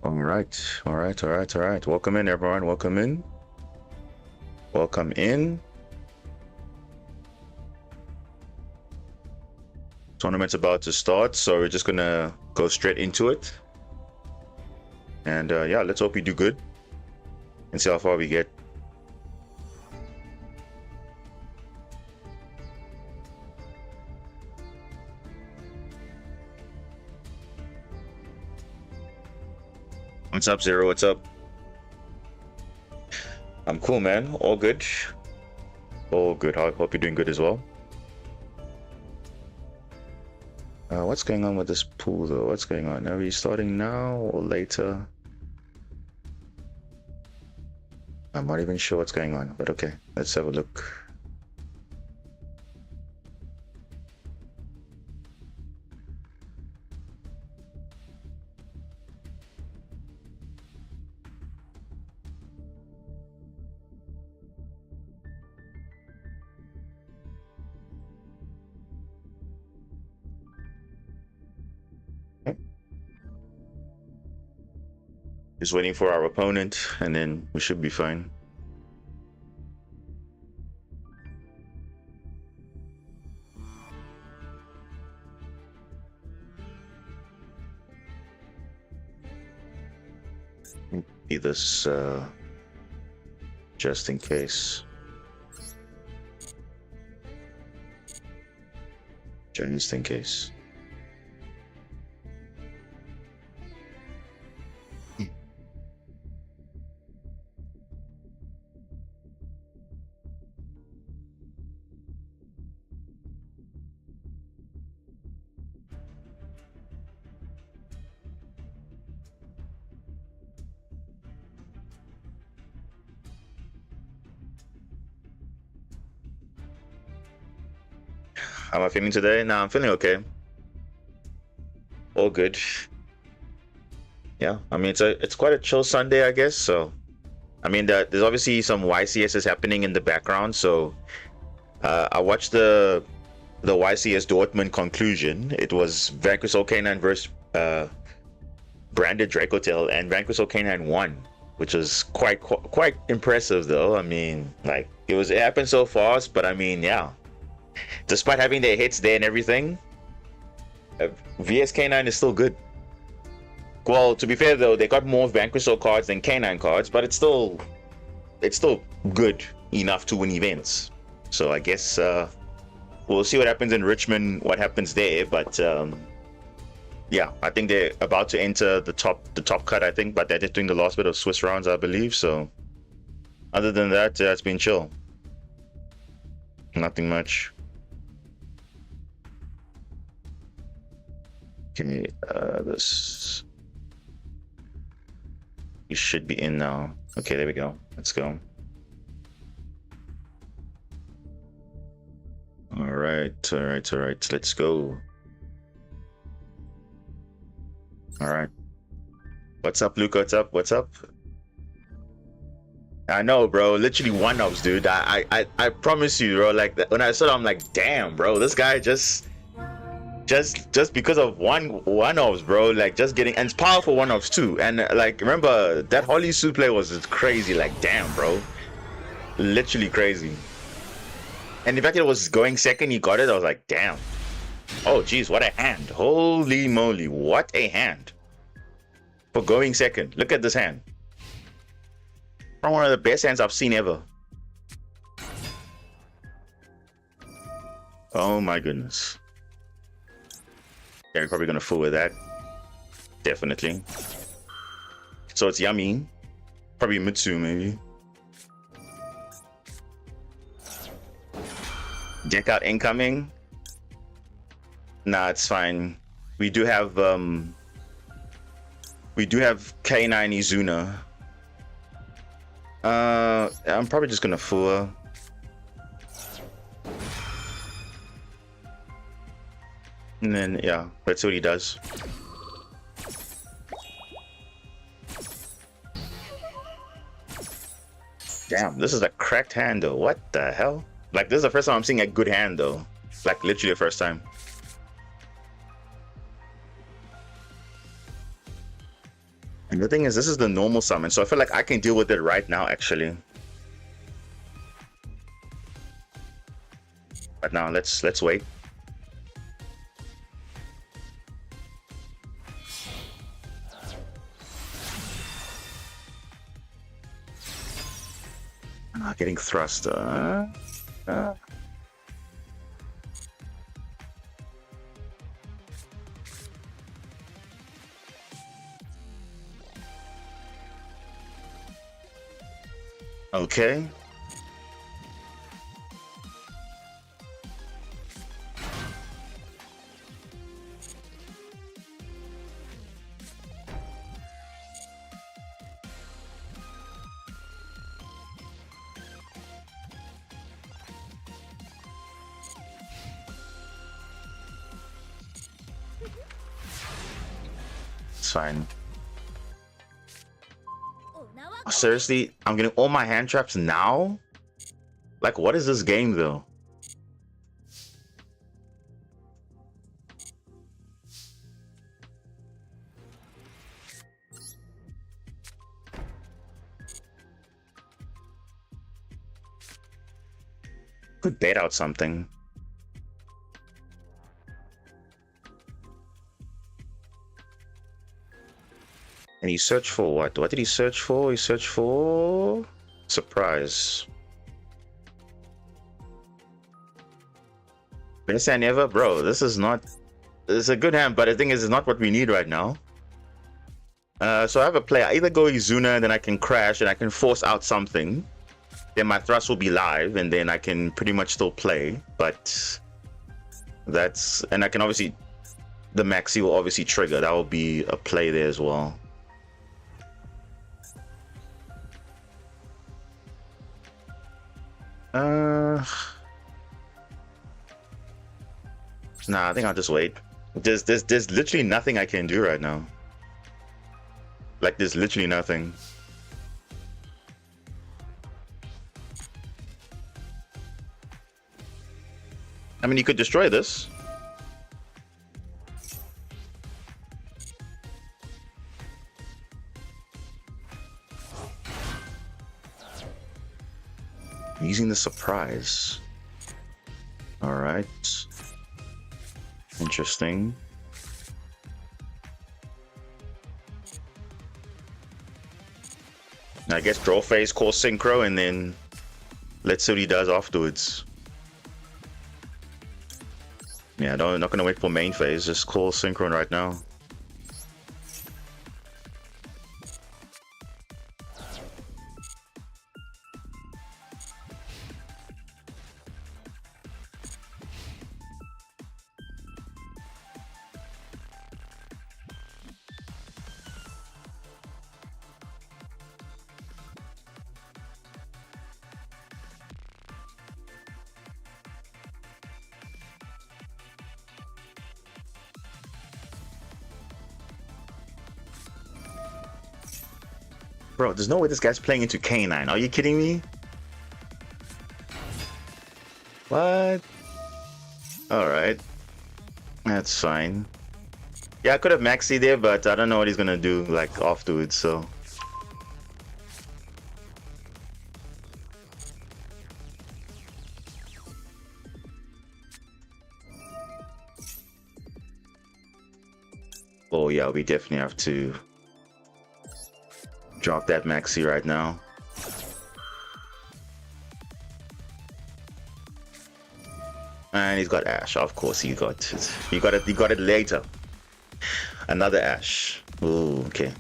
All right. Welcome in, everyone. Welcome in. Welcome in. Tournament's about to start, so we're just gonna go straight into it. And yeah, let's hope we do good and see how far we get. What's up, Zero? What's up? I'm cool, man. All good. All good. I hope you're doing good as well. What's going on with this pool, though? What's going on? Are we starting now or later? I'm not even sure what's going on, but okay. Let's have a look. Just waiting for our opponent, and then we should be fine. Be this just in case. Just in case. How am I feeling today? Nah, I'm feeling okay. All good. Yeah, I mean it's quite a chill Sunday, I guess. So, I mean there's obviously some YCSs happening in the background. So, I watched the YCS Dortmund conclusion. It was Vanquish K9 versus Branded Dracotail, and Vanquish K9 won, which was quite impressive, though. I mean, like it happened so fast, but I mean, yeah. Despite having their hits there and everything, VSK9 is still good. Well, to be fair though, they got more Vanquisher cards than K9 cards, but it's still good enough to win events. So I guess we'll see what happens in Richmond, what happens there. But yeah, I think they're about to enter the top cut, I think, but they're just doing the last bit of Swiss rounds, I believe. So other than that, it's been chill. Nothing much. Okay, this you should be in now. Okay, there we go. Let's go. All right. Let's go. All right. What's up, Luca? What's up? I know, bro. Literally one-ups, dude. I promise you, bro. Like when I saw it, I'm like, damn, bro. This guy just because of one-offs, bro. Like just getting, and it's powerful one-offs too. And like remember that Holly Sue play was crazy. Like damn, bro. Literally crazy. And the fact that it was going second, he got it. I was like, damn. Oh, geez, what a hand. Holy moly, what a hand. For going second. Look at this hand. Probably one of the best hands I've seen ever. Oh my goodness. They're probably going to fool with that. Definitely. So it's Yummy. Probably Mitsu, maybe. Deck out incoming. Nah, it's fine. We do have K9 Izuna. I'm probably just gonna fool her. And then yeah, let's see what he does. Damn, this is a cracked hand though. What the hell? Like this is the first time I'm seeing a good hand though. Like literally the first time. And the thing is, this is the normal summon, so I feel like I can deal with it right now, actually. But now let's wait. Getting thrust. Okay. It's fine. Oh, seriously, I'm getting all my hand traps now? Like, what is this game, though? Could bait out something. And he searched for what? What did he search for? He searched for... surprise. Best hand ever? Bro, this is not... It's a good hand, but the thing is, it's not what we need right now. So I have a play. I either go Izuna, then I can crash, and I can force out something. Then my thrust will be live, and then I can pretty much still play. But... that's... and I can obviously... the Maxi will obviously trigger. That will be a play there as well. Nah, I think I'll just wait. There's literally nothing I can do right now. Like, there's literally nothing. I mean, you could destroy this. Using the surprise. All right. Interesting. I guess draw phase, call synchro, and then let's see what he does afterwards. Yeah, not gonna wait for main phase, just call synchro right now. Bro, there's no way this guy's playing into K9. Are you kidding me? What? Alright. That's fine. Yeah, I could have Maxi there, but I don't know what he's gonna do, like, afterwards, so... oh yeah, we definitely have to... drop that Maxi right now. And he's got Ash. Of course he got it. He got it later. Another Ash. Ooh, okay.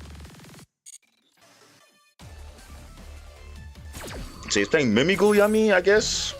So he's playing Mimigul Yummy, I guess.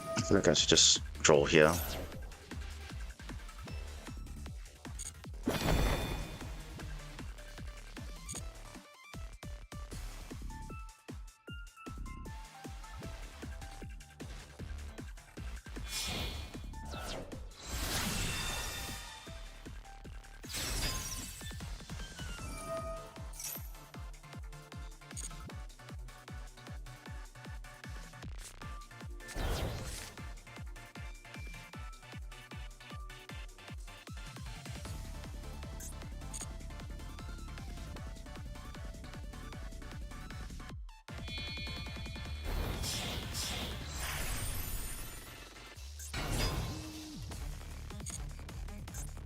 I feel like I should just draw here.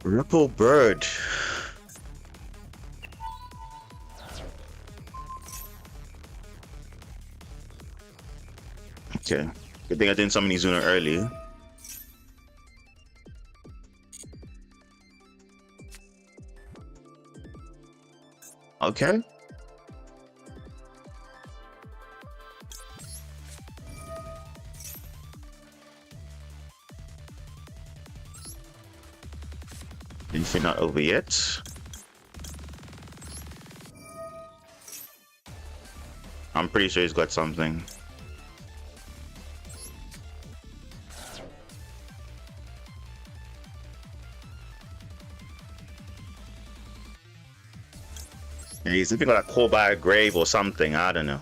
Ripple Bird. Okay. Good thing I didn't summon Izuna early. Okay. Anything not over yet? I'm pretty sure he's got something. Yeah, he's even got a call by a grave or something. I don't know.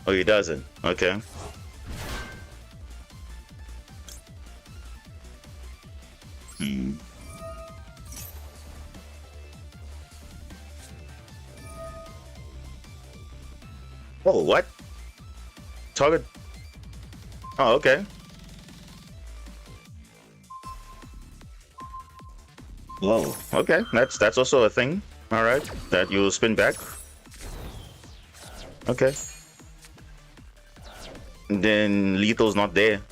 Oh, he doesn't. Okay. Hmm. Oh, what? Target. Oh, okay. Whoa. Okay, that's also a thing. All right, that you'll spin back. Okay. And then lethal's not there,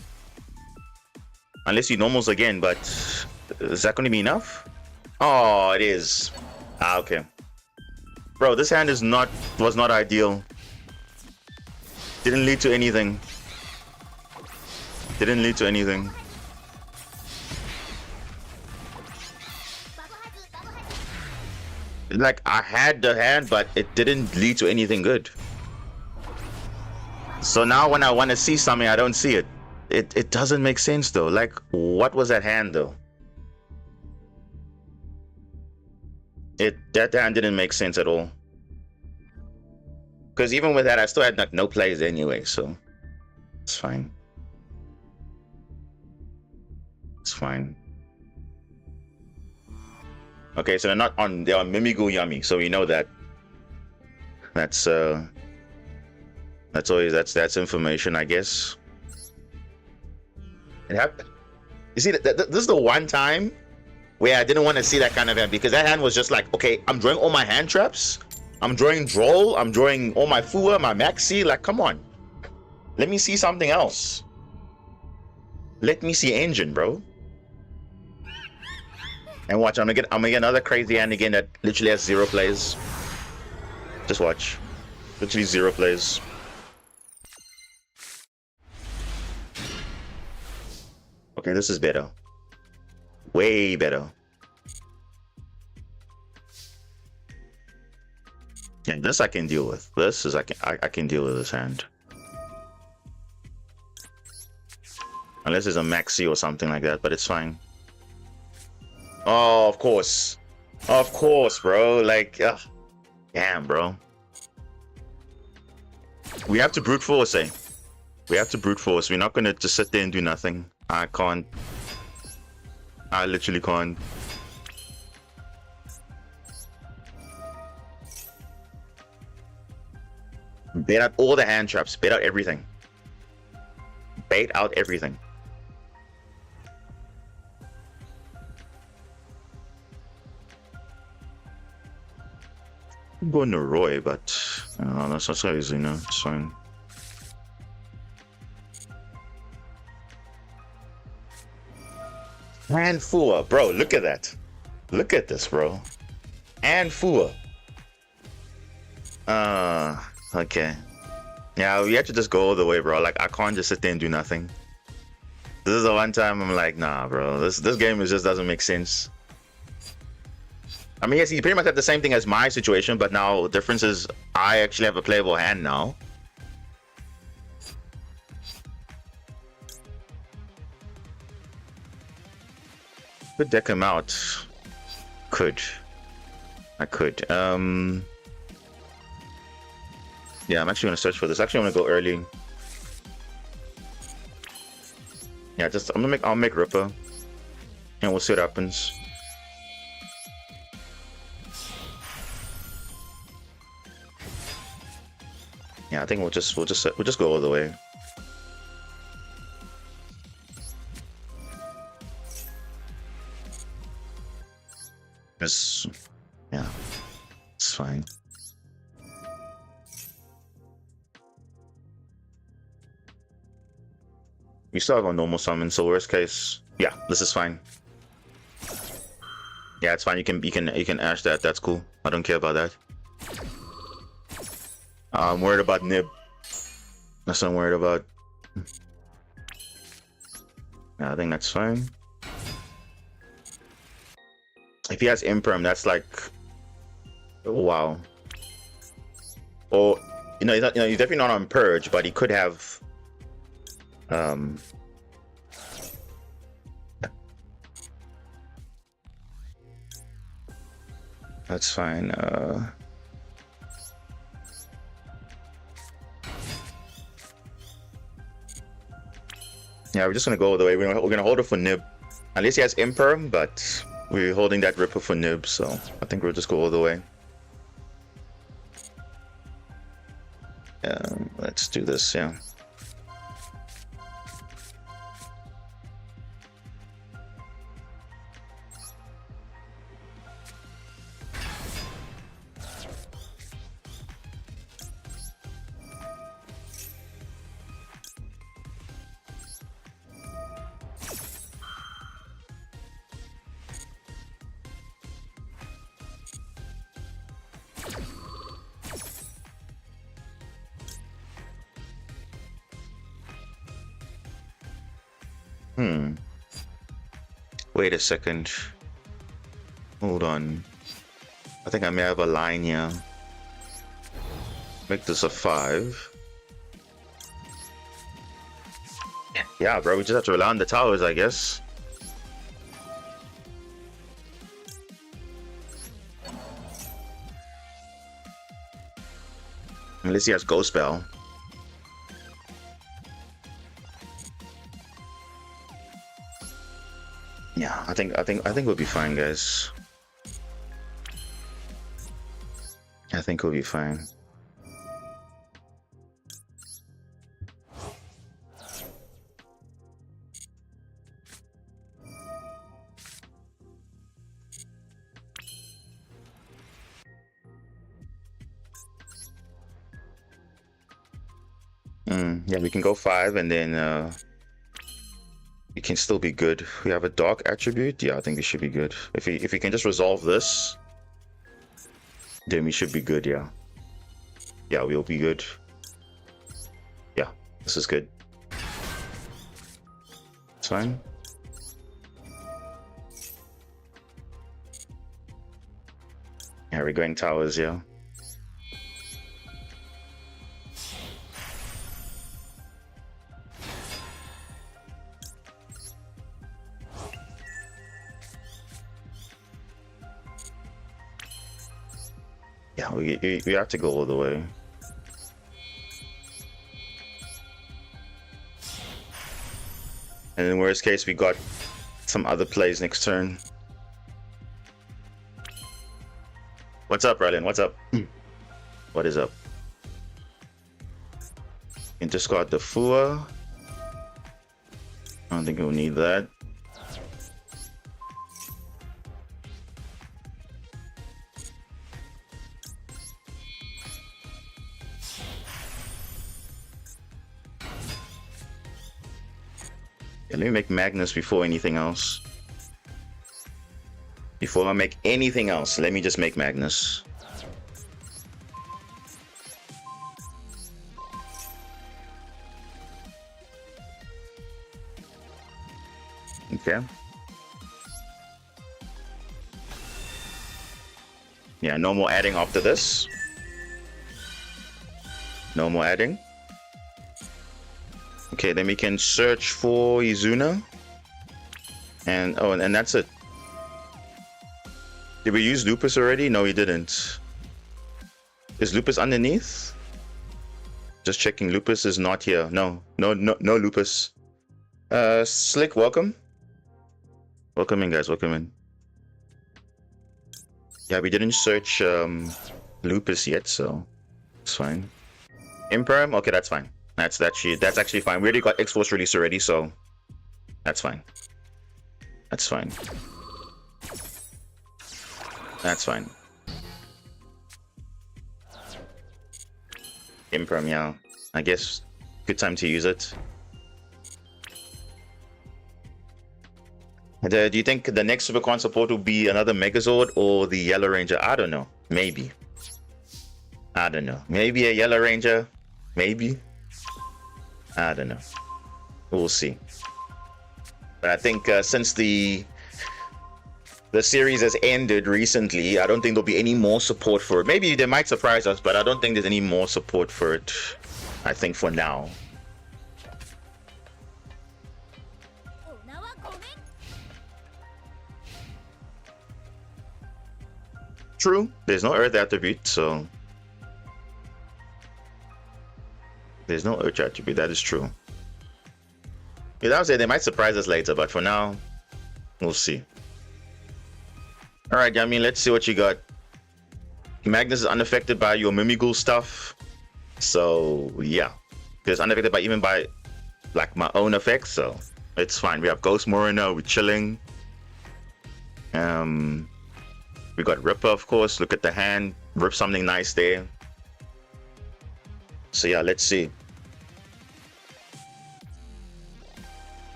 unless you normals again. But is that going to be enough? Oh, it is. Ah, okay. Bro, this hand was not ideal. Didn't lead to anything. Didn't lead to anything. Like, I had the hand, but it didn't lead to anything good. So now when I want to see something, I don't see it. It doesn't make sense though. Like, what was that hand though? That hand didn't make sense at all. Because even with that, I still had like no plays anyway, so it's fine. It's fine. Okay, so they're on Mimigu Yummy, so we know that. That's always that's information, I guess. It happened. You see, this is the one time where I didn't want to see that kind of hand, because that hand was just like, okay, I'm drawing all my hand traps, I'm drawing Droll, I'm drawing all my Fua, my Maxi. Like, come on, let me see something else. Let me see engine, bro. And watch, I'm gonna get another crazy hand again that literally has 0 plays. Just watch, literally 0 plays. Okay, this is better. Way better. Yeah, this I can deal with. This is I can deal with this hand. Unless it's a Maxi or something like that, but it's fine. Oh, of course. Of course, bro. Like, ugh. Damn, bro. We have to brute force, eh? We have to brute force. We're not gonna just sit there and do nothing. I can't. I literally can't. Bait out all the hand traps. Bait out everything. Bait out everything. I'm going to Roy, but that's not so easy, no. It's fine. And Fua, bro, look at that. Look at this, bro. And Fua. Okay. Yeah, we have to just go all the way, bro. Like, I can't just sit there and do nothing. This is the one time I'm like, nah, bro. This game just doesn't make sense. I mean, yes, he pretty much had the same thing as my situation, but now the difference is I actually have a playable hand now. Could deck him out. Could. I could. Yeah, I'm actually gonna search for this. Actually, I'm gonna go early. Yeah, I'll make Ripper, and we'll see what happens. Yeah, I think we'll just go all the way. Just, yeah, it's fine. We still have a normal summon, so worst case, yeah, this is fine. Yeah, it's fine. You can ash that. That's cool. I don't care about that. I'm worried about Nib. That's what I'm worried about. Yeah, I think that's fine. If he has Imperm, that's like, wow. Or he's not, he's definitely not on Purge, but he could have. That's fine. Yeah, we're just gonna go all the way. We're gonna hold it for Nib. At least he has Imperm, but we're holding that Ripper for Nib, so I think we'll just go all the way. Let's do this, yeah. Wait a second. Hold on. I think I may have a line here. Make this a 5. Yeah, bro, we just have to rely on the towers, I guess. Unless he has Ghost Spell. Yeah, I think we'll be fine, guys. I think we'll be fine. Yeah, we can go 5 and then it can still be good. We have a dark attribute. Yeah, I think we should be good. If we can just resolve this, then we should be good. Yeah. Yeah, we'll be good. Yeah, this is good. It's fine. Yeah, we're going towers, yeah. Yeah, we have to go all the way. And in worst case, we got some other plays next turn. What's up, Rylan? What's up? What is up? You can discard the Fua. I don't think we'll need that. Yeah, let me make Magnus before anything else. Before I make anything else, let me just make Magnus. Okay. Yeah, no more adding after this. No more adding. Okay, then we can search for Izuna. And oh, and that's it. Did we use Lupus already? No, we didn't. Is Lupus underneath? Just checking. Lupus is not here. No Lupus. Slick, welcome. Welcome in, guys. Welcome in. Yeah, we didn't search Lupus yet, so it's fine. Imperm, okay, that's fine. That's actually fine. We already got X-Force release already, so that's fine. That's fine. That's fine. Imperm, yeah. I guess good time to use it. Do you think the next Supercon support will be another Megazord or the Yellow Ranger? I don't know. Maybe. I don't know. Maybe a Yellow Ranger. Maybe. I don't know. We'll see. But I think since the series has ended recently, I don't think there'll be any more support for it. Maybe they might surprise us, but I don't think there's any more support for it. I think for now. True. There's no Earth attribute, so there's no Earth attribute. That is true. Yeah, I would say they might surprise us later, but for now, we'll see. All right, I mean, let's see what you got. Magnus is unaffected by your Mimigul stuff, so yeah, it's unaffected by even by like my own effects, so it's fine. We have Ghost Morina, we're chilling. We got Ripper, of course. Look at the hand, rip something nice there. So yeah, let's see.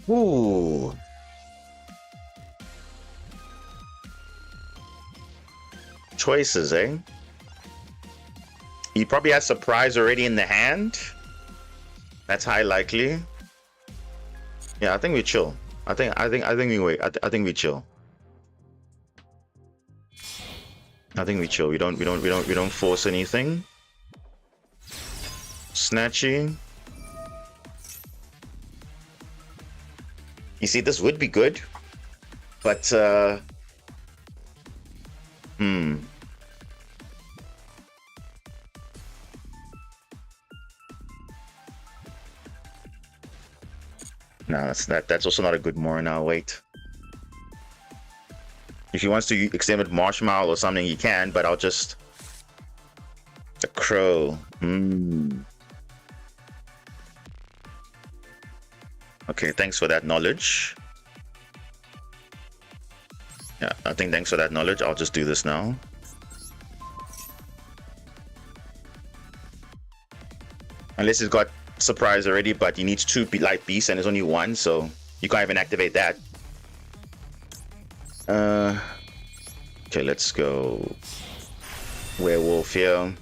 Ooh. Choices, eh? He probably has surprise already in the hand. That's high likely. Yeah, I think we chill. I think we wait. I think we chill. I think we chill. We don't force anything. Snatchy. You see, this would be good, but no, that's also not a good Morina. Wait. If he wants to extend with Marshmallow or something, he can, but I'll just... The Crow. Okay, thanks for that knowledge. Yeah, I think thanks for that knowledge. I'll just do this now. Unless he's got surprise already, but he needs 2 light beasts and there's only 1, so you can't even activate that. Okay, let's go Werewolf here.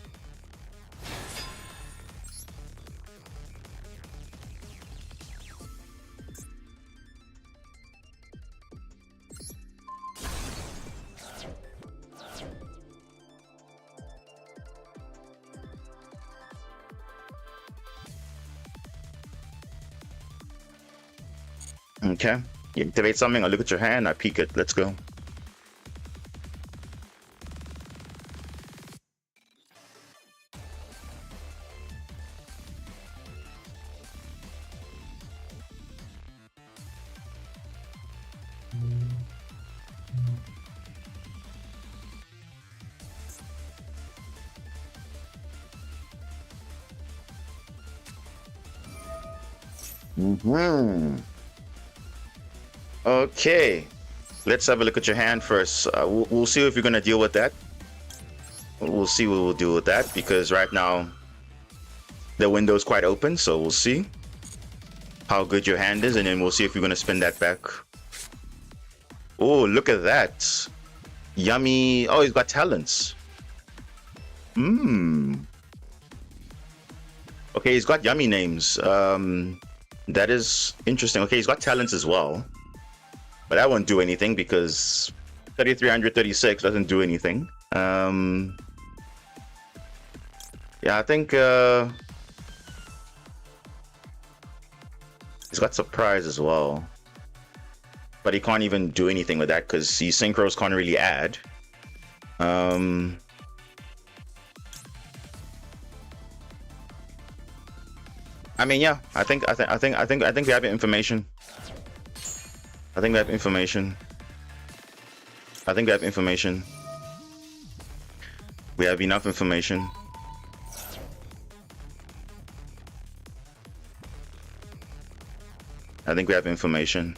Okay, you activate something, I look at your hand, I peek it, let's go. Okay, let's have a look at your hand first. We'll see if you're gonna deal with that. We'll see what we'll do with that, because right now the window's quite open, so we'll see how good your hand is, and then we'll see if you're gonna spin that back. Oh, look at that. Yummy. Oh, he's got talents. Okay, he's got yummy names. That is interesting. Okay, he's got talents as well. But that won't do anything because 3336 doesn't do anything. Yeah, I think he's got surprise as well. But he can't even do anything with that because he synchros can't really add. I mean, yeah, I think we have information. I think we have information. We have enough information. I think we have information.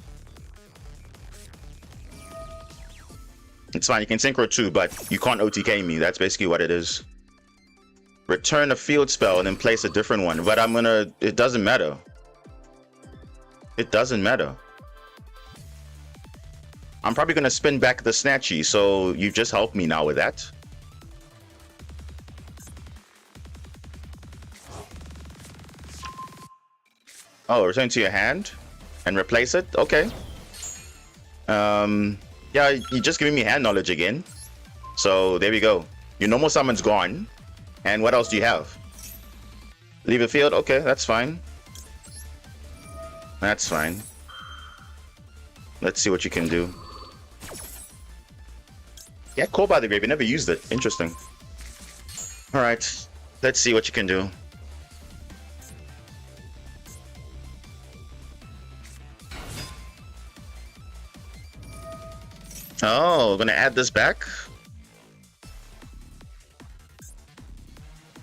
It's fine, you can synchro too, but you can't OTK me. That's basically what it is. Return a field spell and then place a different one. But I'm gonna... It doesn't matter. It doesn't matter. I'm probably gonna spin back the Snatchy, so you just helped me now with that. Oh, return to your hand and replace it? Okay. Yeah, you're just giving me hand knowledge again. So there we go. Your normal summon's gone. And what else do you have? Leave the field? Okay, that's fine. That's fine. Let's see what you can do. Yeah, Call by the Grave. You never used it. Interesting. Alright. Let's see what you can do. Oh, gonna add this back.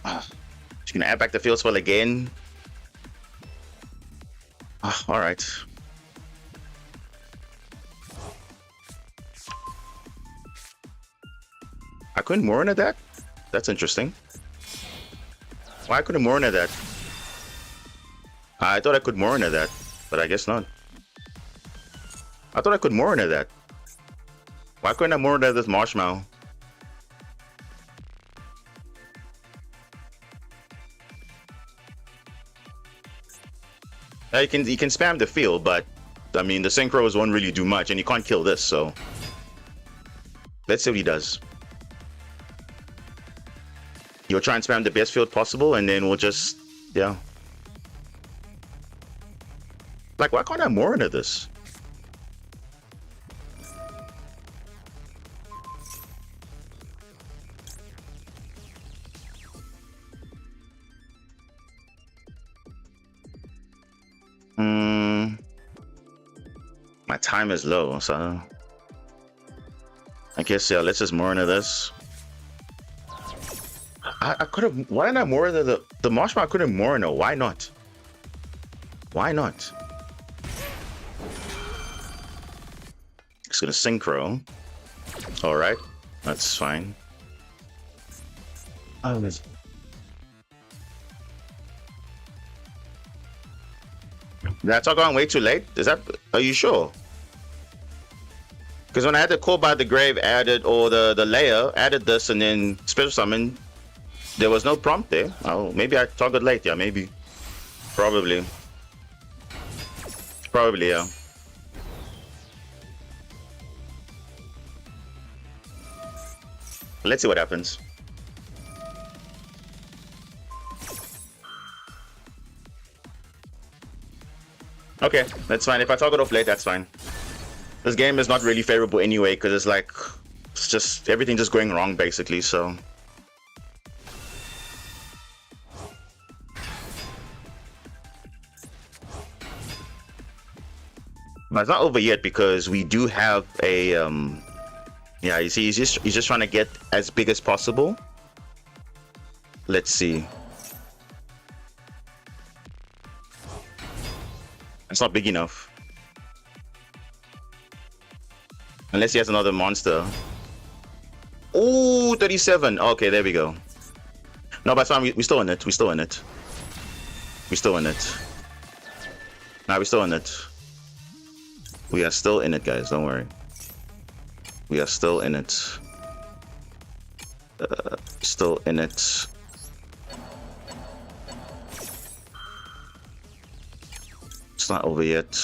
Just gonna add back the field spell again. All right. I couldn't Morina that? That's interesting. Why couldn't Morina that? I thought I could Morina that, but I guess not. I thought I could Morina that. Why couldn't I Morina this Marshmallow? You can spam the field, but I mean the synchros won't really do much, and you can't kill this, so let's see what he does. You'll try and spam the best field possible, and then we'll just, yeah. Like, why can't I more into this? My time is low, so I guess, yeah, let's just more into this. I could have. Why didn't I more into the Marshmallow? I couldn't more into. Why not? Why not? It's gonna synchro. All right, that's fine. Oh, did I talk on way too late? Is that? Are you sure? Because when I had the Call by the Grave added, or the layer added this, and then special summon, there was no prompt there. Oh, maybe I toggled late. Yeah, maybe. Probably. Probably, yeah. Let's see what happens. Okay, that's fine. If I toggled off late, that's fine. This game is not really favorable anyway, because it's like, it's just, everything just going wrong, basically, so. But it's not over yet, because we do have a, yeah, you see, he's just trying to get as big as possible. Let's see. It's not big enough. Unless he has another monster. Ooh, 37. Okay, there we go. No, but it's fine. We're still in it. We're still in it. We're still in it. Nah, we're still in it. We are still in it, guys. Don't worry. We are still in it. Still in it. It's not over yet.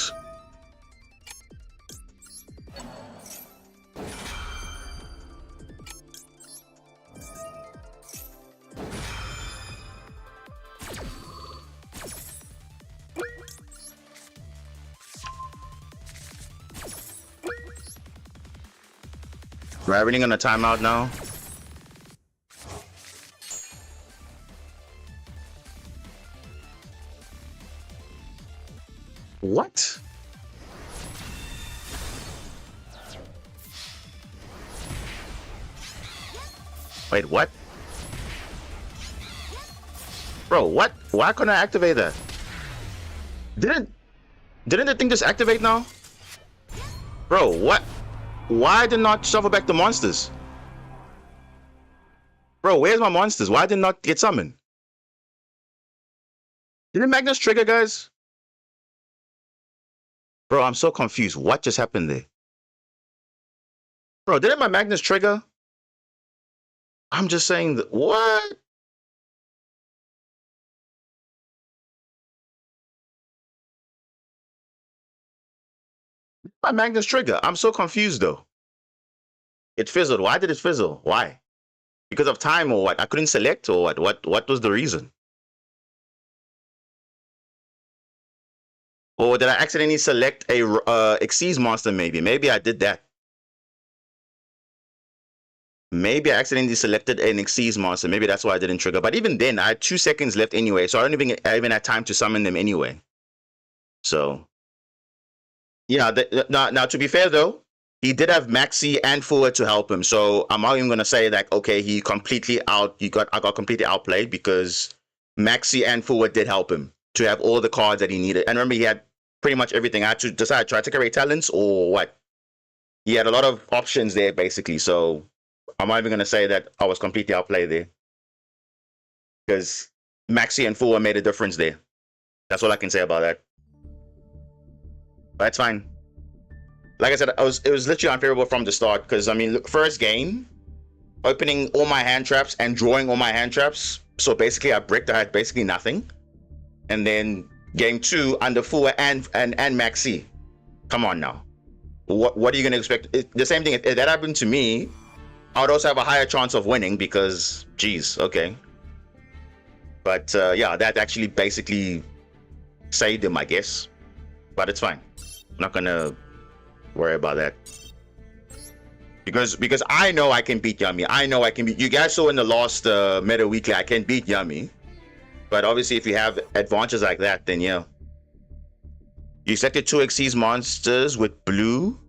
We're everything on a timeout now. What? Wait, what? Bro, what? Why couldn't I activate that? Didn't the thing just activate now? Bro, what? Why did not shuffle back the monsters? Bro, where's my monsters? Why did not get summoned? Didn't Magnus trigger, guys? Bro, I'm so confused. What just happened there? Bro, didn't my Magnus trigger? I'm just saying that. What? My Magnus trigger. I'm so confused though. It fizzled. Why did it fizzle? Why? Because of time or what? I couldn't select or what? What was the reason? Or did I accidentally select a Xyz monster maybe? Maybe I did that. Maybe I accidentally selected an Xyz monster. Maybe that's why I didn't trigger. But even then, I had 2 seconds left anyway, so I even had time to summon them anyway. So, yeah. Now, to be fair though, he did have Maxi and Fuwa to help him. So I'm not even gonna say that okay, I got completely outplayed because Maxi and Fuwa did help him to have all the cards that he needed. And remember, he had pretty much everything. I had to decide, try to take away talents or what. He had a lot of options there basically. So I'm not even going to say that I was completely outplayed there. Because Maxi and Fuwa made a difference there. That's all I can say about that. But it's fine. Like I said, it was literally unfavorable from the start. Because, I mean, look, first game, opening all my hand traps and drawing all my hand traps. So basically, I had basically nothing. And then game 2 under Fuwa and Maxi. Come on now. What are you going to expect? The same thing, if that happened to me, I would also have a higher chance of winning because, geez, okay. But yeah, that actually basically saved him, I guess. But it's fine. I'm not gonna worry about that. Because I know I can beat Yummy. I know I can beat. You guys saw in the last Meta Weekly, I can beat Yummy. But obviously, if you have advantages like that, then yeah. You selected 2 Xyz monsters with blue.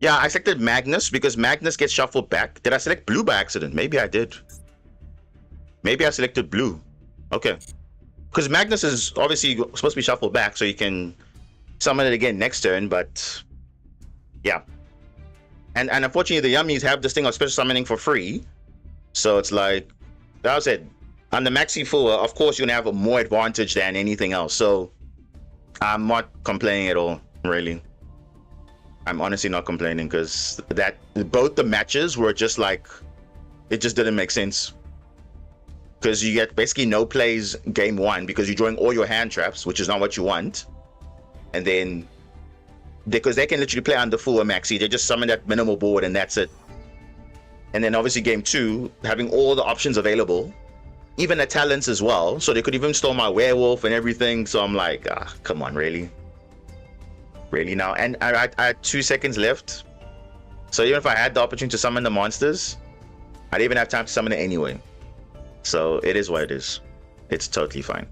Yeah, I selected Magnus because Magnus gets shuffled back. Did I select blue by accident? Maybe I did. Maybe I selected blue. Okay. Because Magnus is obviously supposed to be shuffled back so you can summon it again next turn, but yeah. And unfortunately, the Yummies have this thing of special summoning for free. So it's like, that was it. On the Maxi Fuwa, of course, you're going to have a more advantage than anything else. So I'm not complaining at all, really. I'm honestly not complaining because both the matches were just like, it just didn't make sense. Because you get basically no plays game 1 because you're drawing all your hand traps, which is not what you want. And then, because they can literally play under Fuwa Maxi, they just summon that minimal board and that's it. And then obviously game 2, having all the options available, even the talents as well. So they could even store my werewolf and everything. So I'm like, come on, really? Really now? And I had 2 seconds left. So even if I had the opportunity to summon the monsters, I didn't even have time to summon it anyway. So it is what it is. It's totally fine.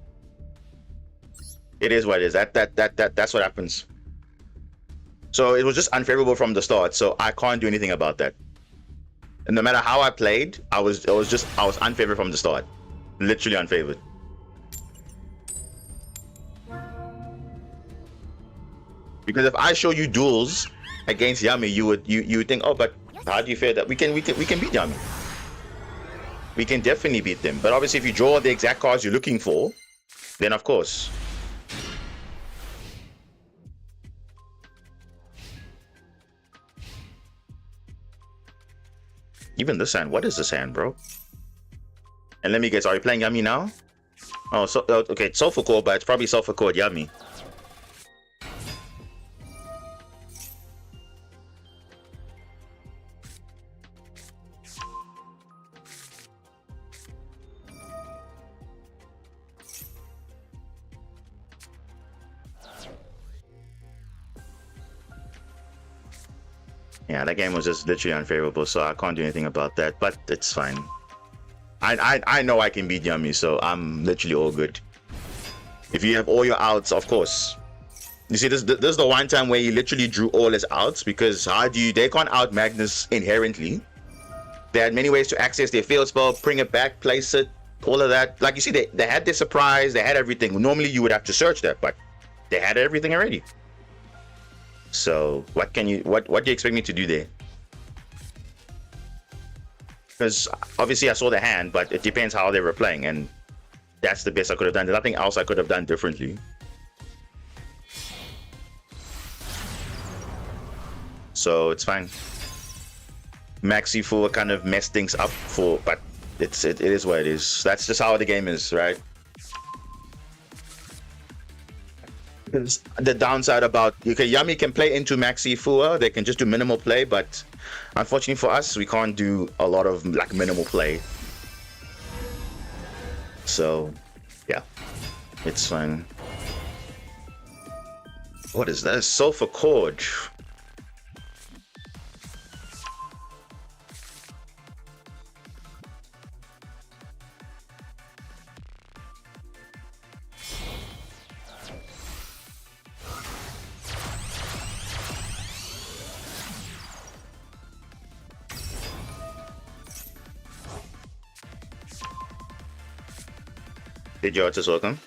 It is what it is. That's what happens. So it was just unfavorable from the start. So I can't do anything about that. And no matter how I played, I was unfavored from the start. Literally unfavored. Because if I show you duels against Yummy, you would think, oh, but how do you feel that we can beat Yummy? We can definitely beat them. But obviously, if you draw the exact cards you're looking for, then of course. Even this hand, what is this hand, bro? And let me guess, are you playing Yummy now? Oh, so okay, it's Sulfur Core, but it's probably Sulfur Core Yummy. Yeah, that game was just literally unfavorable, so I can't do anything about that, but it's fine. I know I can beat Yummy, so I'm literally all good. If you have all your outs, of course. You see, this is the one time where he literally drew all his outs, because they can't out Magnus inherently. They had many ways to access their field spell, bring it back, place it, all of that. Like you see, they had their surprise, they had everything. Normally you would have to search that, but they had everything already. So what do you expect me to do there? Because obviously I saw the hand, but it depends how they were playing, and that's the best I could have done. There's nothing else I could have done differently. So it's fine. Maxi Fu kind of messed things up but it is what it is. That's just how the game is, right? Because the downside about Yami can play into Maxi Fu, they can just do minimal play, but unfortunately for us, we can't do a lot of like minimal play. So yeah, it's fine. What is that? Sulfur Cord. Did you just welcome?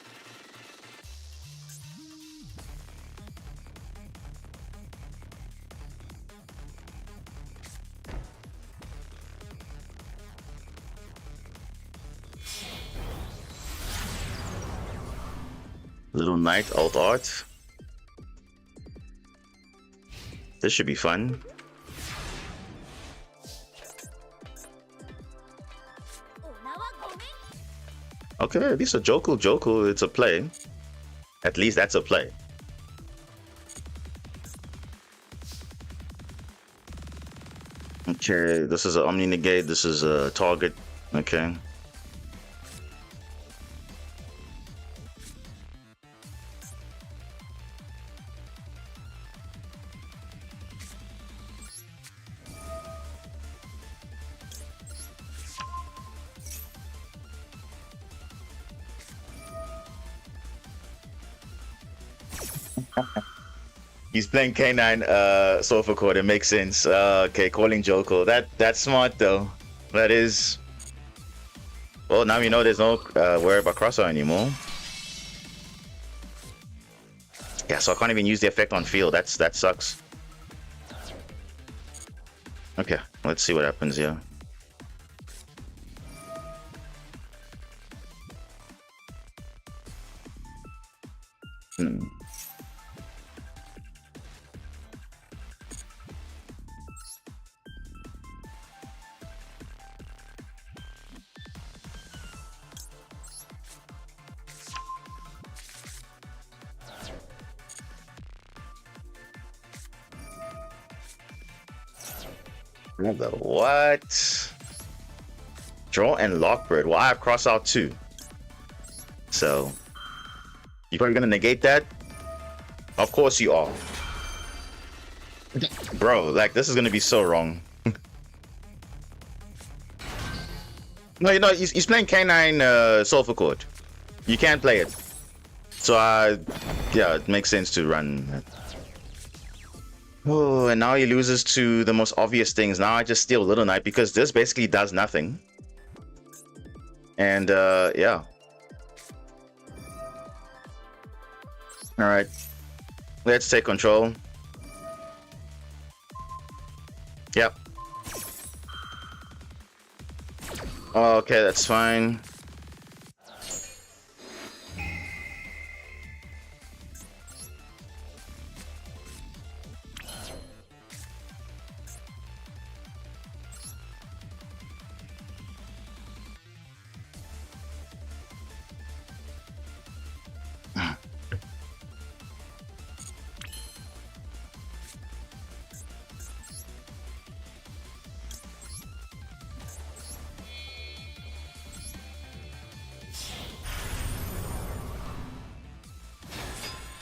Little Knight alt art. This should be fun. Okay, at least a Joku, it's a play. At least that's a play. Okay, this is an Omni Negate, this is a target. Okay. He's playing K9 Sulfur Cord. It makes sense. Okay, calling Joko. That's smart though. That is. Well, now we know there's no worry about Crosser anymore. Yeah, so I can't even use the effect on field. That sucks. Okay, let's see what happens here. The what? Draw and Lockbird. Well, I have cross out too. So you probably gonna negate that? Of course you are. Bro, like this is gonna be so wrong. No, you know, he's playing K9 Sulfur Cord. You can't play it. So yeah, it makes sense to run. Oh, and now he loses to the most obvious things. Now I just steal Little Knight because this basically does nothing. And yeah. Alright. Let's take control. Yep. Okay, that's fine.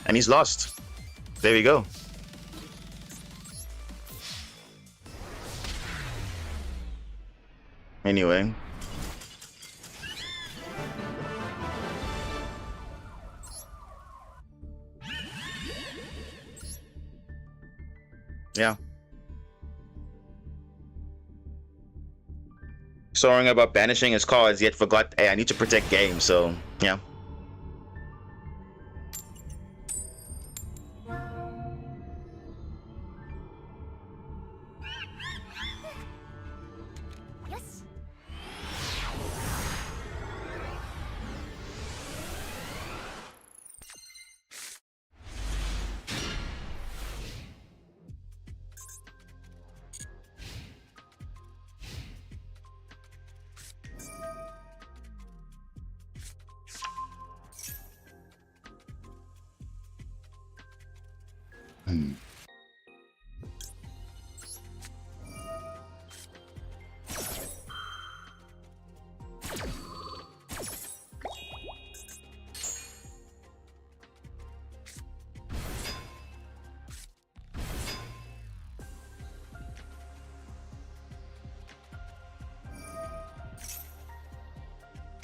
And he's lost. There we go. Anyway. Yeah. Sorry about banishing his cards, yet forgot, hey, I need to protect game, so yeah.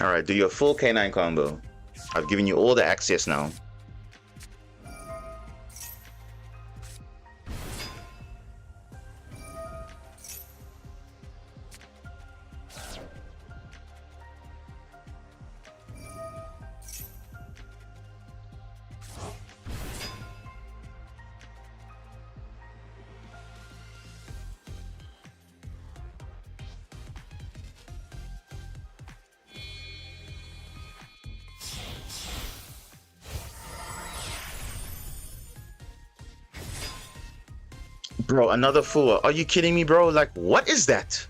All right, do your full K9 combo. I've given you all the access now. Bro, another fool. Are you kidding me, bro? Like, what is that?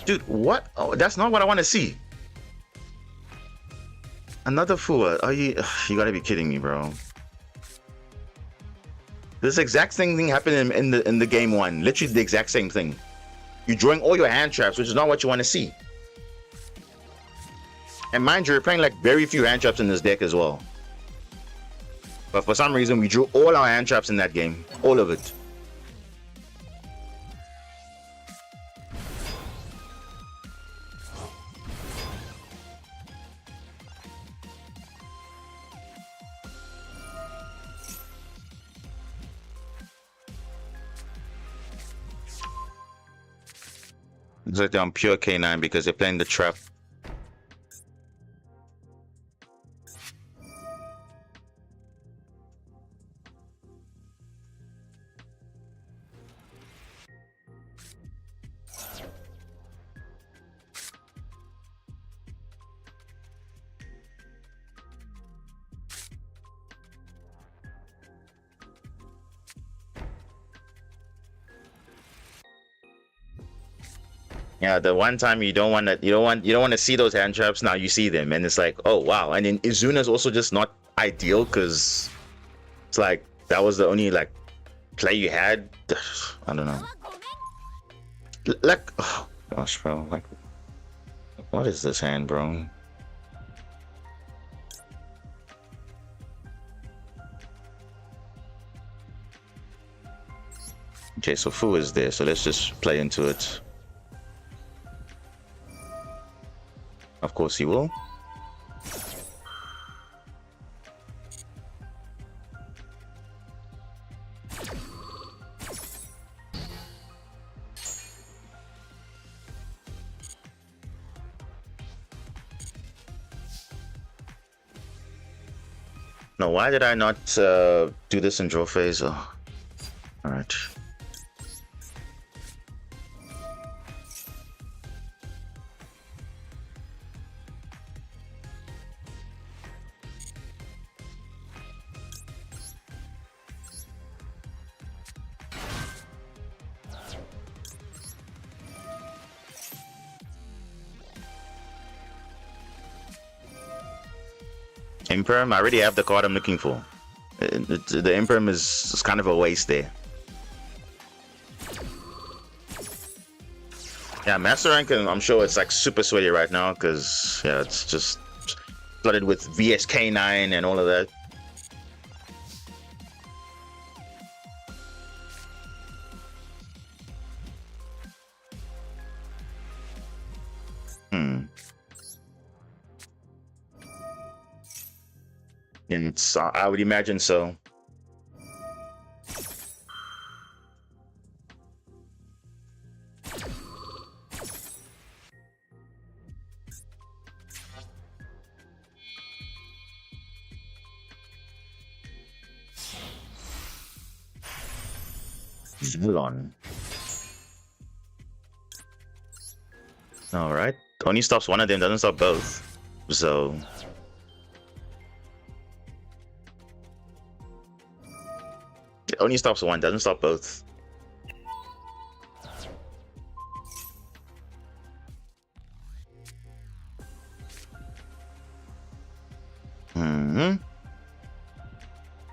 Dude, what? Oh, that's not what I want to see. Another fool. Are you... You gotta be kidding me, bro. This exact same thing happened in the game one. Literally the exact same thing. You're drawing all your hand traps, which is not what you want to see. And mind you, you're playing like very few hand traps in this deck as well. But for some reason, we drew all our hand traps in that game. All of it. It's like they're on pure K9 because they're playing the trap. Yeah, the one time you don't want to see those hand traps, now you see them, and it's like, oh wow. And then Izuna's also just not ideal because it's like that was the only like play you had. I don't know. Like, oh gosh, bro. Like, what is this hand, bro? Okay, so Fu is there, so let's just play into it. Of course he will. No, why did I not do this in draw phase? Oh, all right. Imperm, I already have the card I'm looking for. The Imperm is kind of a waste there. Yeah, Master Rank, I'm sure it's like super sweaty right now because yeah, it's just flooded with VSK9 and all of that. And it's, I would imagine so. Vilon. Alright. Only stops one of them, doesn't stop both. So it only stops one, doesn't stop both.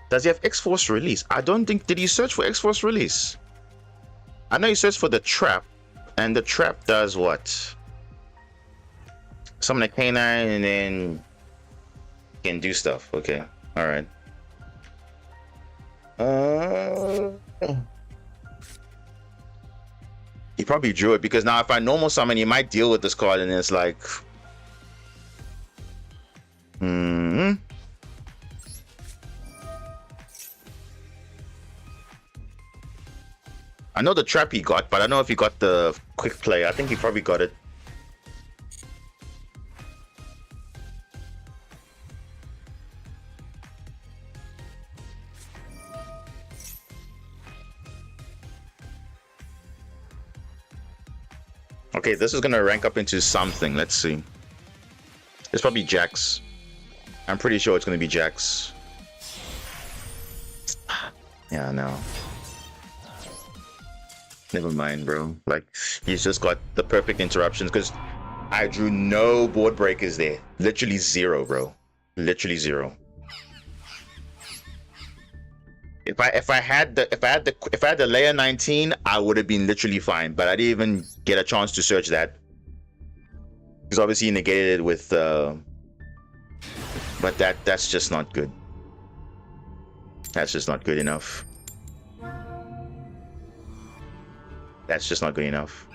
Does he have X-Force release? I don't think. Did he search for X-Force release? I know he searched for the trap, and the trap does what? Summon a canine and then can do stuff. Okay, all right. He probably drew it because now if I normal summon, he might deal with this card, and it's like, I know the trap he got, but I don't know if he got the quick play. I think he probably got it. Okay, this is gonna rank up into something. Let's see. It's probably Jax. I'm pretty sure it's gonna be Jax. Yeah, no. Never mind, bro. Like, he's just got the perfect interruptions because I drew no board breakers there. Literally zero, bro. Literally zero. If I had the layer 19, I would have been literally fine. But I didn't even get a chance to search that because obviously he negated it with. But that's just not good. That's just not good enough. That's just not good enough.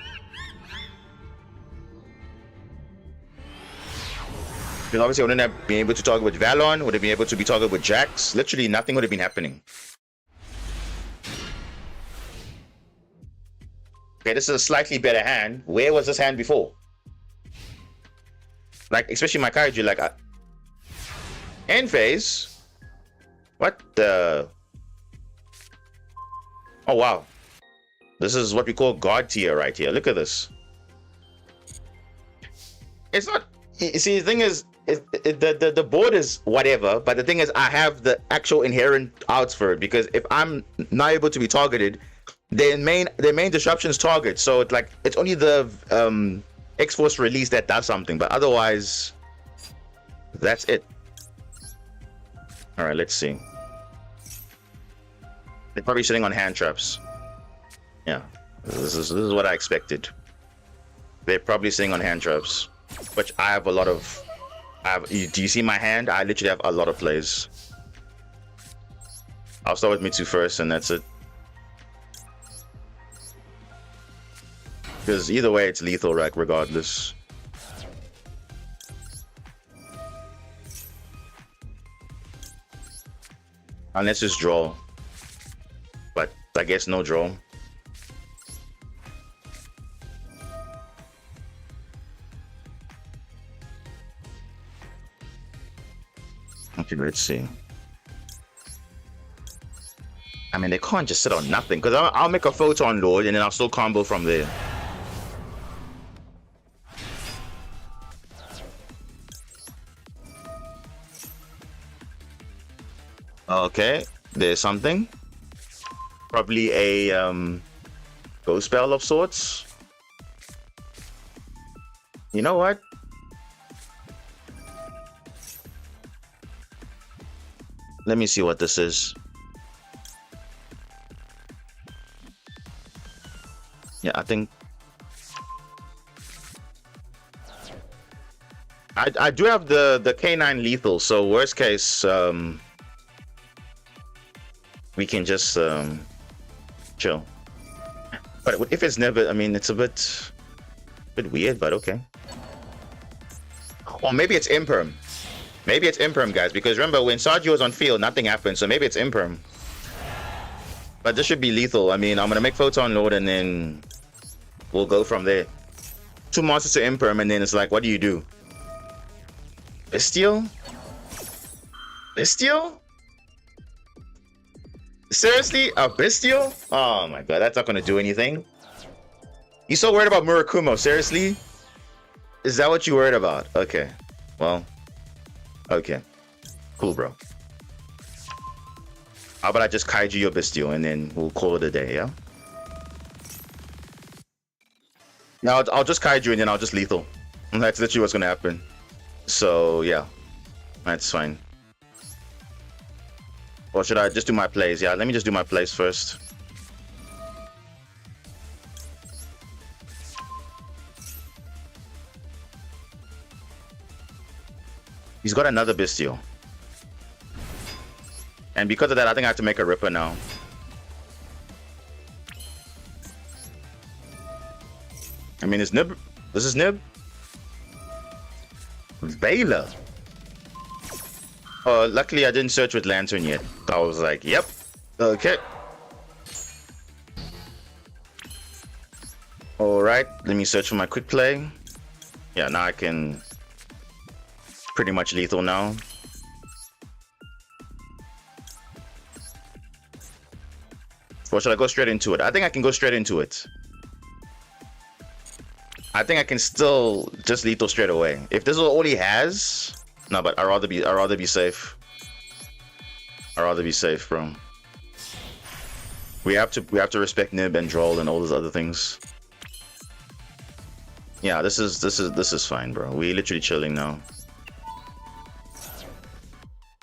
Because obviously I wouldn't have been able to target with Valon, would have been able to be targeted with Jax. Literally nothing would have been happening. Okay, this is a slightly better hand. Where was this hand before? Like, especially my Kaiju, like, end phase? What the? Oh, wow. This is what we call God tier right here. Look at this. It's not... You see, the thing is, the board is whatever, but the thing is, I have the actual inherent outs for it, because if I'm not able to be targeted, their main disruptions target. So it's like, it's only the X-Force release that does something, but otherwise, that's it. Alright, let's see. They're probably sitting on hand traps. Yeah, this is what I expected. They're probably sitting on hand traps, which I have a lot of. Do you see my hand? I literally have a lot of plays. I'll start with Mitsu first, and that's it. Because either way, it's lethal, right? Regardless. Unless it's draw, but I guess no draw. Okay, let's see. I mean, they can't just sit on nothing, because I'll make a Photon Lord and then I'll still combo from there. Okay, there's something. Probably a ghost spell of sorts. You know what? Let me see what this is. Yeah, I think I do have the K9 lethal, so worst case we can just chill. But if it's never, I mean, it's a bit weird, but okay. Or maybe it's imperm. Maybe it's imperm, guys, because remember when Sergio was on field, nothing happened, so maybe it's imperm. But this should be lethal. I mean, I'm gonna make Photon Lord and then we'll go from there. 2 monsters to imperm, and then it's like, what do you do? Bestial? Bestial? Seriously, a bestial? Oh my god, that's not gonna do anything. You so worried about Murakumo? Seriously? Is that what you worried about? Okay. Well. Okay. Cool, bro. How about I just kaiju your bestial and then we'll call it a day, yeah? Now I'll just kaiju and then I'll just lethal. That's literally what's gonna happen. So yeah. That's fine. Or should I just do my plays? Yeah, let me just do my plays first. He's got another bestial. And because of that, I think I have to make a Ripper now. I mean, it's Nib. This is Nib. Vela. Oh, luckily I didn't search with Lantern yet. I was like, yep. Okay. Alright, let me search for my quick play. Yeah, now I can pretty much lethal now. Or should I go straight into it? I think I can go straight into it. I think I can still just lethal straight away. If this is all he has, no, but I'd rather be safe. I'd rather be safe, bro. We have to respect Nib and Droll and all those other things. Yeah, this is fine, bro. We literally chilling now.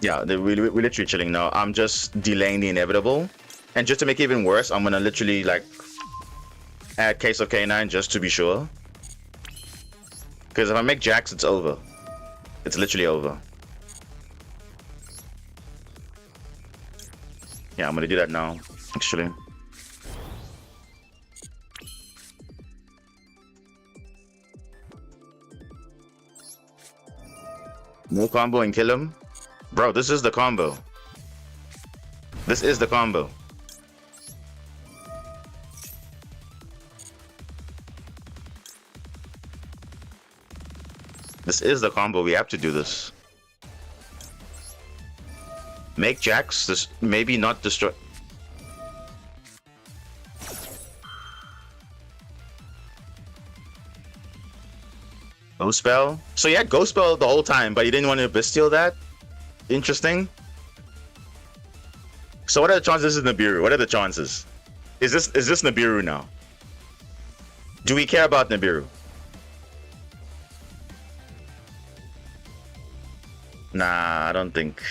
Yeah, we're literally chilling now. I'm just delaying the inevitable. And just to make it even worse, I'm gonna literally like add Case of K9 just to be sure. Because if I make Jax, it's over. It's literally over. Yeah, I'm gonna do that now, actually. No combo and kill him? Bro, this is the combo. This is the combo. This is the combo. We have to do this. Make Jax, this maybe not destroy. Ghost Spell? So you had Ghost Spell the whole time, but you didn't want to Bestial that? Interesting. So what are the chances this is Nibiru? What are the chances? Is this Nibiru now? Do we care about Nibiru? Nah, I don't think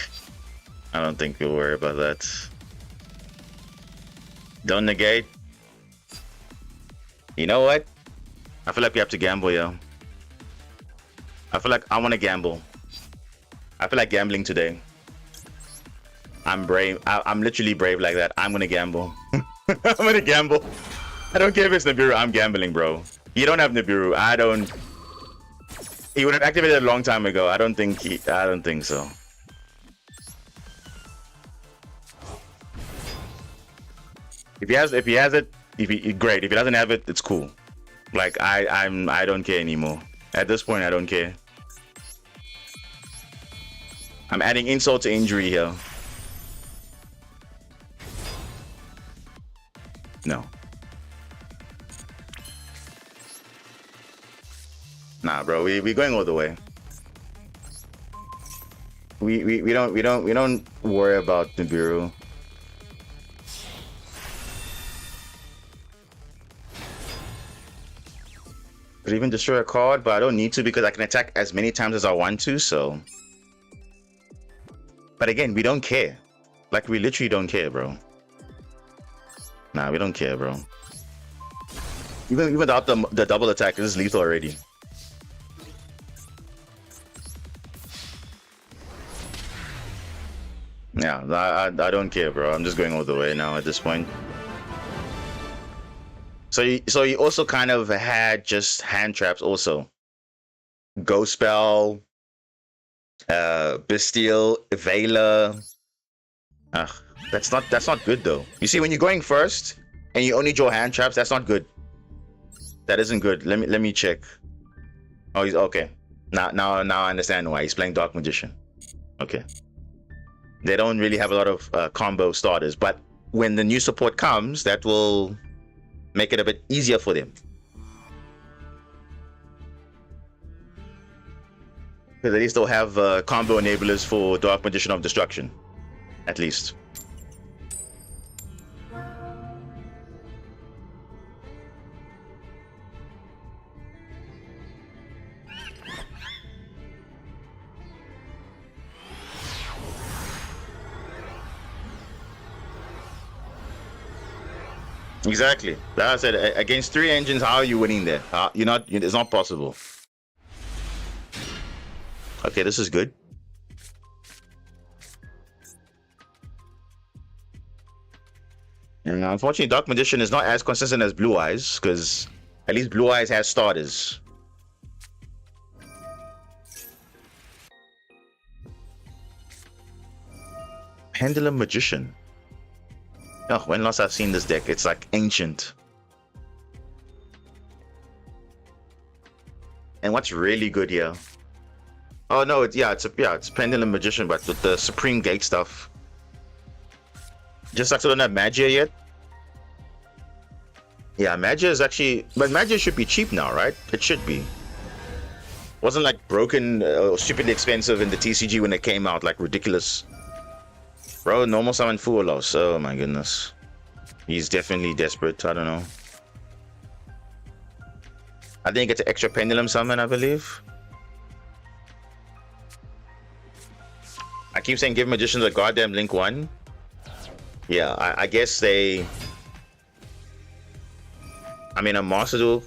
we'll worry about that. Don't negate. You know what? I feel like we have to gamble, yo. I feel like I want to gamble. I feel like gambling today. I'm brave. I'm literally brave like that. I'm gonna gamble. I'm gonna gamble. I don't care if it's Nibiru. I'm gambling, bro. You don't have Nibiru. I don't. He would have activated a long time ago. I don't think so. If he has it, great. If he doesn't have it, it's cool. Like I don't care anymore. At this point, I don't care. I'm adding insult to injury here. No. Nah, bro. We going all the way. We don't worry about Nibiru. Could even destroy a card, but I don't need to because I can attack as many times as I want to, so. But again, we don't care. Like, we literally don't care, bro. Nah, we don't care, bro. Even without the double attack, this is lethal already. Yeah, I don't care, bro. I'm just going all the way now at this point. So you also kind of had just hand traps also. Ghost Spell, Bestial, Vela. That's not good though. You see, when you're going first and you only draw hand traps, that's not good. That isn't good. Let me check. Oh, he's okay. Now I understand why he's playing Dark Magician. Okay. They don't really have a lot of combo starters, but when the new support comes, that will make it a bit easier for them. Because at least they'll have combo enablers for Dark Magician of Destruction. At least. Exactly. Like I said, against 3 engines, how are you winning there? You're not. It's not possible. Okay, this is good. And unfortunately, Dark Magician is not as consistent as Blue Eyes, because at least Blue Eyes has starters. Pendulum Magician. Oh, when last I've seen this deck, it's like ancient. And what's really good here? Oh no, it's Pendulum Magician, but with the Supreme Gate stuff. Just like we don't have Magia yet. Yeah, Magia is actually, but Magia should be cheap now, right? It should be. Wasn't like broken or stupidly expensive in the TCG when it came out, like ridiculous. Bro, normal summon Fuolos. Oh my goodness. He's definitely desperate. I don't know. I think it's an extra Pendulum summon, I believe. I keep saying give Magicians a goddamn Link 1. Yeah, I guess they... I mean, a Master Duel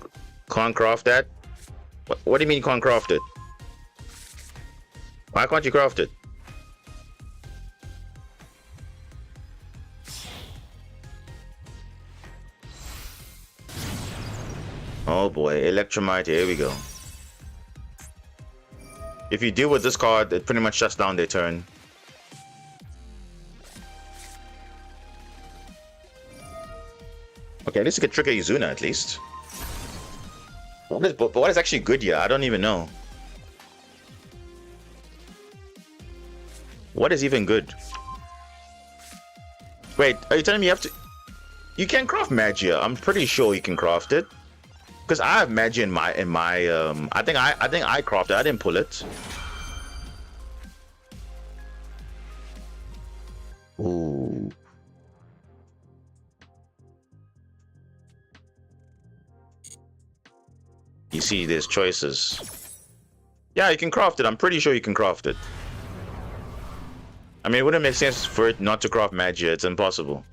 can't craft that. What do you mean can't craft it? Why can't you craft it? Oh boy, Electromite, here we go. If you deal with this card, it pretty much shuts down their turn. Okay, at least you could trigger Izuna at least. But what is actually good here? I don't even know. What is even good? Wait, are you telling me you have to... You can craft Magia. I'm pretty sure you can craft it. Because I have Magia in my I think I crafted it. I didn't pull it. Ooh. You see, there's choices. Yeah, you can craft it. I'm pretty sure you can craft it. I mean, it wouldn't make sense for it not to craft Magia. It's impossible.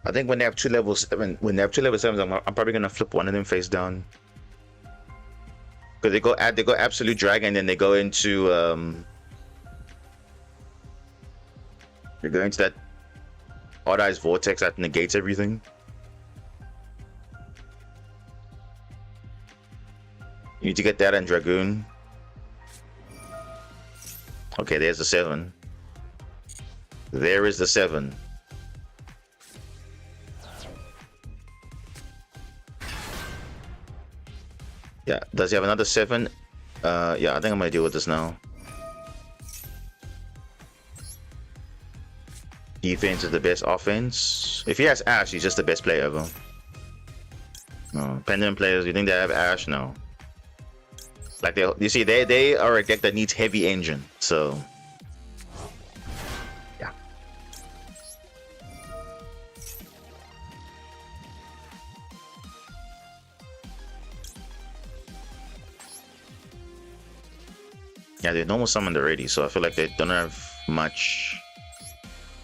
I think when they have 2 level 7, when they have 2 level 7s, I'm probably gonna flip one of them face down. Because they go Absolute Dragon, then they go into they go into that Odd Eyes Vortex that negates everything. You need to get that and Dragoon. Okay, there's the 7. There is the 7. Yeah, does he have another 7? Yeah, I think I'm gonna deal with this now. Defense is the best offense. If he has Ash, he's just the best player ever. No, Pendulum players, you think they have Ash? No. Like you see, they are a deck that needs heavy engine, so yeah. Yeah, they're normal summoned already, so I feel like they don't have much.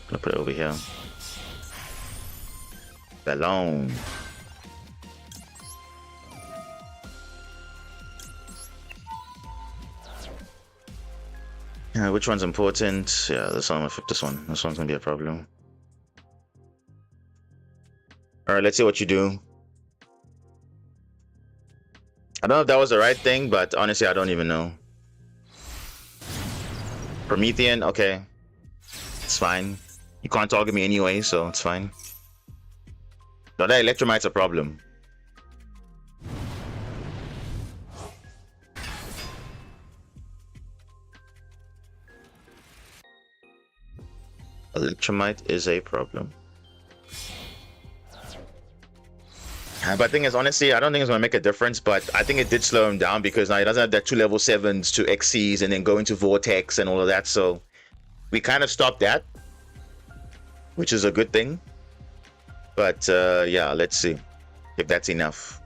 I'm gonna put it over here. Balloon. Which one's important? Yeah, this one. This one. This one's gonna be a problem. All right, let's see what you do. I don't know if that was the right thing, but honestly, I don't even know. Promethean, okay. It's fine. You can't target me anyway, so it's fine. No, that Electromite's a problem. Electromite is a problem. But the thing is, honestly, I don't think it's going to make a difference, but I think it did slow him down because now he doesn't have that 2 level 7s to XCs and then go into Vortex and all of that, so we kind of stopped that, which is a good thing. But yeah, let's see if that's enough.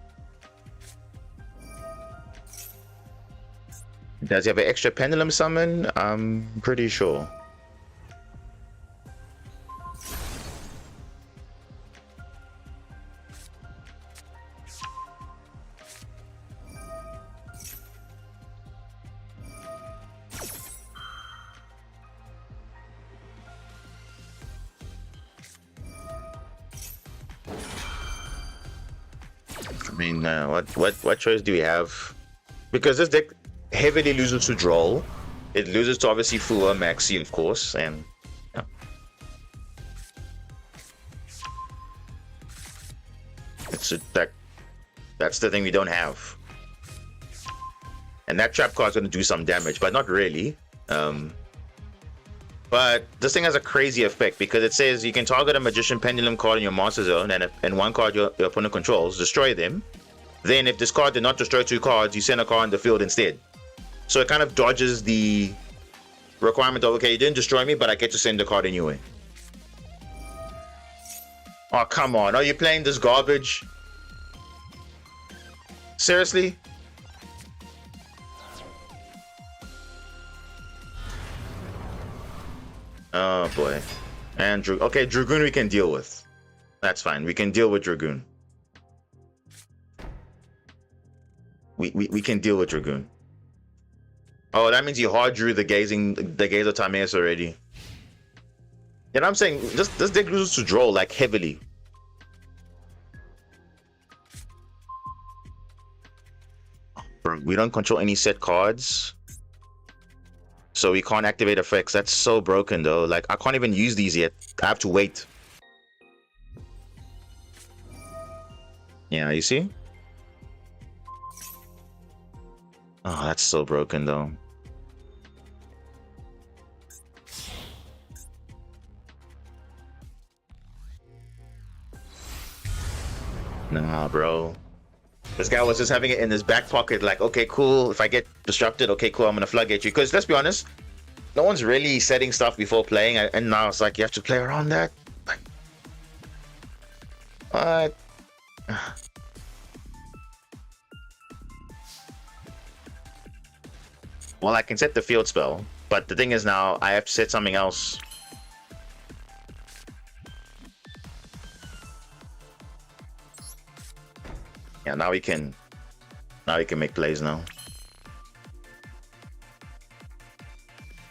Does he have an extra Pendulum Summon? I'm pretty sure. I mean, what choice do we have? Because this deck heavily loses to Droll. It loses to obviously Fua, Maxi, of course, and yeah. It's a deck. That's the thing we don't have. And that trap card's gonna do some damage, but not really. But this thing has a crazy effect because it says you can target a Magician Pendulum card in your Master Zone and one card your opponent controls, destroy them. Then if this card did not destroy 2 cards, you send a card on the field instead. So it kind of dodges the requirement of, okay, you didn't destroy me, but I get to send the card anyway. Oh, come on. Are you playing this garbage? Seriously? Oh boy. And okay, Dragoon we can deal with. That's fine. We can deal with Dragoon. We can deal with Dragoon. Oh, that means you hard drew the Gaze of Timaeus already. You know what I'm saying? This deck loses to draw like heavily. Bro, we don't control any set cards. So we can't activate effects. That's so broken though. Like I can't even use these yet. I have to wait. Yeah, you see? Oh, that's so broken though. Nah, bro. This guy was just having it in his back pocket, like, okay, cool. If I get disrupted, okay, cool, I'm gonna floodgate you. Because let's be honest, no one's really setting stuff before playing, and now it's like you have to play around that. Like, what? Well, I can set the field spell, but the thing is now I have to set something else. Yeah, now we can make plays now.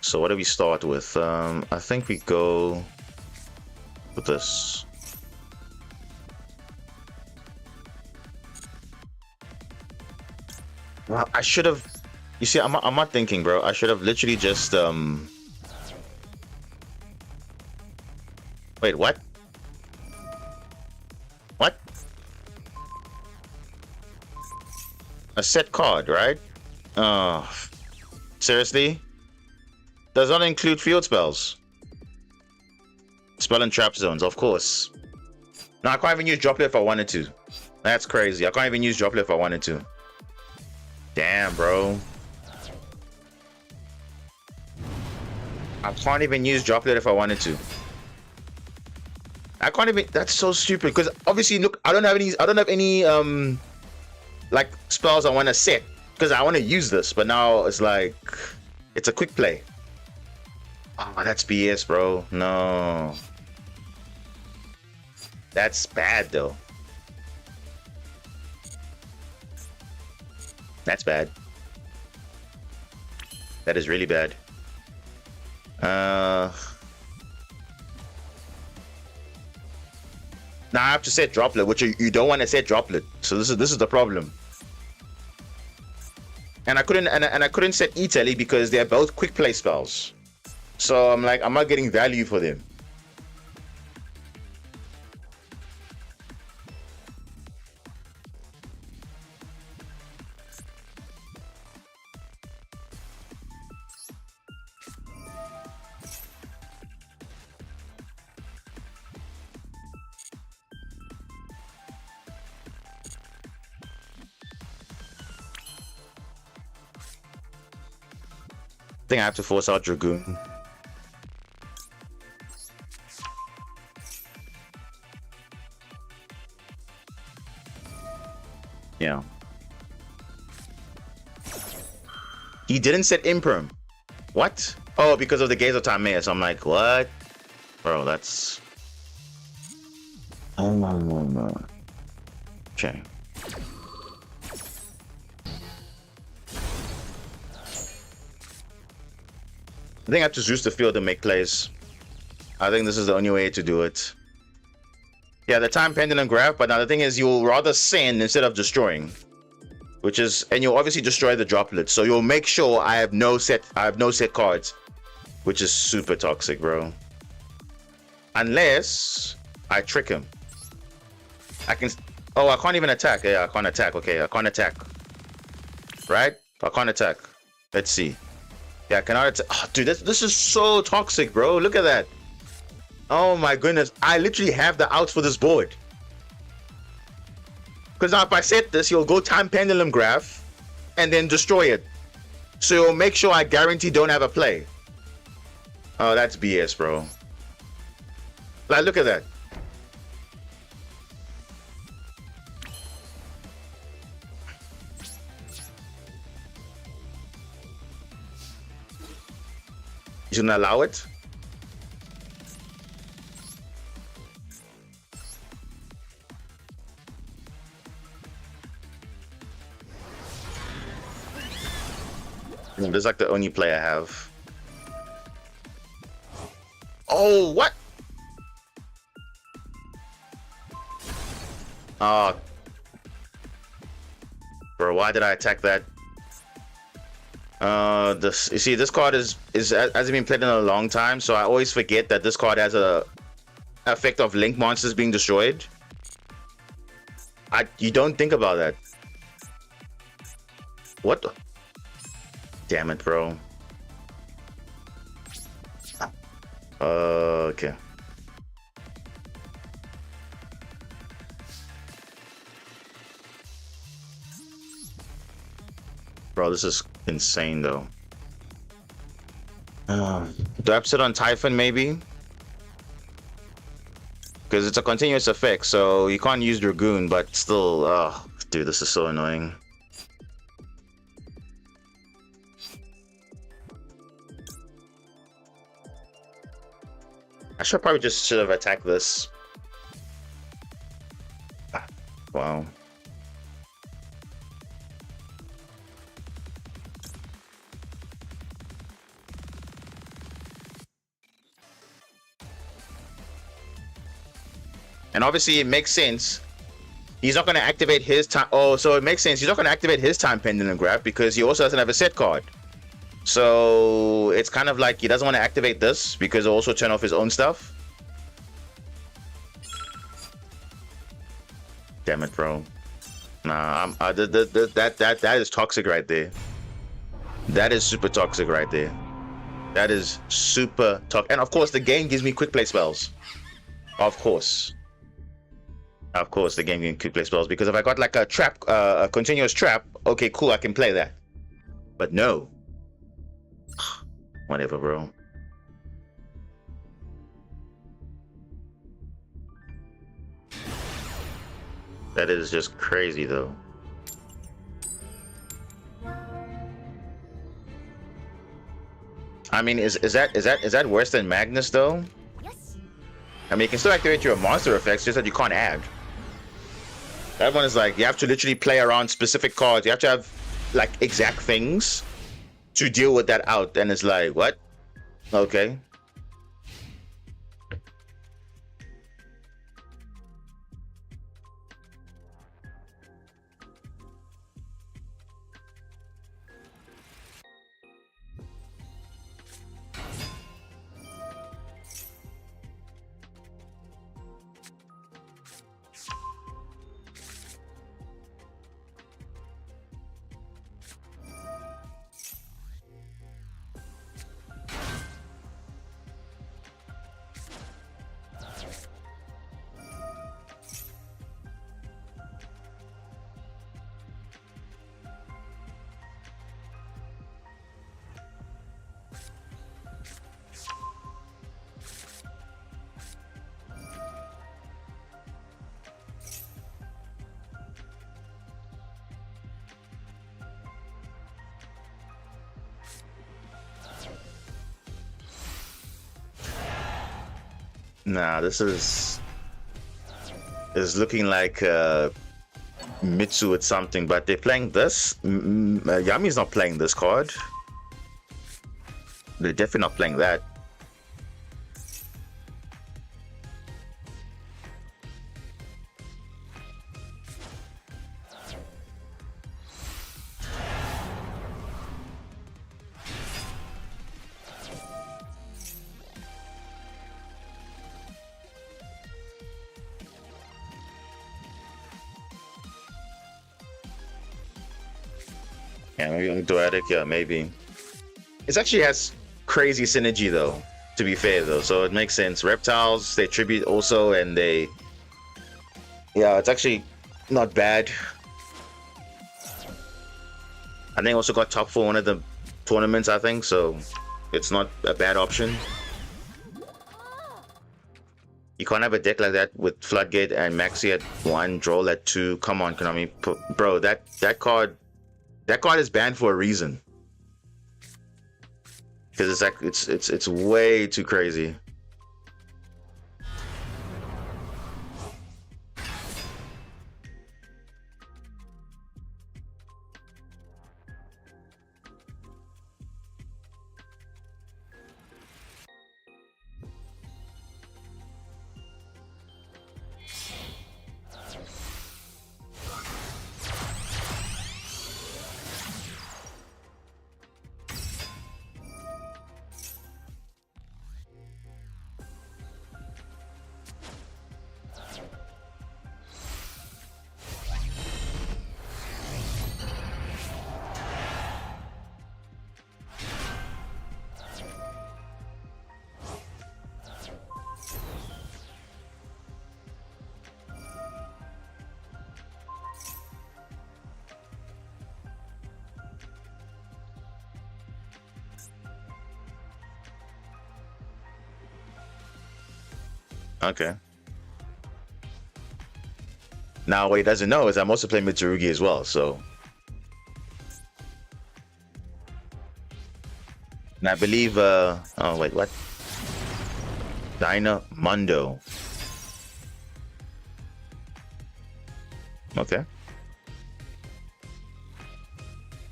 So what do we start with? I think we go with this. Well, I should have. You see, I'm not thinking, bro. I should have literally just Wait, what? What? A set card, right? Oh, seriously? Does not include field spells. Spell and trap zones, of course. No, I can't even use droplet if I wanted to. That's crazy. I can't even use droplet if I wanted to. Damn, bro. I can't even use droplet if I wanted to. I can't even. That's so stupid. Because obviously, look, I don't have any like spells I want to set because I want to use this, but now it's like it's a quick play. Oh, that's BS, bro. No, that's bad though. That's bad. That is really bad. Now I have to set droplet, which you don't want to set droplet. So this is the problem. And I couldn't set E-Telly because they're both quick play spells. So I'm like, I'm not getting value for them. I think I have to force out Dragoon. Yeah. He didn't set Imperm. What? Oh, because of the Gaze of Time. So I'm like, what? Bro, that's... Oh, no. Okay. I think I have to Zeus the field to make plays. I think this is the only way to do it. Yeah, the time pendulum grab, but now the thing is you'll rather send instead of destroying. Which is, and you'll obviously destroy the droplets. So you'll make sure I have no set cards. Which is super toxic, bro. Unless I trick him. I can, oh, I can't even attack. Yeah, I can't attack. Okay, I can't attack. Right? I can't attack. Let's see. Yeah, I cannot attack. Oh, dude, this is so toxic, bro. Look at that. Oh my goodness. I literally have the outs for this board. Because now if I set this, you'll go time pendulum graph and then destroy it. So you'll make sure I guarantee don't have a play. Oh, that's BS, bro. Like, look at that. You shouldn't allow it. This is like the only play I have. Oh, what? Oh. Bro, why did I attack that? This, you see, this card hasn't been played in a long time, so I always forget that this card has a effect of link monsters being destroyed. You don't think about that. What the? Damn it, bro. Okay. Bro, this is insane, though. Do I have to sit on Typhon, maybe? Because it's a continuous effect, so you can't use Dragoon, but still, dude, this is so annoying. I should probably should have attacked this. Wow. And obviously it makes sense. He's not going to activate his time. Oh, so it makes sense. He's not going to activate his time pendulum graph because he also doesn't have a set card. So it's kind of like he doesn't want to activate this because it'll also turn off his own stuff. Damn it, bro. Nah, that is toxic right there. That is super toxic right there. That is super toxic. And of course, the game gives me quick play spells. Of course. Of course, the game gives me quick play spells because if I got like a trap, a continuous trap, okay, cool, I can play that. But no. Whatever, bro. That is just crazy, though. I mean, is that worse than Magnus, though? Yes. I mean, you can still activate your monster effects, just that you can't add. That one is like you have to literally play around specific cards. You have to have like exact things to deal with that out, and it's like, what? Okay. Nah, this is looking like Mitsu with something, but they're playing this. Yami's not playing this card. They're definitely not playing that. Yeah, maybe on Duetic, yeah, maybe. It actually has crazy synergy though, to be fair though, so it makes sense. Reptiles, they tribute also, and they... Yeah, it's actually not bad. I think also got top 4 one of the tournaments, I think, so it's not a bad option. You can't have a deck like that with Floodgate and Maxi at 1, Droll at 2. Come on, Konami. Bro, that card is banned for a reason. Because it's like it's way too crazy. Okay. Now what he doesn't know is I'm also playing Mitsurugi as well, so... And I believe, oh wait, what? Dynamundo. Okay.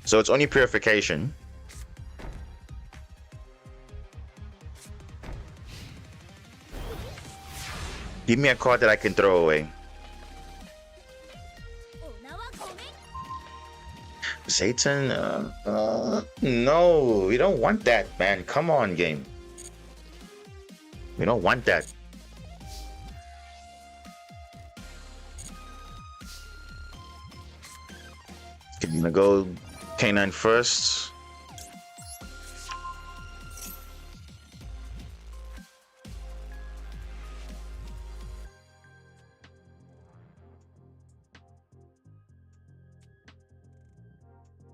So it's only purification. Give me a card that I can throw away. Satan? No, we don't want that, man. Come on, game. We don't want that. Okay, I'm gonna go K9 first.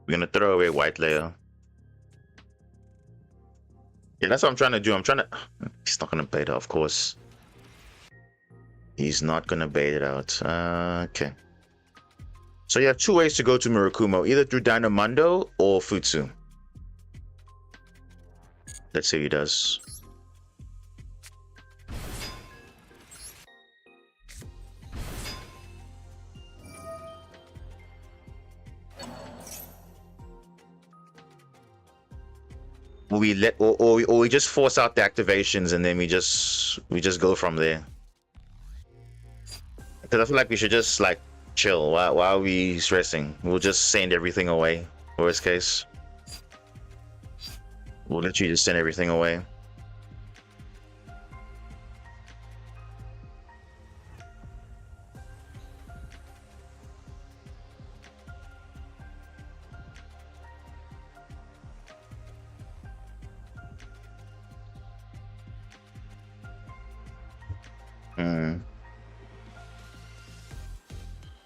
We're gonna throw away white layer. Yeah, that's what I'm trying to do. He's not gonna bait it, of course. He's not gonna bait it out. Okay. So you have 2 ways to go to Murakumo, either through Dynamundo or Futsu. Let's see what he does. we let or we just force out the activations and then we just go from there. Because I feel like we should just like chill. Why are we stressing? We'll just send everything away. Worst case, we'll literally just send everything away.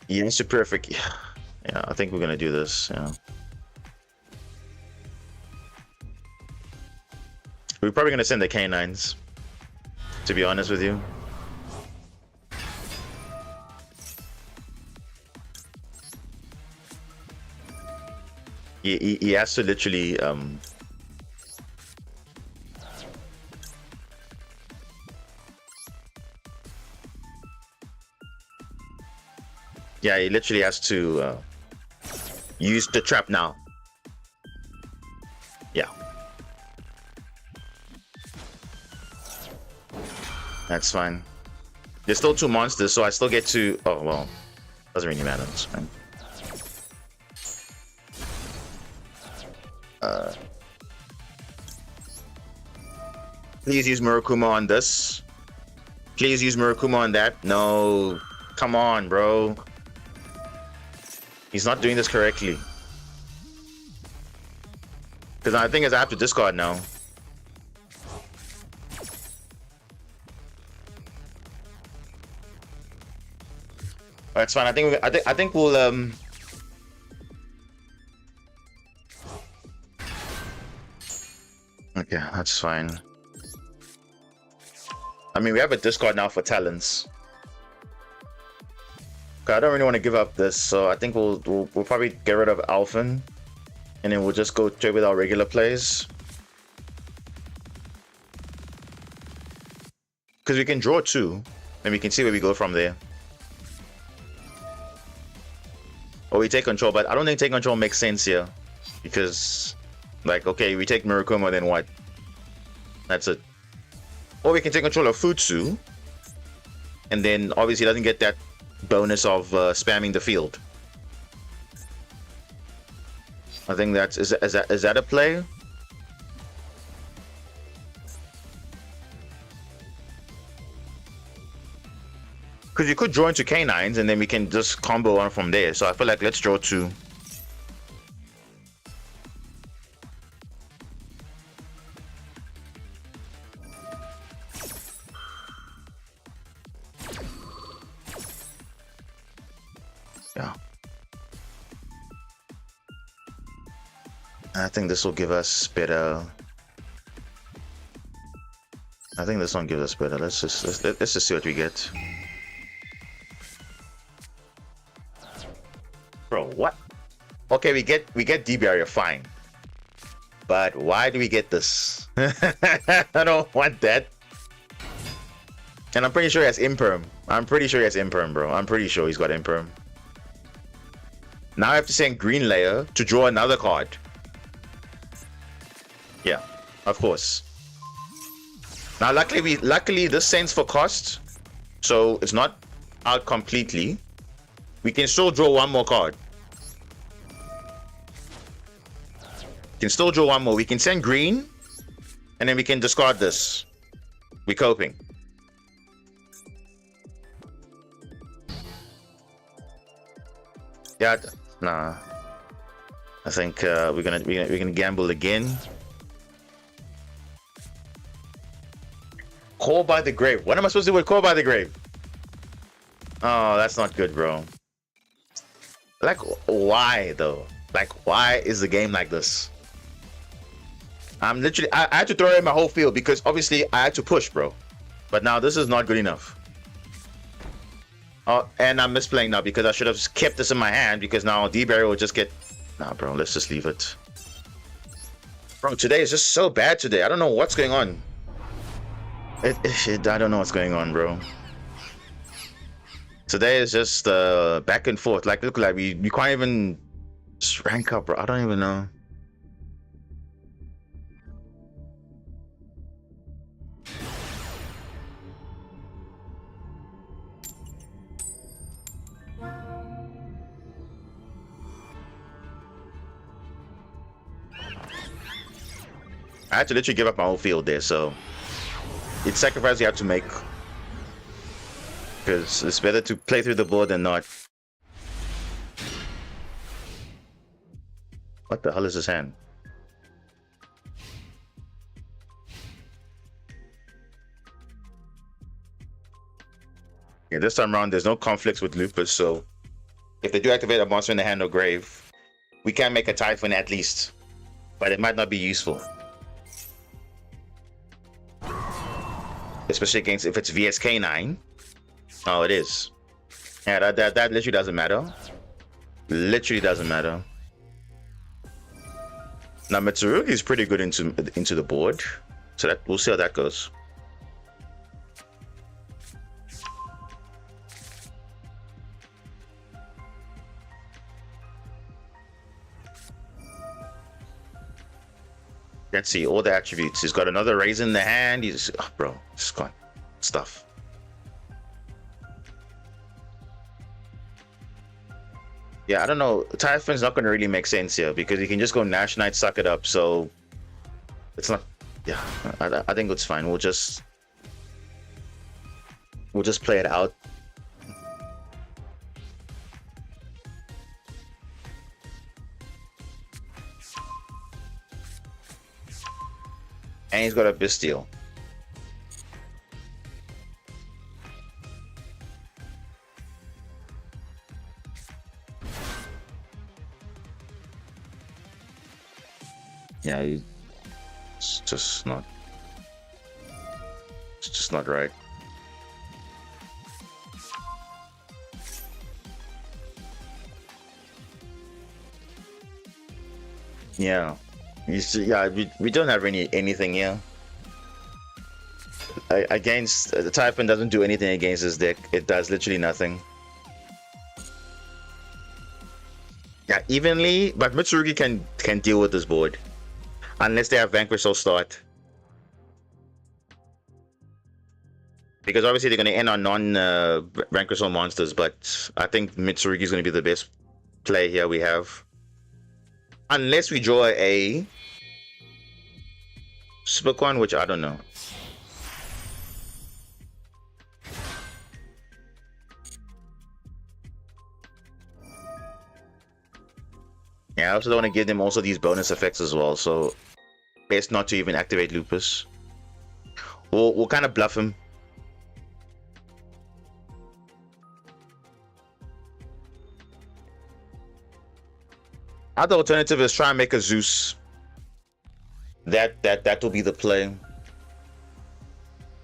Yeah, it's a perfect. Yeah, I think we're gonna do this. Yeah, we're probably gonna send the canines. To be honest with you. He has to literally yeah, he literally has to use the trap now. Yeah. That's fine. There's still 2 monsters, so I still get to... Oh, well. Doesn't really matter. It's fine. Please use Murakuma on this. Please use Murakuma on that. No. Come on, bro. He's not doing this correctly. Because I think I have to discard now. That's fine. I think we'll okay, that's fine. I mean, we have a discard now for talents. I don't really want to give up this, so I think we'll probably get rid of Alphen, and then we'll just go straight with our regular plays. Because we can draw 2, and we can see where we go from there. Or we take control, but I don't think take control makes sense here, because, like, okay, we take Murakuma, then what? That's it. Or we can take control of Futsu, and then obviously doesn't get that bonus of spamming the field. I think that's is that a play? Because you could draw into canines and then we can just combo on from there. So I feel like let's draw 2. Yeah. I think this will give us better. I think this one gives us better. Let's just see what we get. Bro, what? Okay, we get D barrier, fine. But why do we get this? I don't want that. And I'm pretty sure he has imperm. I'm pretty sure he has imperm, bro. I'm pretty sure he's got imperm. Now I have to send green layer to draw another card. Yeah, of course. Now luckily this sends for cost, so it's not out completely. We can still draw 1 more card. We can still draw 1 more. We can send green, and then we can discard this. We're coping. Yeah, nah. I think we're gonna gamble again. Call by the grave. What am I supposed to do with call by the grave? Oh, that's not good, bro. Like, why though? Like, why is the game like this? I'm literally I had to throw in my whole field because obviously I had to push, bro. But now this is not good enough. Oh, and I'm misplaying now because I should have kept this in my hand because now D-Barrier will just get... Nah, bro, let's just leave it. Bro, today is just so bad today. I don't know what's going on. I don't know what's going on, bro. Today is just back and forth. Like, look, like we can't even just rank up, bro. I don't even know. I had to literally give up my whole field there, so it's sacrifice you have to make. Because it's better to play through the board than not. What the hell is his hand? Yeah, this time around, there's no conflicts with Lupus, so if they do activate a monster in the hand or grave, we can make a Typhon at least, but it might not be useful. Especially against if it's VSK9. Oh, it is. Yeah, that literally doesn't matter. Literally doesn't matter. Now Mitsurugi is pretty good into the board, so that we'll see how that goes. Let's see all the attributes. He's got another raise in the hand. He's bro, it's gone stuff. Yeah, I don't know. Typhon's not going to really make sense here because he can just go Nash Knight, suck it up. So it's not. Yeah, I think it's fine. We'll just play it out. And he's got a Bestial. Yeah, it's just not. It's just not right. Yeah. Yeah, we don't have anything here. Against the Typhon doesn't do anything against his deck. It does literally nothing. Yeah, evenly, but Mitsurugi can deal with this board. Unless they have Vanquish or Start. Because obviously they're going to end on non-Vanquish or monsters, but I think Mitsurugi is going to be the best play here we have. Unless we draw a Supercon, which I don't know. Yeah, I also don't want to give them also these bonus effects as well, so best not to even activate Lupus. We'll kind of bluff him. Other alternative is try and make a Zeus. That will be the play.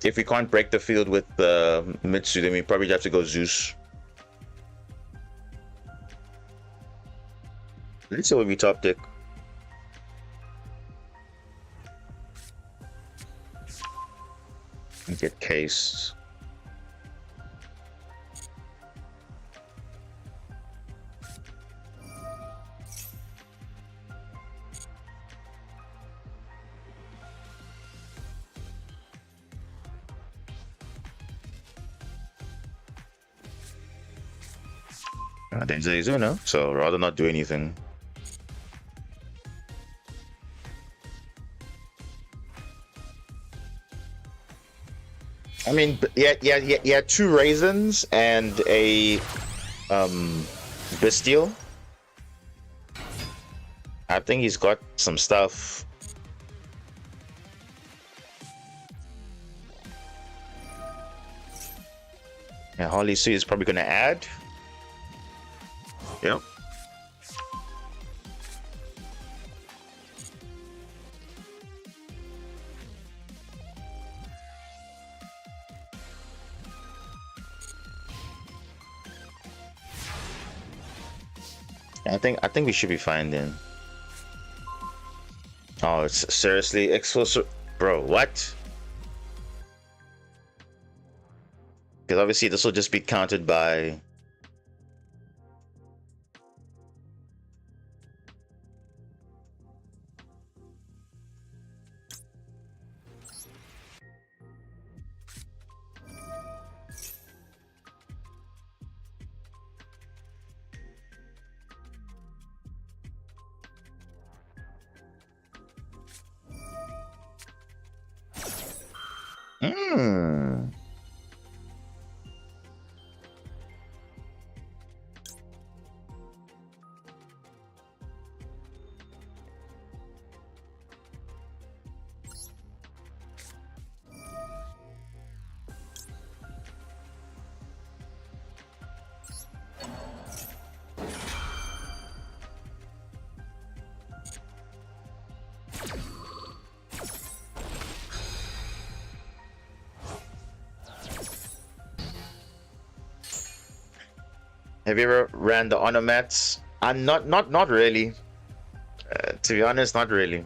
If we can't break the field with Mitsu, then we probably have to go Zeus. Let's see what we top deck. Get cased. Danger is Uno, so rather not do anything. I mean, yeah, 2 raisins and a Bestial. I think he's got some stuff. Yeah, Harley C is probably gonna add. Yep. I think we should be fine then. Oh, it's seriously exclusive, bro. What? Because obviously this will just be counted by. Hmm. Have you ever ran the honor mats? I'm not really. To be honest, not really.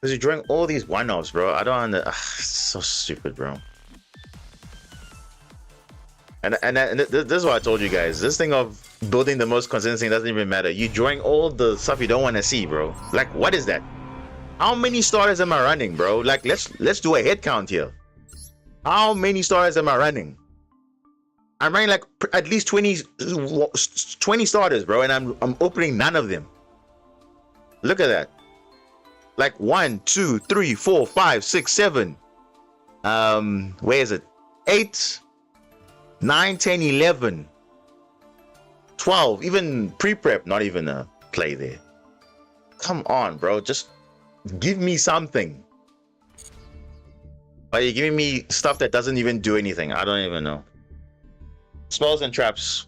Because you're drawing all these one-offs, bro. I don't under. It's so stupid, bro. And this is what I told you guys. This thing of building the most consistent thing doesn't even matter. You're drawing all the stuff you don't want to see, bro. Like, what is that? How many starters am I running, bro? Like, let's do a head count here. How many starters am I running? I'm running like at least 20 starters, bro, and I'm opening none of them. Look at that. Like 1, 2, 3, 4, 5, 6, 7. Where is it? 8, 9, 10, 11, 12. Even pre-prep, not even a play there. Come on, bro. Just give me something. But you're giving me stuff that doesn't even do anything. I don't even know. Spells and traps.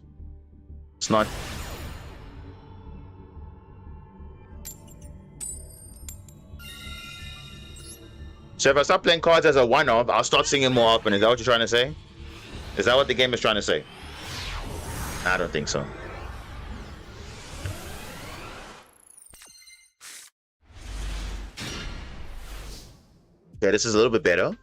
It's not. So if I start playing cards as a one-off, I'll start seeing it more often. Is that what you're trying to say? Is that what the game is trying to say? I don't think so. Okay, this is a little bit better.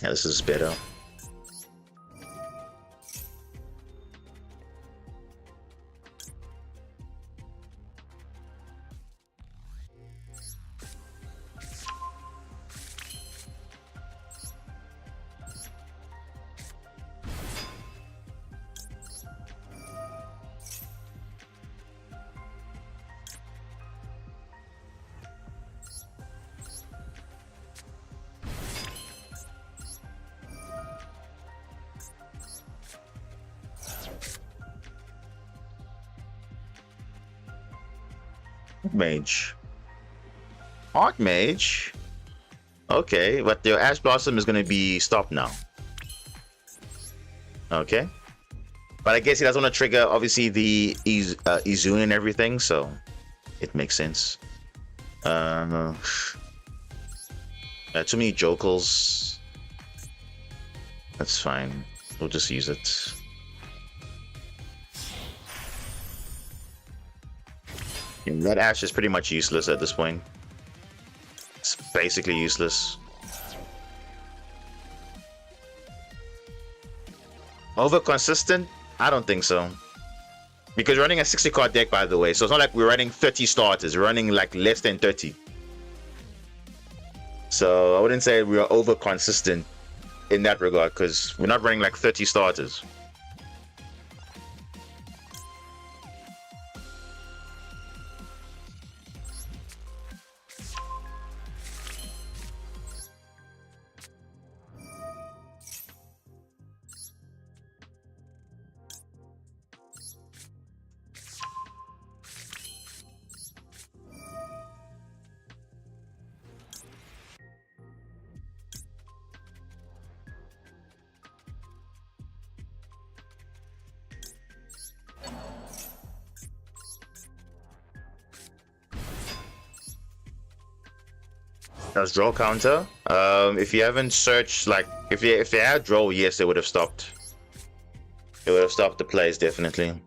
Yeah, this is better. Mage. Archmage? Okay, but your Ash Blossom is going to be stopped now. Okay. But I guess he doesn't want to trigger, obviously, the Izun and everything, so it makes sense. Too many Jokels. That's fine. We'll just use it. That Ash is pretty much useless at this point. basically useless. Over consistent? I don't think so. Because we're running a 60 card deck, by the way, so it's not like we're running 30 starters. We're running like less than 30. So I wouldn't say we are over consistent in that regard, because we're not running like 30 starters. That's draw counter. If you haven't searched, like if they had draw, yes, they would have stopped. They would have stopped the plays definitely.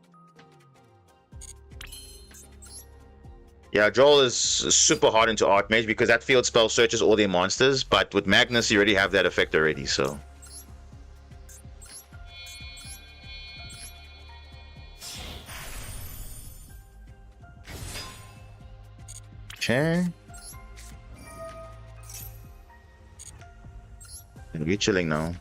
Yeah, draw is super hard into Archmage because that field spell searches all their monsters, but with Magnus you already have that effect already, so. Okay. We're chilling now.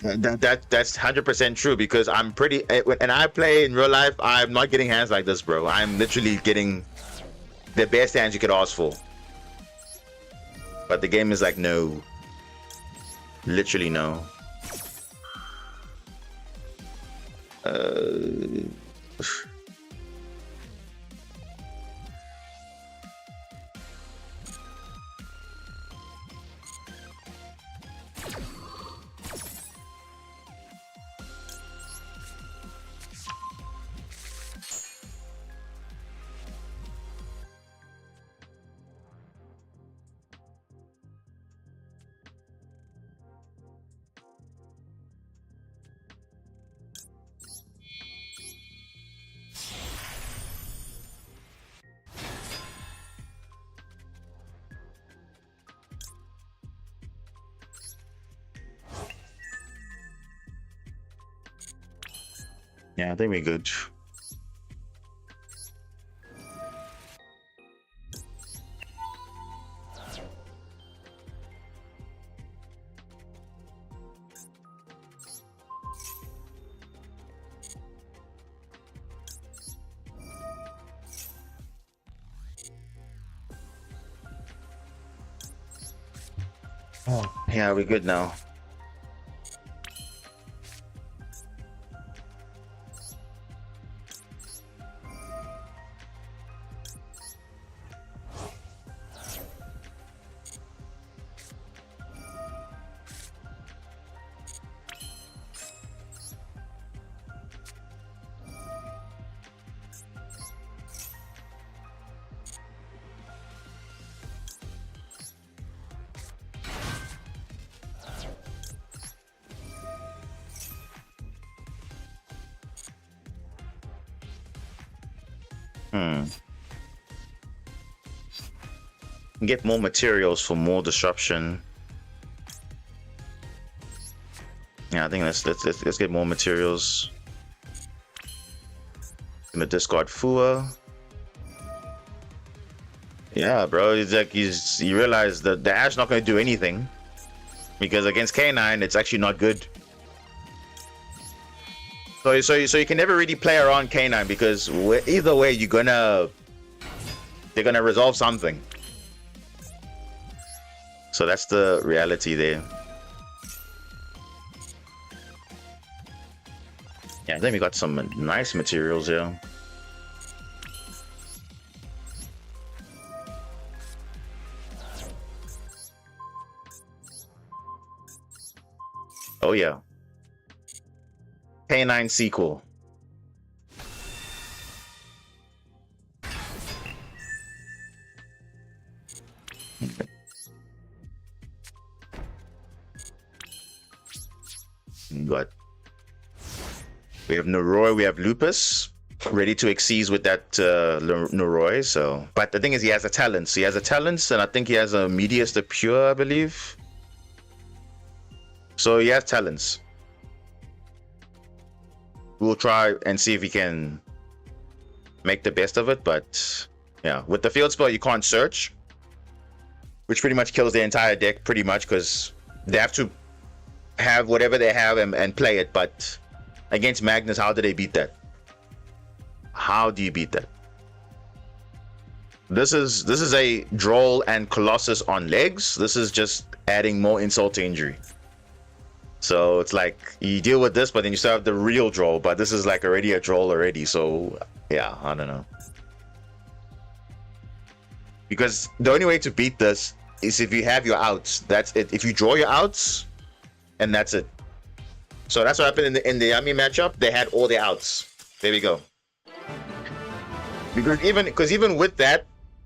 That's 100% true, because I'm pretty, and I play in real life, I'm not getting hands like this, bro. I'm literally getting the best hands you could ask for, but the game is like, no, literally no. Yeah, I think we're good. Oh, yeah, we're good now. Get more materials for more disruption. Yeah, I think let's get more materials. Gonna discard Fua. Yeah, bro. It's like you realize that the Ash not gonna do anything, because against K9 it's actually not good. So you can never really play around K9, because either way they're gonna resolve something. So that's the reality there. Yeah, then we got some nice materials here. Oh yeah. K9 sequel. But we have Noroi, we have Lupus, ready to exceed with that Noroi. So, but the thing is, he has a talent. He has a talent, and I think he has a Medius the Pure, I believe. So he has talents. We'll try and see if we can make the best of it. But yeah, with the field spell, you can't search, which pretty much kills the entire deck, pretty much, because they have to have whatever they have and play it. But against Magnus, how do they beat that? How do you beat that? This is a Droll and Colossus on legs. This is just adding more insult to injury. So it's like you deal with this, but then you still have the real Droll. But this is like already a Droll already. So yeah, I don't know. Because the only way to beat this is if you have your outs. That's it. If you draw your outs, and that's it. So that's what happened in the Yami matchup. They had all the outs. There we go. Because even with that,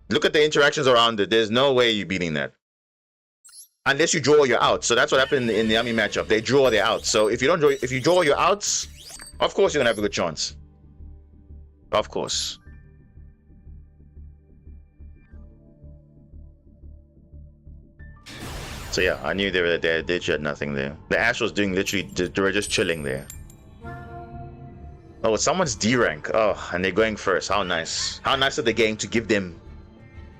look at the interactions around it. There's no way you're beating that unless you draw your outs. So that's what happened in the Yami matchup. They draw their outs. So if you draw your outs, of course you're gonna have a good chance. Of course. So yeah, I knew they were there. They had nothing there. The Ash was doing literally, they were just chilling there. Oh, someone's D rank. Oh, and they're going first. How nice. How nice of the game to give them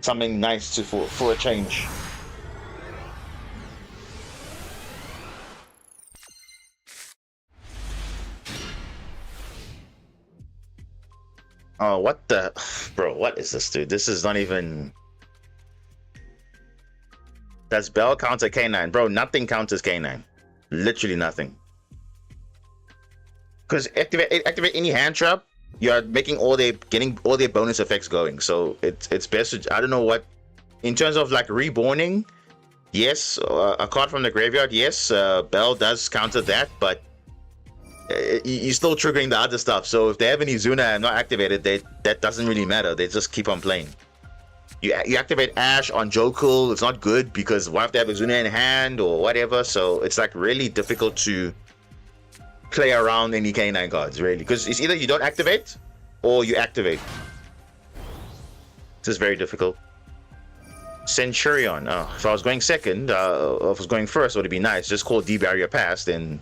something nice for a change. Oh, what the... Bro, what is this, dude? This is not even... Does Bell count as K9? Bro, nothing counts as K9. Literally nothing. Because activate any hand trap, you're getting all their bonus effects going. So it's best to, I don't know what, in terms of like reborning, yes, a card from the graveyard, yes, Bell does counter that, but you're still triggering the other stuff. So if they have any Zuna and not activated, that doesn't really matter. They just keep on playing. You activate Ash on Jokul, it's not good because why if they have a Zuna in hand or whatever. So it's like really difficult to play around any K9 cards, really, because it's either you don't activate or you activate. This is very difficult. Centurion. Oh, if I was going second, if I was going first, it would be nice. Just call D barrier pass, then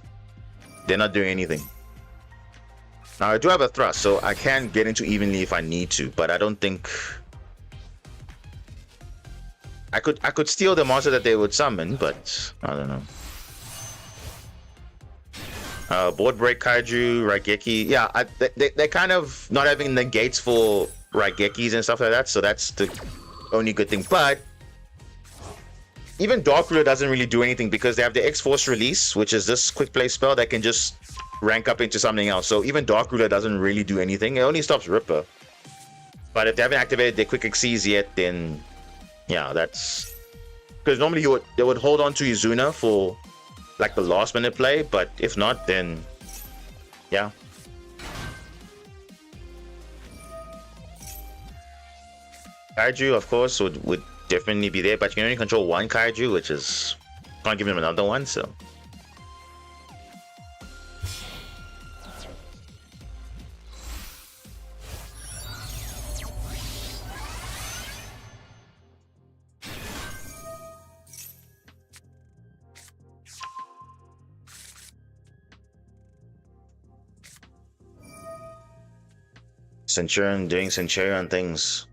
they're not doing anything. Now I do have a thrust, so I can get into evenly if I need to, but I don't think I could steal the monster that they would summon, but I don't know. Board break Kaiju, Raigeki. Yeah, they're kind of not having the gates for Raigekis and stuff like that, so that's the only good thing. But even Dark Ruler doesn't really do anything because they have the X-Force release, which is this quick play spell that can just rank up into something else. So even Dark Ruler doesn't really do anything. It only stops Ripper. But if they haven't activated their quick Xyz yet, then yeah, that's because normally they would hold on to Izuna for like the last minute play, but if not, then yeah. Kaiju, of course, would definitely be there, but you can only control one Kaiju, which is can't give him another one, so. Centurion doing Centurion things.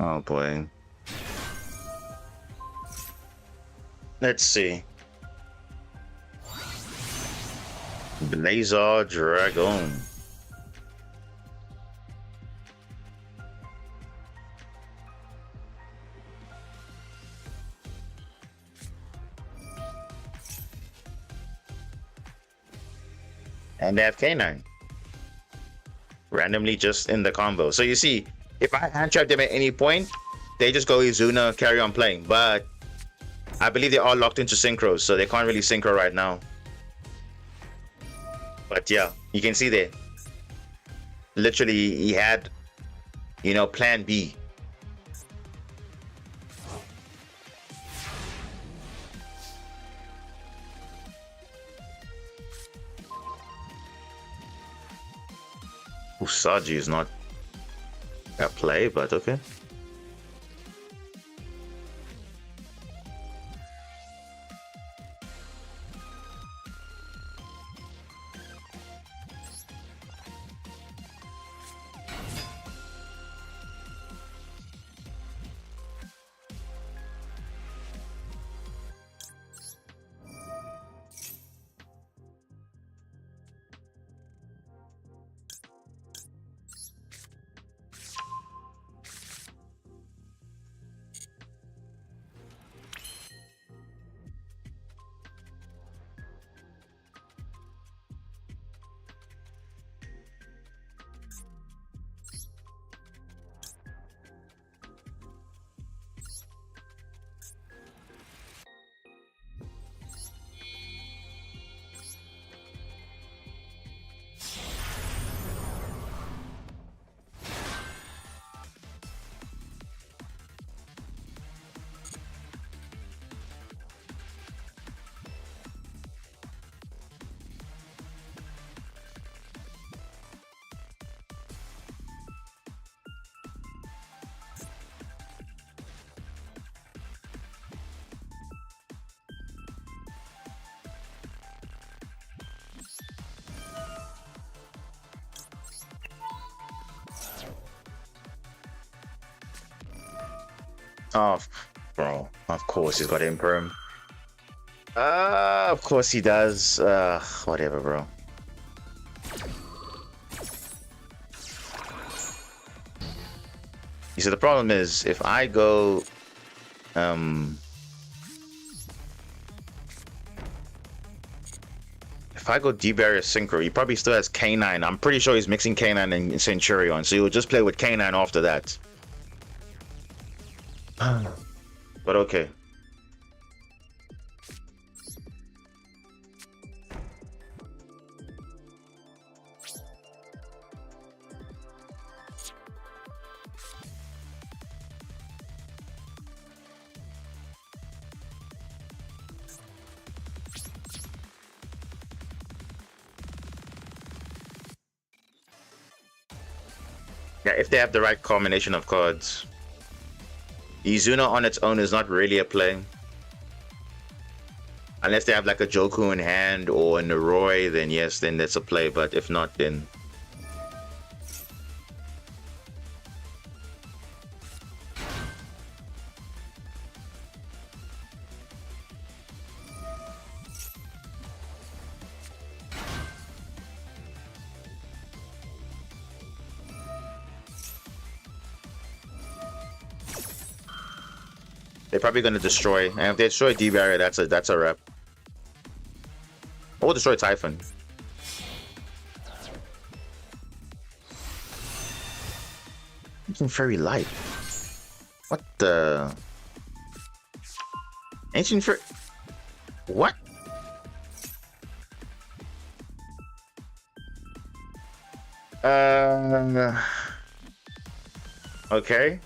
Oh boy. Let's see. Blazer Dragon. And they have K9. Randomly just in the combo. So you see, if I hand trap them at any point, they just go Izuna, carry on playing. But I believe they're all locked into synchros, so they can't really synchro right now. But yeah, you can see there. Literally, he had, you know, plan B. Usagi is not a play, but okay. Oh, bro, of course he's got Imperm. Of course he does. Whatever, bro. You see, the problem is if I go, if I go D-Barrier Synchro, he probably still has K9. I'm pretty sure he's mixing K9 and Centurion, so he'll just play with K9 after that. But okay. Yeah, if they have the right combination of cards. Izuna on its own is not really a play. Unless they have like a Joku in hand or a Noroi, then yes, then that's a play. But if not, then... They're probably gonna destroy, and if they destroy D-Barrier, that's a rep. Or destroy Typhon. Ancient Fairy Light. What the? Ancient Fairy. What? Okay.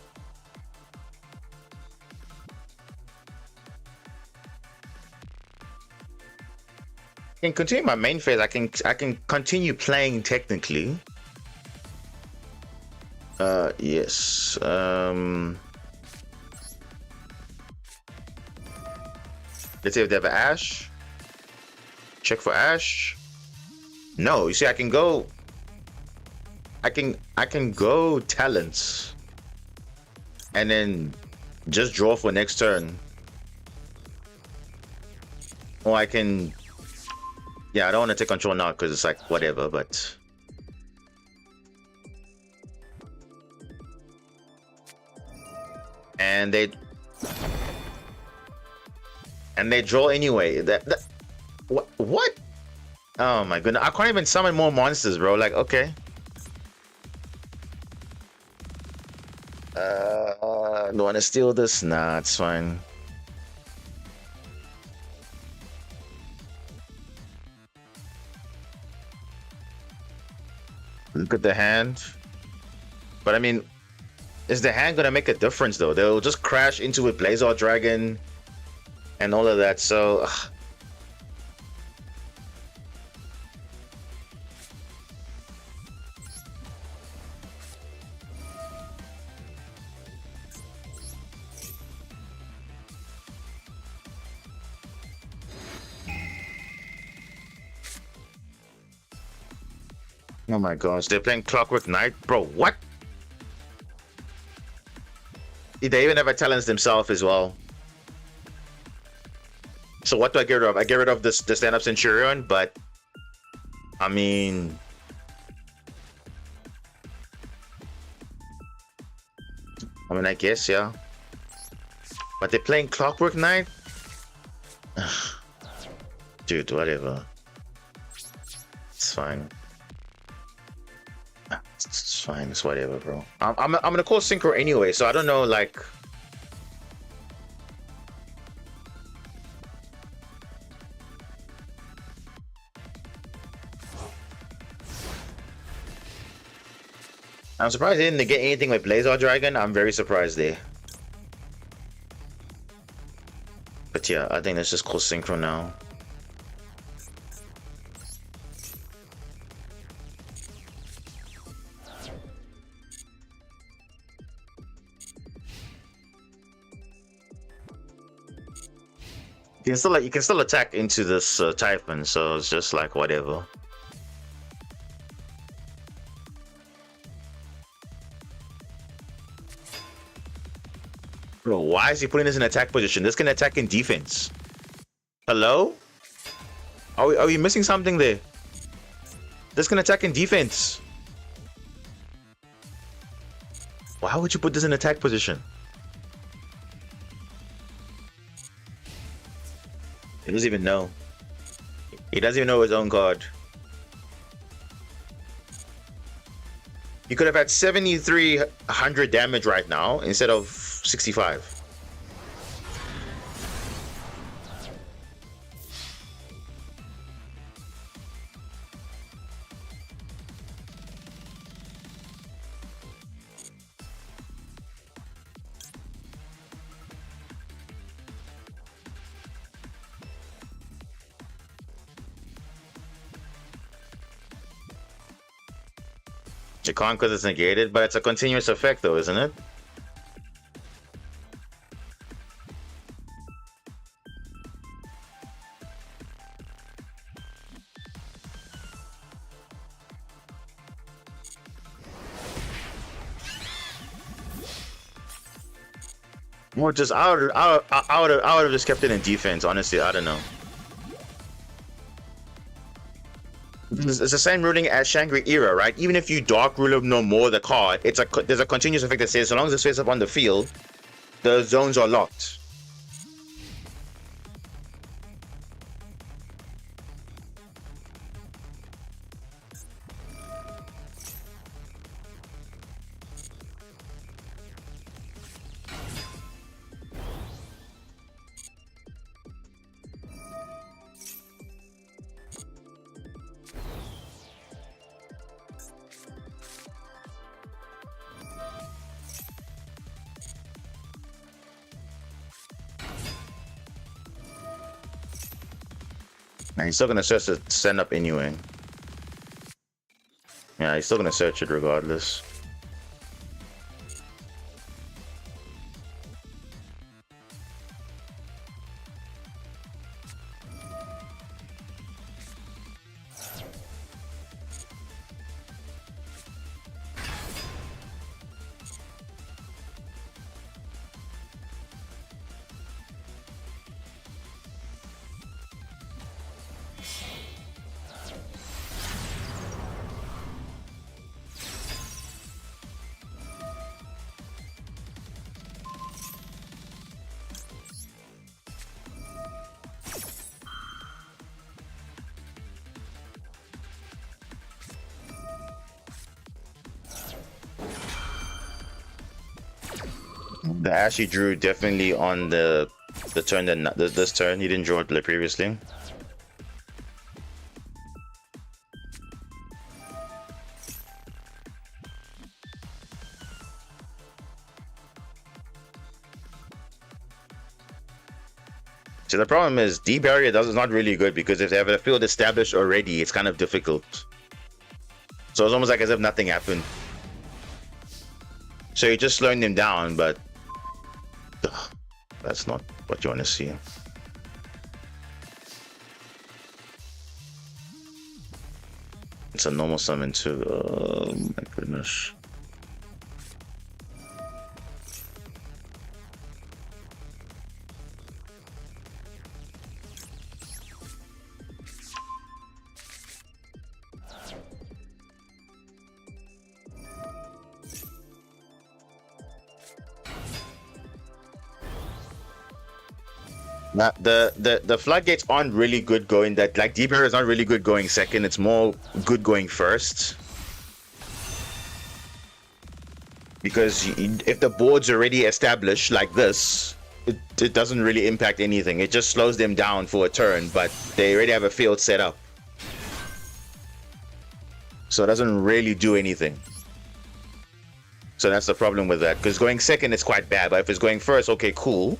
I can continue my main phase. I can continue playing technically. Yes. Let's see if they have an Ash. Check for Ash. No, you see, I can go. I can go talents and then just draw for next turn. Or I can... Yeah, I don't want to take control now because it's like whatever, but... And they draw anyway. What? Oh my goodness. I can't even summon more monsters, bro. Like, okay. Do I want to steal this? Nah, it's fine. Look at the hand. But I mean, is the hand gonna make a difference though? They'll just crash into a Blazar Dragon and all of that, so oh my gosh, they're playing Clockwork Knight? Bro, what? They even have a talents themselves as well. So what do I get rid of? I get rid of the stand-up Centurion, but I mean... I guess, yeah. But they're playing Clockwork Knight? Dude, whatever. It's fine. It's fine, it's whatever, bro. I'm gonna call Synchro anyway, so I don't know, like... I'm surprised they didn't get anything with Blazar Dragon. I'm very surprised there. But yeah, I think let's just call Synchro now. You can still attack into this Typhon, so it's just like whatever. Bro, why is he putting this in attack position? This can attack in defense. Hello? Are we missing something there? This can attack in defense. Why would you put this in attack position? He doesn't even know. He doesn't even know his own card. You could have had 7,300 damage right now instead of 65. You can't because it's negated, but it's a continuous effect though, isn't it? Or just I would have just kept it in defense, honestly. I don't know. It's the same ruling as Shangri-Era, right? Even if you Dark Rule of no more the card, there's a continuous effect that says so long as it's face up on the field, the zones are locked. Now he's still gonna search the send up anyway. Yeah, he's still gonna search it regardless. The Ash he drew definitely on the turn that this turn he didn't draw it previously. So the problem is D barrier is not really good because if they have a field established already, it's kind of difficult. So it's almost like as if nothing happened. So you're just slowing them down, but that's not what you want to see. It's a normal summon too. Oh my goodness. Now, the floodgates aren't really good going that like deep air is not really good going second, it's more good going first. Because if the board's already established like this, it doesn't really impact anything. It just slows them down for a turn, but they already have a field set up. So it doesn't really do anything. So that's the problem with that. Because going second is quite bad, but if it's going first, okay, cool.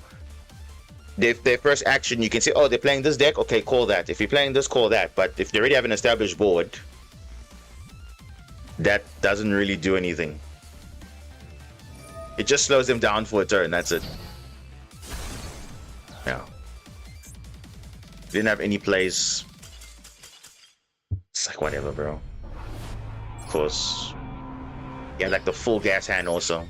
If their first action, you can say, oh, they're playing this deck, okay, call that. If you're playing this, call that. But if they already have an established board, that doesn't really do anything. It just slows them down for a turn, that's it. Yeah. Didn't have any plays. It's like whatever, bro. Of course. Yeah, like the full gas hand also.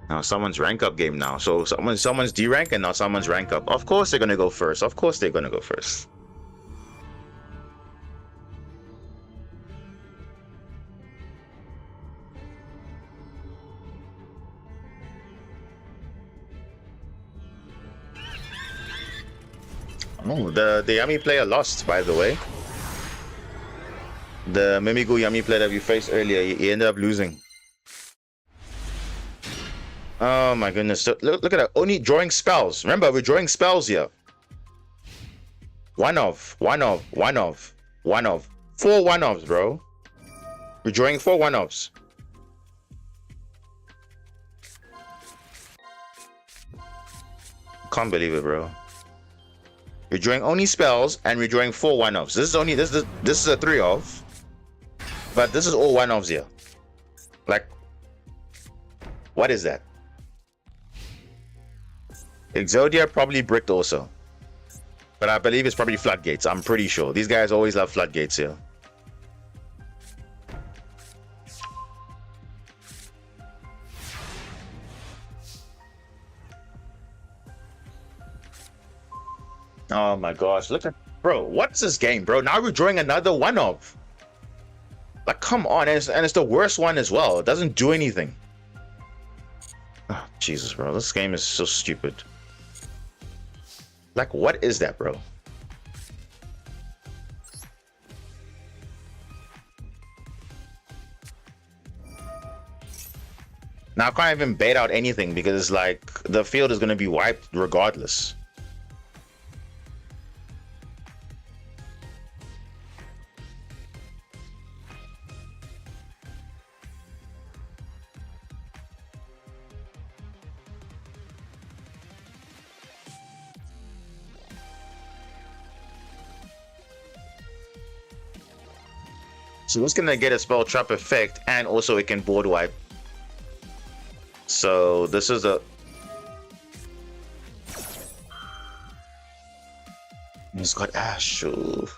Now someone's rank up game now. So someone's D rank and now someone's rank up. Of course they're gonna go first. Of course they're gonna go first. Oh, the Yami player lost, by the way. The Mimigu Yami player that we faced earlier, he ended up losing. Oh my goodness. Look at that. Only drawing spells. Remember, we're drawing spells here. One of. 4 one-offs, bro. We're drawing 4 one-offs. Can't believe it, bro. We're drawing only spells and we're drawing 4 one-offs. This is a 3 of. But this is all one-offs here. Like, what is that? Exodia probably bricked also. But I believe it's probably floodgates. I'm pretty sure. These guys always love floodgates here. Oh my gosh. Look at... Bro, what's this game, bro? Now we're drawing another one-off. Like, come on. And it's the worst one as well. It doesn't do anything. Oh, Jesus, bro. This game is so stupid. Like, what is that, bro? Now I can't even bait out anything because it's like the field is going to be wiped regardless. So it's gonna get a spell trap effect, and also it can board wipe. So this is a... He's got Ash. Ooh.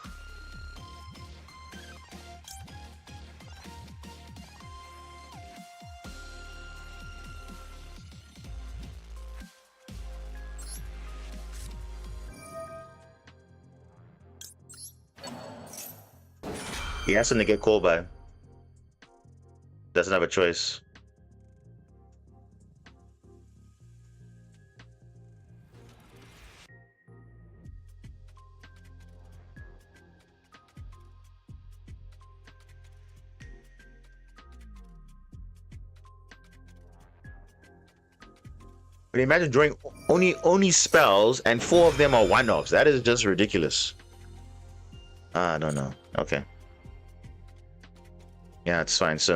He has something to get called by. Doesn't have a choice. But imagine drawing only spells and 4 of them are one-offs. That is just ridiculous. I don't know. Okay. Yeah, it's fine. So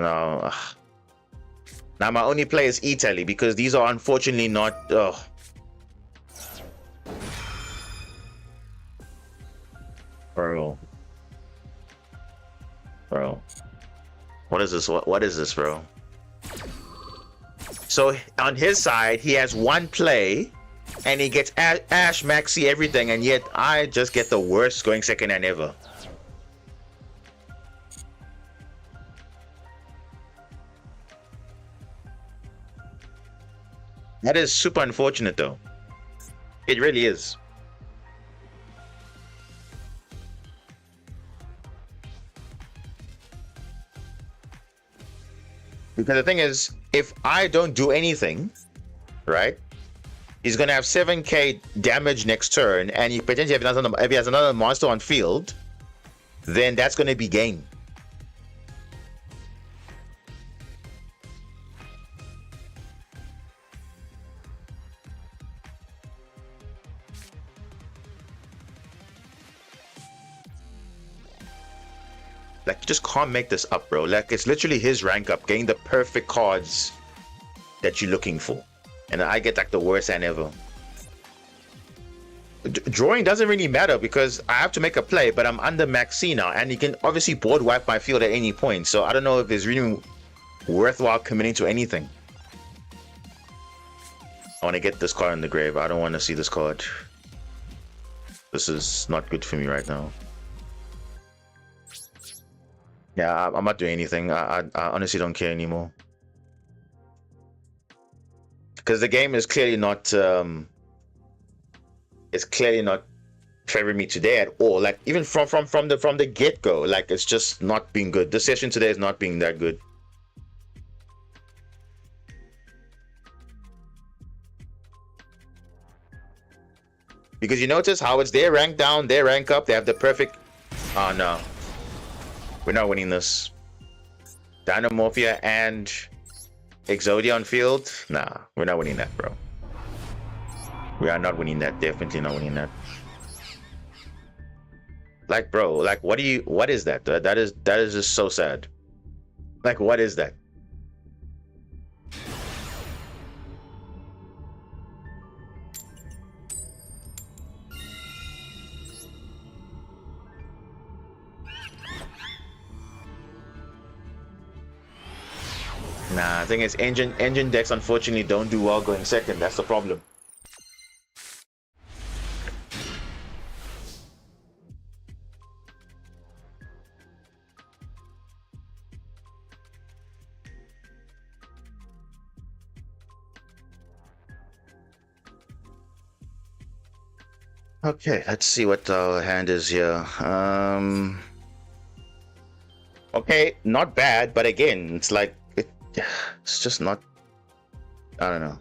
now my only play is Italy because these are unfortunately not. Bro. What is this? What is this, bro? So on his side, he has 1 play, and he gets Ash, Maxi, everything, and yet I just get the worst going second hand ever. That is super unfortunate, though. It really is. Because the thing is, if I don't do anything, right, he's gonna have 7k damage next turn, and he potentially if he has another monster on field, then that's gonna be game. Like, you just can't make this up, bro. Like, it's literally his rank up, getting the perfect cards that you're looking for. And I get, like, the worst hand ever. Drawing doesn't really matter because I have to make a play, but I'm under Maxi now. And he can obviously board wipe my field at any point. So I don't know if it's really worthwhile committing to anything. I want to get this card in the grave. I don't want to see this card. This is not good for me right now. Yeah, I'm not doing anything. I honestly don't care anymore. Because the game is clearly not it's clearly not favoring me today at all. Like, even from the get-go, like, it's just not being good. The session today is not being that good. Because you notice how it's their rank down, their rank up, they have the perfect. Oh no. We're not winning this. Dynamorphia and Exodia on field? Nah, we're not winning that, bro. We are not winning that. Definitely not winning that. Like, bro, like, what is that? That is just so sad. Like, what is that? Nah, I think it's engine decks unfortunately don't do well going second. That's the problem. Okay, let's see what our hand is here. Okay, not bad, but again, it's like it's just not. I don't know.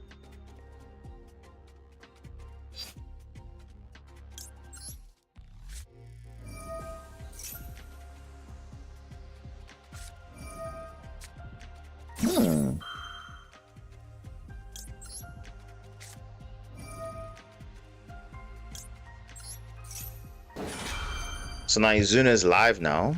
So now Izuna is live now.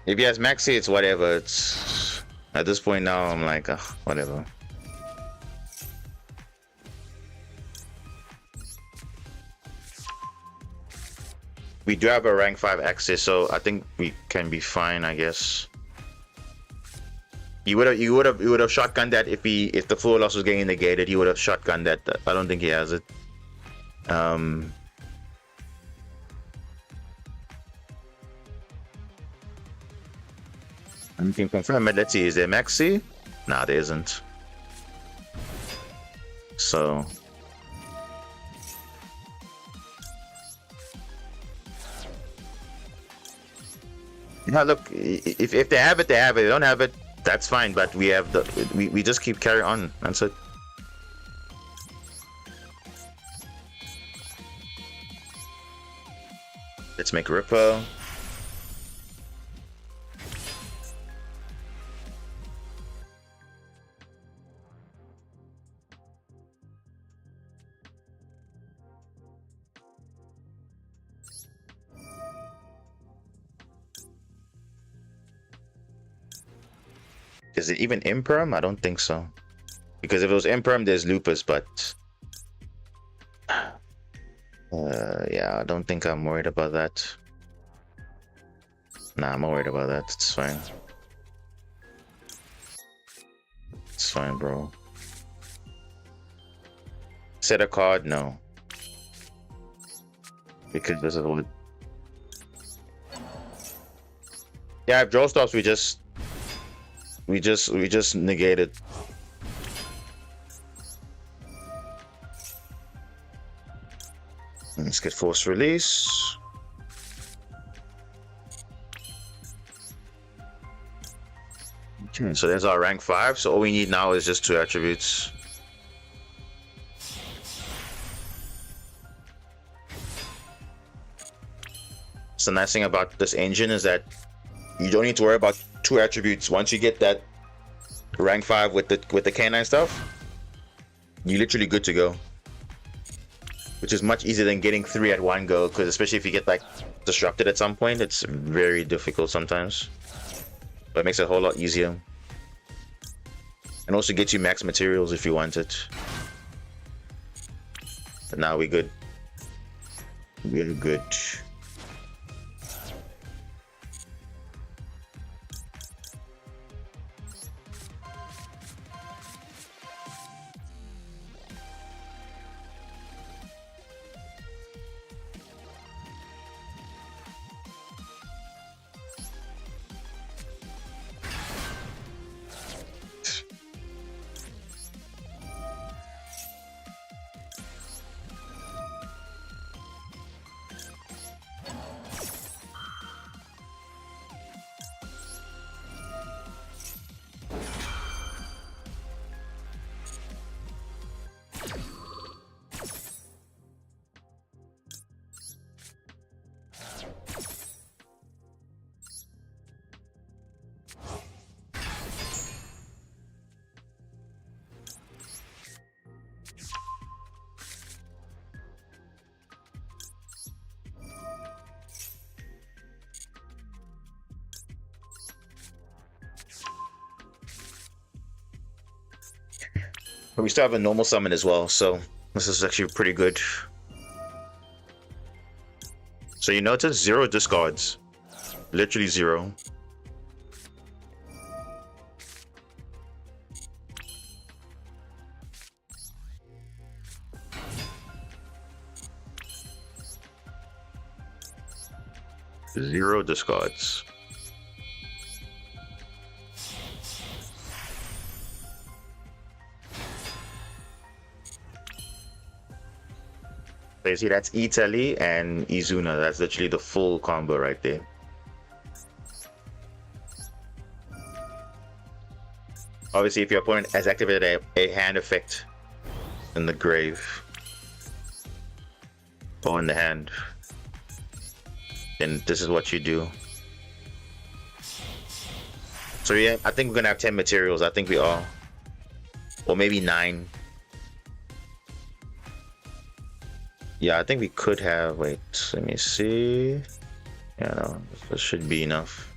If he has Maxi, it's whatever. It's at this point now, I'm like, whatever. We do have a rank 5 access, so I think we can be fine, I guess. You would have shotgunned that if the full loss was getting negated. He would have shotgunned that. I don't think he has it. I can confirm it. Let's see. Is there Maxi? Nah, there isn't. So. Yeah, look. If they have it, they have it. They don't have it, that's fine. But we have we just keep carry on. That's it. Let's make Ripper. Is it even Imperm? I don't think so. Because if it was Imperm, there's Lupus, but... yeah, I don't think I'm worried about that. Nah, I'm not worried about that. It's fine. It's fine, bro. Set a card? No. Because this is what... Yeah, if draw stops, we just negate it. Let's get force release. Okay, so there's our rank 5. So all we need now is just 2 attributes. So the nice thing about this engine is that you don't need to worry about 2 attributes. Once you get that rank 5 with the canine stuff, you're literally good to go. Which is much easier than getting 3 at one go, because especially if you get like disrupted at some point, it's very difficult sometimes. But it makes it a whole lot easier. And also gets you max materials if you want it. But now we're good. We're good. But we still have a normal summon as well, so this is actually pretty good. So you notice 0 discards. Literally 0. Zero discards. So you see, that's Italy and Izuna. That's literally the full combo right there. Obviously, if your opponent has activated a hand effect in the grave or in the hand, then this is what you do. So yeah, I think we're gonna have 10 materials. I think we are, or maybe 9. Yeah, I think we could have. Wait, let me see. Yeah, no, this should be enough.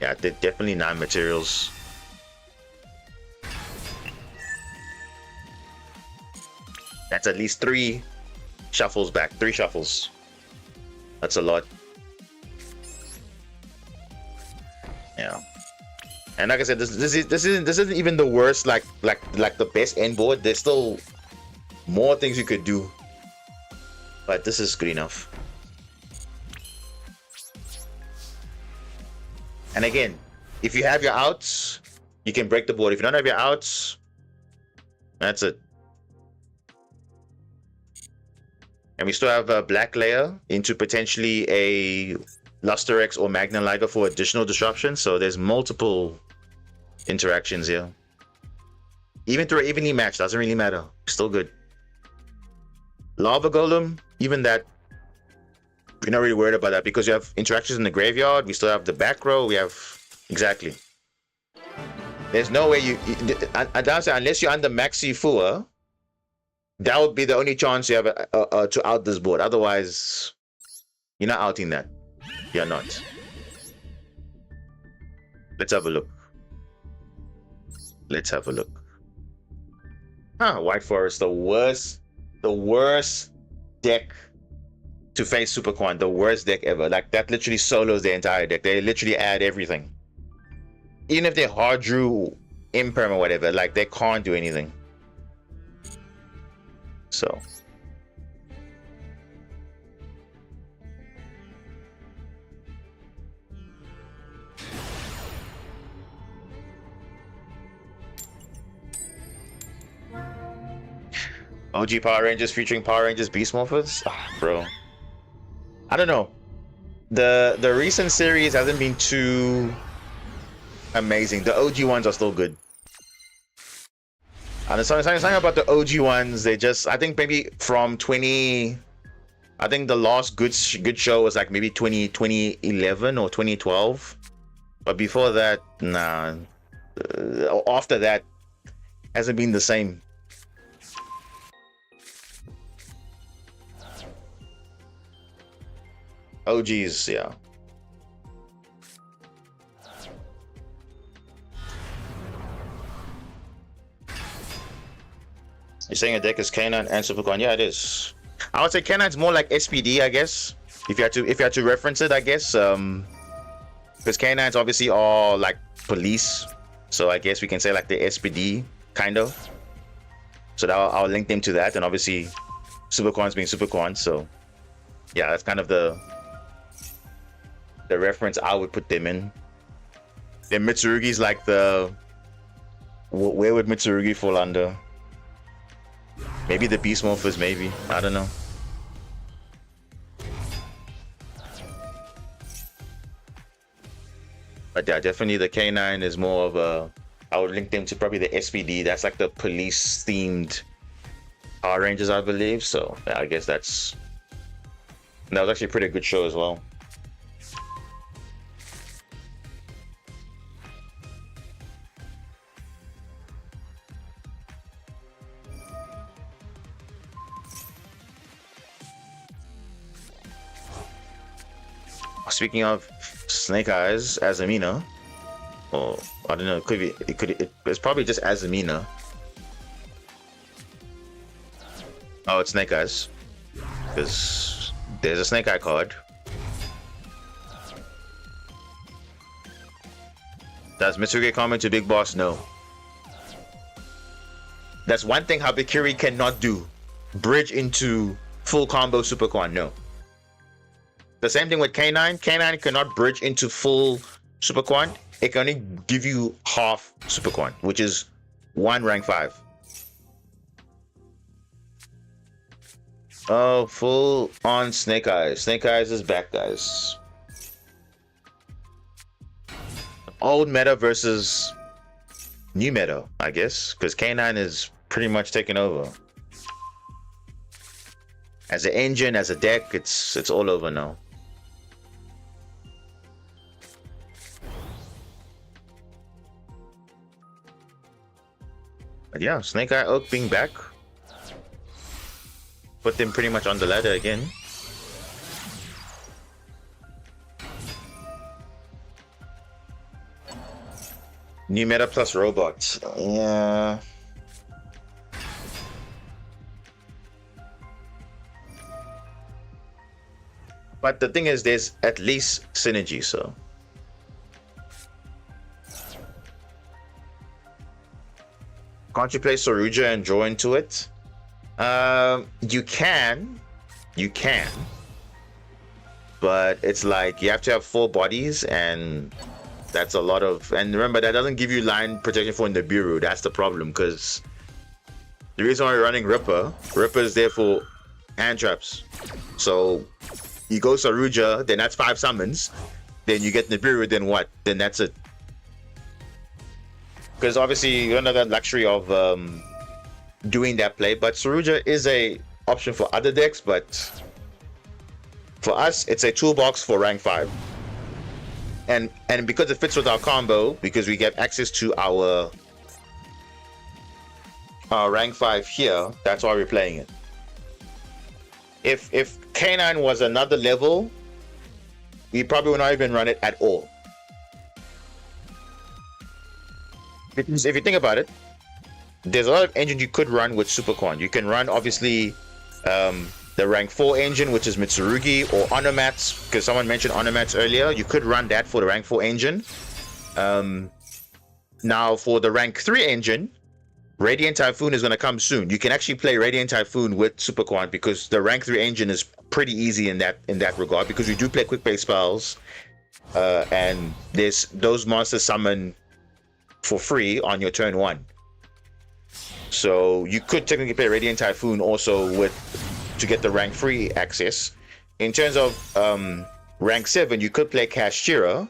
Yeah, definitely 9 materials. That's at least 3 shuffles back. 3 shuffles. That's a lot. Yeah. And like I said, this isn't even the worst, like the best end board. There's still more things you could do, but this is good enough. And again, if you have your outs, you can break the board. If you don't have your outs, that's it. And we still have a black layer into potentially a Luster X or Magna Liger for additional disruption. So there's multiple interactions here. Even through an evenly match, doesn't really matter. Still good. Lava Golem, even that, we're not really worried about that because you have interactions in the graveyard. We still have the back row. We have exactly. There's no way unless you're under Maxi Fua, that would be the only chance you have to out this board. Otherwise, you're not outing that. You're not. Let's have a look. Let's have a look. Huh, White Forest, the worst deck to face Super Quan, the worst deck ever. Like, that literally solos the entire deck. They literally add everything. Even if they hard drew Imperm or whatever, like, they can't do anything. So. OG Power Rangers featuring Power Rangers Beast Morphers? Ah, bro. I don't know. The recent series hasn't been too amazing. The OG ones are still good. And there's something about the OG ones. They just, I think maybe from 20, I think the last good show was like maybe 2011 or 2012. But before that, nah. After that, hasn't been the same. OGs, yeah. You're saying a deck is K9 and Super Quan? Yeah, it is. I would say K9's more like SPD, I guess. If you had to reference it, I guess. Because K9s obviously are like police, so I guess we can say like the SPD kind of. So that I'll link them to that, and obviously Super Quan's being Super Quan. So yeah, that's kind of the reference I would put them in. Then Mitsurugi's like the, where would Mitsurugi fall under? Maybe the Beast Morphers, maybe. I don't know. But yeah, definitely the K9 is more of a, I would link them to probably the SPD. That's like the police themed Power Rangers, I believe. So yeah, I guess that was actually a pretty good show as well. Speaking of Snake Eyes, Azamina, or I don't know, it's probably just Azamina. Oh, it's Snake Eyes, because there's a Snake Eye card. Does Mitsurugi come into Big Boss? No. That's one thing Habikiri cannot do. Bridge into full combo Super Quan, no. The same thing with K9. K9 cannot bridge into full Super Quan. It can only give you half Super Quan, which is 1 rank 5. Oh, full on Snake Eyes. Snake Eyes is back, guys. Old meta versus new meta, I guess, because K9 is pretty much taken over. As an engine, as a deck, it's all over now. But yeah, Snake Eye Oak being back put them pretty much on the ladder again. New meta plus robots. Yeah. But the thing is, there's at least synergy, so. Can't you play Saruja and draw into it? You can. But it's like you have to have 4 bodies, and that's a lot of. And remember, that doesn't give you line protection for Nibiru. That's the problem, because the reason why we're running Ripper is there for hand traps. So you go Saruja, then that's 5 summons. Then you get Nibiru, then what? Then that's it. because obviously you don't have that luxury of doing that play. But Saruja is a option for other decks, but for us, it's a toolbox for rank 5. And because it fits with our combo, because we get access to our rank 5 here, that's why we're playing it. If K9 was another level, we probably would not even run it at all. Because if you think about it, there's a lot of engines you could run with Superquant. You can run, obviously, the rank 4 engine, which is Mitsurugi, or Onomats, because someone mentioned Onomats earlier. You could run that for the rank 4 engine. Now, for the rank 3 engine, Radiant Typhoon is going to come soon. You can actually play Radiant Typhoon with Superquant, because the rank 3 engine is pretty easy in that regard, because you do play quick play spells, and there's those monsters summon for free on your turn 1. So you could technically play Radiant Typhoon also to get the rank 3 access. In terms of rank 7, you could play Kashtira,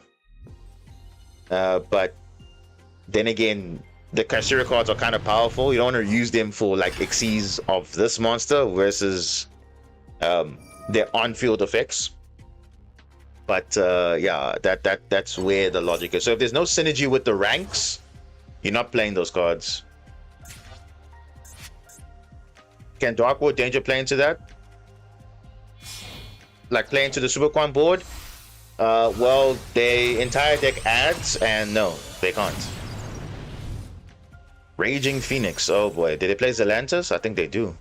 but then again, the Kashtira cards are kind of powerful. You don't want to use them for like Xyz of this monster versus their on-field effects. But yeah, that's where the logic is. So if there's no synergy with the ranks, you're not playing those cards. Can Darkwood Danger play into that? Like play into the Superquant board? Well, the entire deck adds, and no, they can't. Raging Phoenix. Oh boy, did they play Zelantis? I think they do.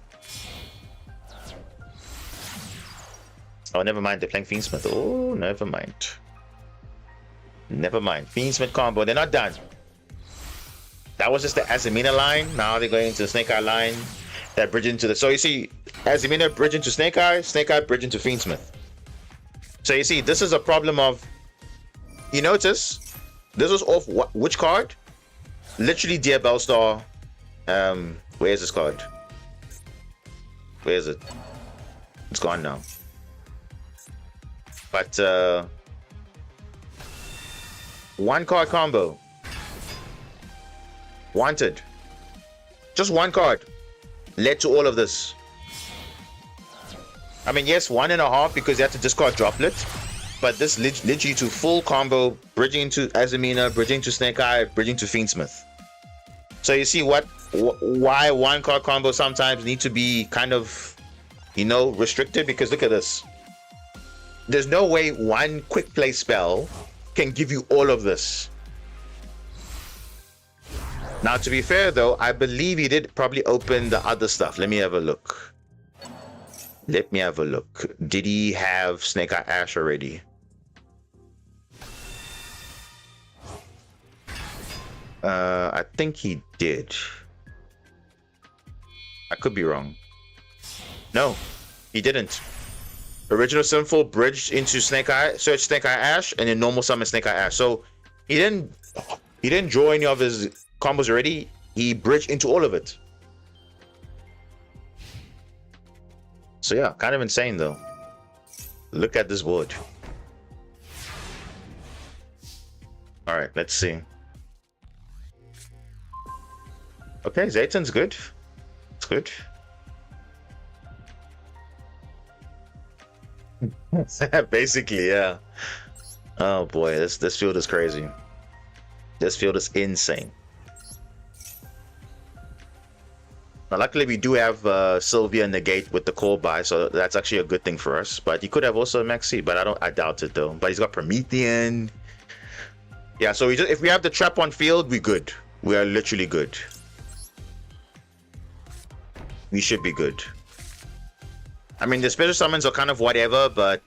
Oh, never mind. They're playing Fiendsmith. Oh, never mind. Never mind. Fiendsmith combo. They're not done. That was just the Azamina line. Now they're going into the Snake Eye line. That bridge into the... So you see, Azamina bridge into Snake Eye bridge into Fiendsmith. So you see, this is a problem of... You notice, this was off which card? Literally Dear Bellstar. Where's this card? Where is it? It's gone now. But one card combo. Wanted. Just one card led to all of this. I mean, yes, 1.5 because you have to discard Droplet, but this led you to full combo, bridging to Azamina, bridging to Snake Eye, bridging to Fiendsmith. So you see why one card combo sometimes need to be kind of, you know, restricted, because look at this. There's no way one quick play spell can give you all of this. Now, to be fair though, I believe he did probably open the other stuff. Let me have a look. Let me have a look. Did he have Snake Eye Ash already? I think he did. I could be wrong. No, he didn't. Original Sinful bridged into Snake Eye, search Snake Eye Ash, and then normal summon Snake Eye Ash. So he didn't draw any of his combos already. He bridged into all of it. So yeah, kind of insane though. Look at this board. All right, let's see. Okay, Zayton's good. It's good. Basically, yeah. Oh boy, this field is crazy. This field is insane. Now, luckily, we do have Sylvia negate with the core buy, so that's actually a good thing for us. But he could have also Maxi, but I doubt it though. But he's got Promethean. Yeah, so if we have the trap on field, we're good. We are literally good. We should be good. I mean, the special summons are kind of whatever, but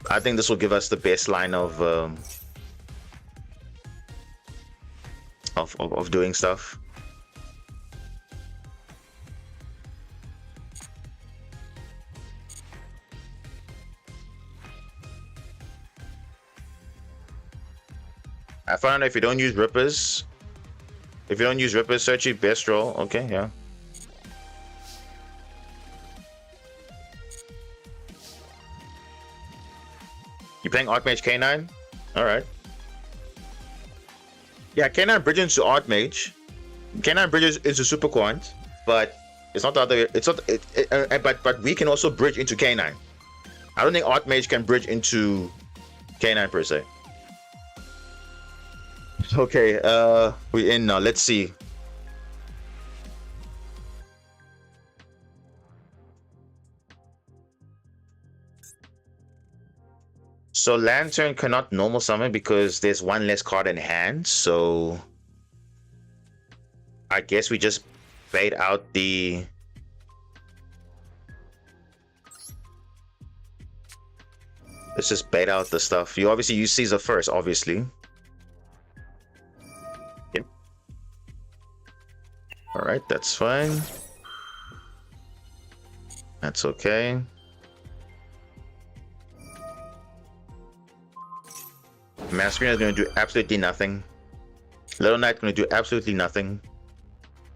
I think this will give us the best line of doing stuff. I found out if you don't use Rippers, search your best roll. Okay, yeah. You playing Archmage K9? Alright. Yeah, K9 bridging to Archmage. K9 bridges into Super Quant, but it's not the other. It's not. But we can also bridge into K9. I don't think Archmage can bridge into K9 per se. Okay, we're in now. Let's see. So Lantern cannot normal summon because there's one less card in hand. So I guess we just bait out the. Let's just bait out the stuff. You obviously use Caesar first, obviously. Yep. All right, that's fine. That's okay. Masquerade is going to do absolutely nothing. Little Knight going to do absolutely nothing.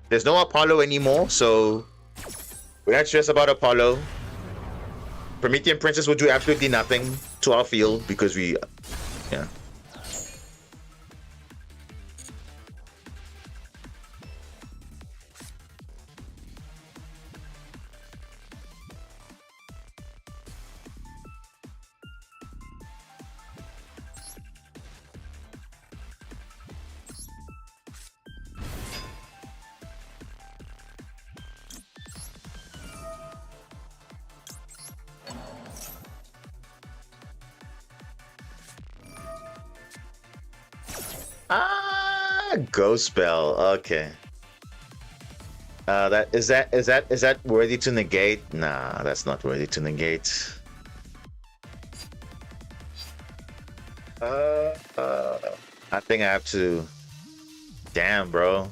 There's no Apollo anymore, so we're not stressed about Apollo. Promethean Princess will do absolutely nothing to our field because we, yeah. Ghost spell. Okay. Is that worthy to negate? Nah, that's not worthy to negate. I think I have to. Damn, bro.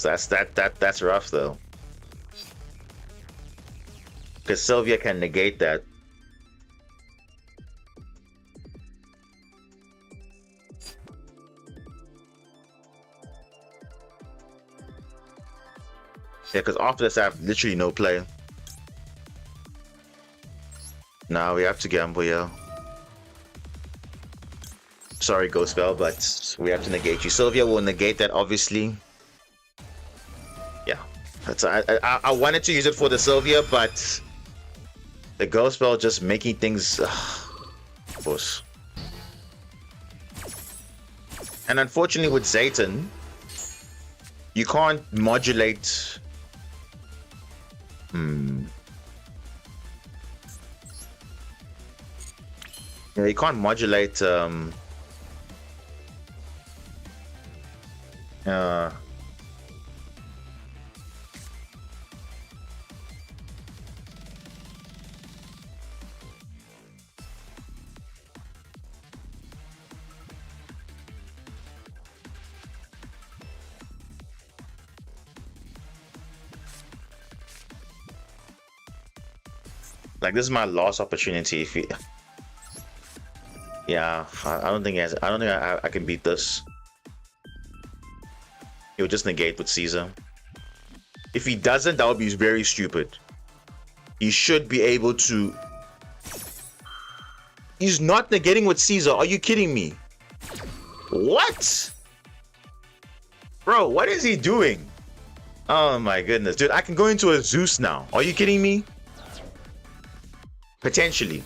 That's rough though. Because Sylvia can negate that. Yeah, because after this, I have literally no play. Now we have to gamble, yeah. Sorry, Ghost Spell, but we have to negate you. Sylvia will negate that, obviously. Yeah, that's I wanted to use it for the Sylvia, but the Ghost Spell just making things, of course. And unfortunately, with Zayton, you can't modulate. Yeah, you can't modulate. Like, this is my last opportunity. If you, yeah, I don't think I can beat this. He'll just negate with Caesar. If he doesn't, that would be very stupid. He should be able to. He's not negating with Caesar. Are you kidding me? What? Bro, what is he doing? Oh my goodness, dude, I can go into a Zeus now. Are you kidding me? Potentially.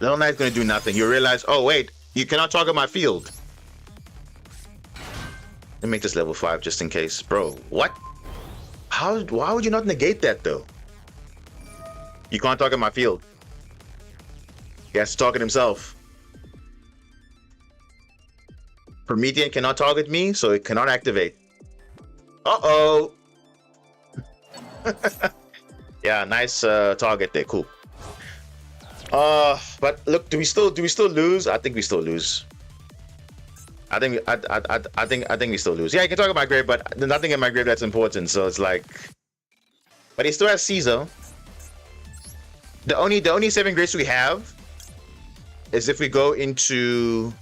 Little Knight's gonna do nothing. You realize, oh wait, you cannot target my field. Let me make this level 5 just in case. Bro, what? Why would you not negate that though? You can't target my field. He has to target himself. Promethean cannot target me, so it cannot activate. Uh-oh. Yeah, nice target there. Cool. But look, do we still lose? I think we still lose. I think we still lose. Yeah, you can talk about my grave, but there's nothing in my grave that's important. So it's like, but he still has Caesar. The only saving grace we have is if we go into.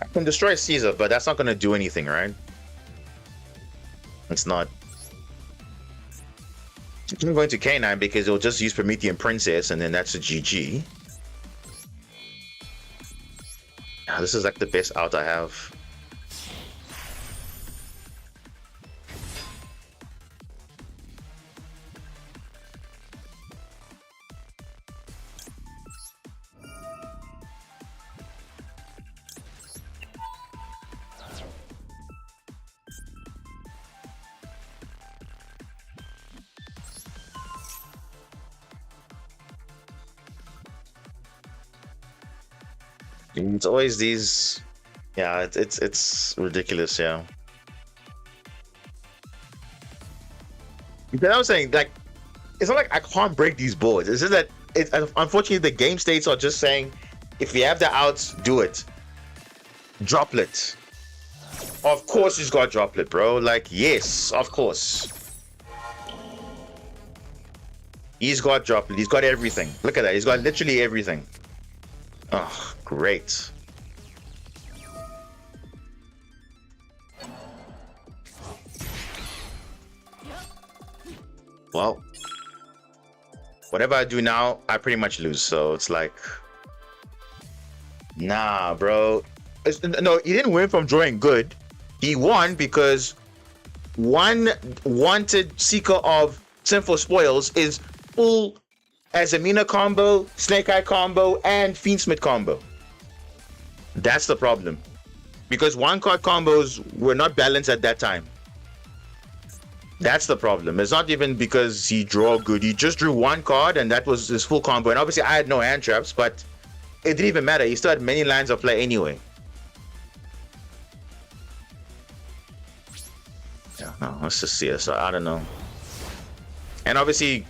I can destroy Caesar, but that's not going to do anything, right? It's not. I'm going to K9 because it'll just use Promethean Princess, and then that's a GG. This is like the best out I have. It's always these, yeah. It's ridiculous, yeah. But I was saying, like, it's not like I can't break these boards. It's just that unfortunately the game states are just saying, if you have the outs, do it. Droplet. Of course he's got droplet, bro. Like, yes, of course. He's got droplet. He's got everything. Look at that. He's got literally everything. Oh, great. Well, whatever I do now, I pretty much lose. So it's like, nah, bro. No, he didn't win from drawing good. He won because one wanted Seeker of Sinful Spoils is full Azamina combo, Snake Eye combo, and Fiendsmith combo. That's the problem. Because one card combos were not balanced at that time. That's the problem. It's not even because he drew good. He just drew one card and that was his full combo. And obviously I had no hand traps, but it didn't even matter. He still had many lines of play anyway. Yeah, no, let's just see it. So I don't know. And obviously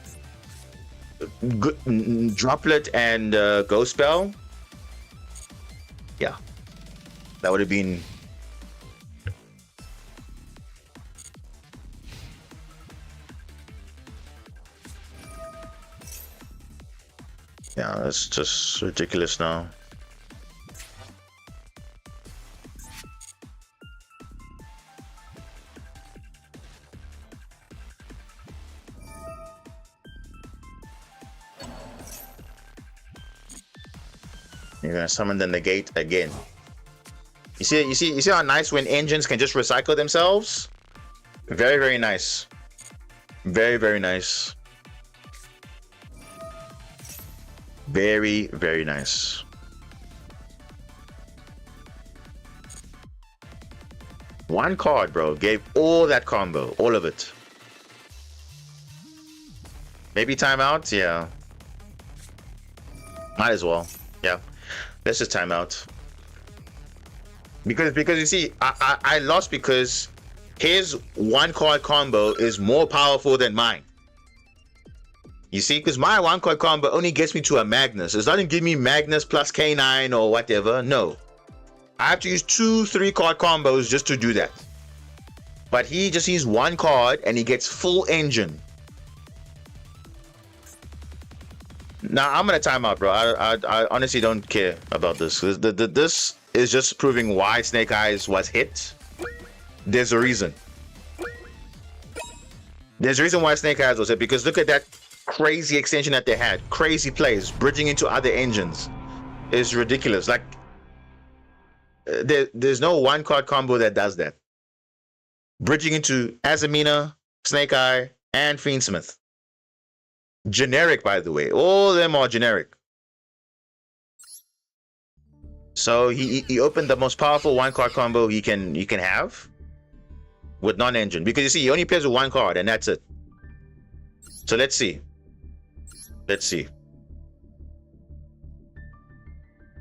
Droplet and Ghost Spell. Yeah, that would have been. Yeah, that's just ridiculous now. You're gonna summon the negate again. You see how nice when engines can just recycle themselves? Very, very nice. Very, very nice. Very, very nice. One card, bro, gave all that combo, all of it. Maybe timeout? Yeah. Might as well. Yeah. Let's just time out. Because you see, I lost because his one card combo is more powerful than mine. You see, because my one card combo only gets me to a Magnus. It doesn't give me Magnus plus K9 or whatever. No. I have to use 2-3 card combos just to do that. But he just uses one card and he gets full engine. Now I'm gonna time out, bro. I honestly don't care about this. This is just proving why Snake Eyes was hit. There's a reason. There's a reason why Snake Eyes was hit, because look at that crazy extension that they had. Crazy plays, bridging into other engines. It's ridiculous. Like there's no one card combo that does that. Bridging into Azamina, Snake Eye, and Fiendsmith. Generic, by the way. All of them are generic. So he opened the most powerful one card combo he can have with non-engine, because you see he only plays with one card and that's it. So let's see. Let's see.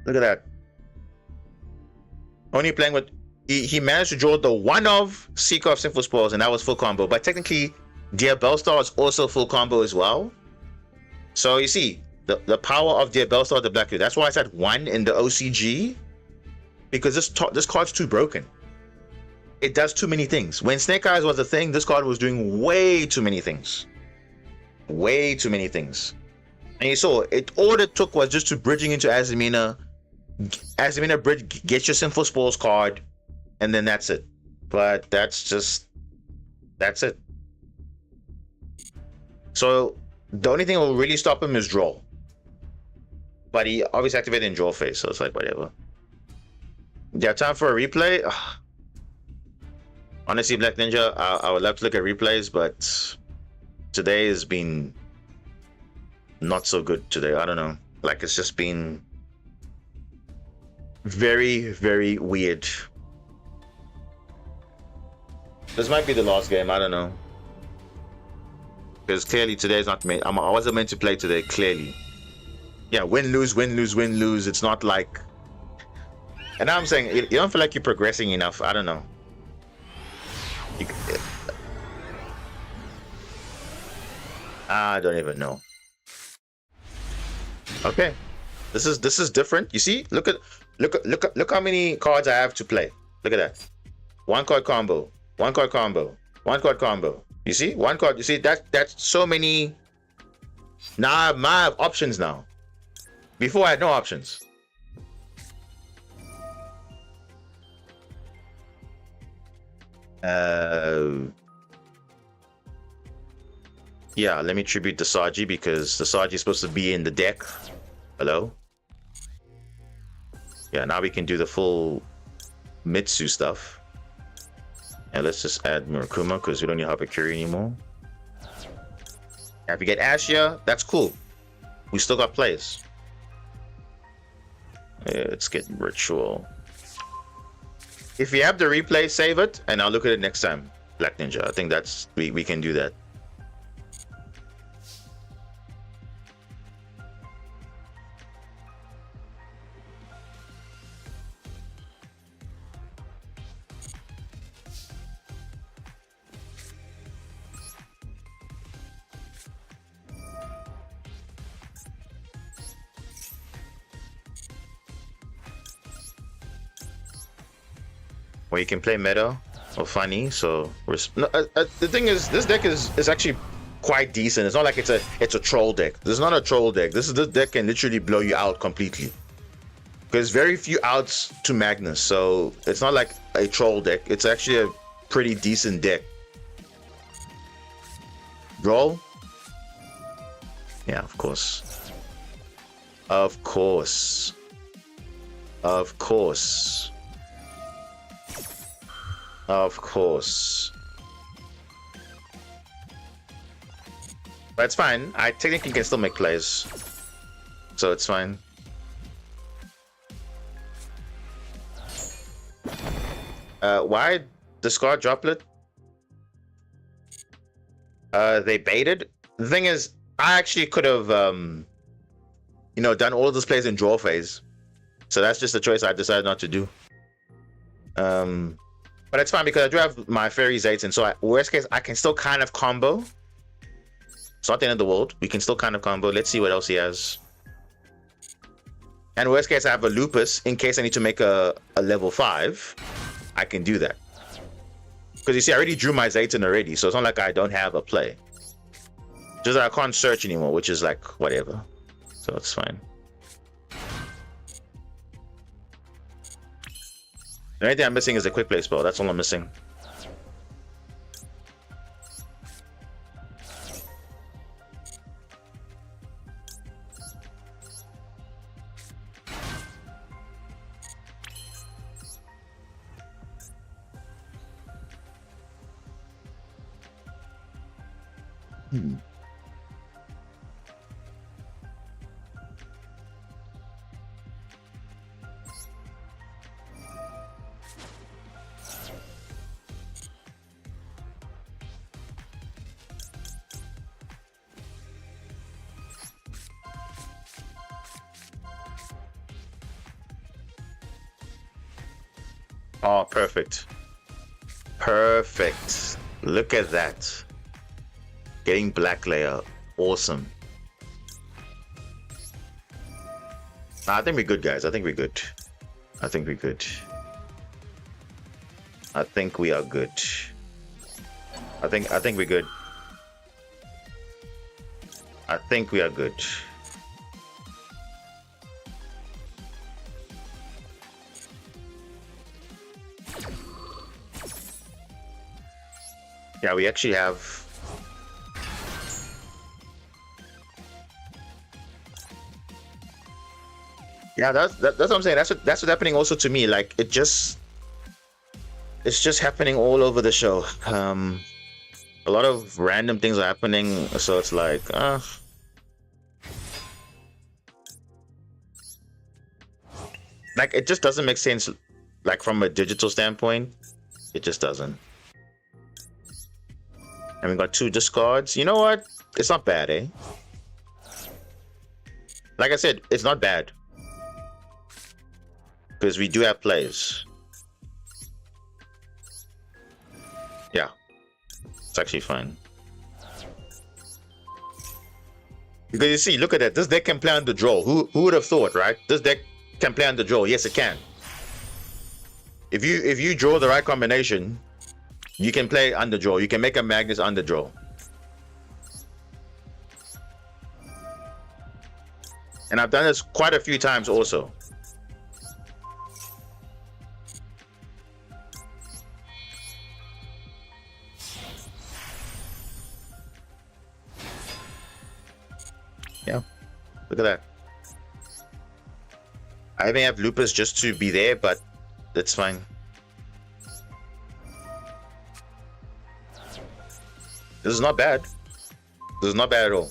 Look at that. Only playing with he managed to draw the one of Seeker of Sinful Spoils, and that was full combo. But technically, Dear Bellstar is also full combo as well. So you see, the power of Dear Bellstar, the Black Hole. That's why I said 1 in the OCG, because this card's too broken. It does too many things. When Snake Eyes was a thing, this card was doing way too many things. Way too many things. And you saw it. All it took was just to bridging into Azamina, as in a bridge, get your Sinful Spores card, and then that's it. But that's it. So the only thing that will really stop him is draw. But he obviously activated in draw phase, so it's like whatever. Yeah, time for a replay. Ugh. Honestly, Black Ninja, I would love to look at replays, but today has been not so good today. I don't know. Like, it's just been very, very weird. This might be the last game. I don't know. Because clearly today is not meant. I wasn't meant to play today, clearly. Yeah, win, lose, win, lose, win, lose. It's not like... And now I'm saying, you don't feel like you're progressing enough. I don't know. I don't even know. Okay, this is different. You see, look how many cards I have to play. Look at that. One card combo, one card combo, one card combo. You see, one card. You see that's so many. Now I have options now. Before I had no options. Yeah, let me tribute the Saji because the Saji is supposed to be in the deck. Hello? Yeah, now we can do the full Mitsu stuff. And let's just add Murakuma because we don't need Habakiri anymore. And if we get Ashia, that's cool. We still got plays. Yeah, let's get Ritual. If you have the replay, save it, and I'll look at it next time. Black Ninja. I think that's we can do that. Or you can play meta or funny. So the thing is, this deck is actually quite decent. It's not like it's a troll deck. This is not a troll deck. This deck can literally blow you out completely. There's very few outs to Magnus, so it's not like a troll deck. It's actually a pretty decent deck. Roll? Yeah, of course. Of course. Of course. Of course. But it's fine. I technically can still make plays. So it's fine. Why discard Droplet? They baited. The thing is, I actually could have done all of those plays in draw phase. So that's just a choice I decided not to do. But it's fine because I do have my Fairy Zates, and so worst case, I can still kind of combo. It's not the end of the world. We can still kind of combo. Let's see what else he has. And worst case, I have a Lupus in case I need to make a level 5. I can do that. Because you see, I already drew my Zayton already, so it's not like I don't have a play. Just that I can't search anymore, which is like whatever. So it's fine. The only thing I'm missing is a quick play spell. That's all I'm missing. Oh, perfect. Perfect. Look at that. Getting black layer. Awesome. I think we're good, guys. I think we're good. I think we're good. I think we are good. I think we're good. I think we are good. Yeah, we actually have. Yeah, that's what I'm saying. That's what's happening also to me. Like it's just happening all over the show. A lot of random things are happening, so it's like, like it just doesn't make sense. Like from a digital standpoint, it just doesn't. And we got 2 discards. You know what? It's not bad, eh? Like I said, it's not bad. Because we do have plays. Yeah. It's actually fine. Because you see, look at that. This deck can play on the draw. Who would have thought, right? This deck can play on the draw. Yes, it can. If you draw the right combination, you can play underdraw. You can make a Magnus underdraw. And I've done this quite a few times also. Yeah, look at that. I may have Lupus just to be there, but that's fine. This is not bad. This is not bad at all.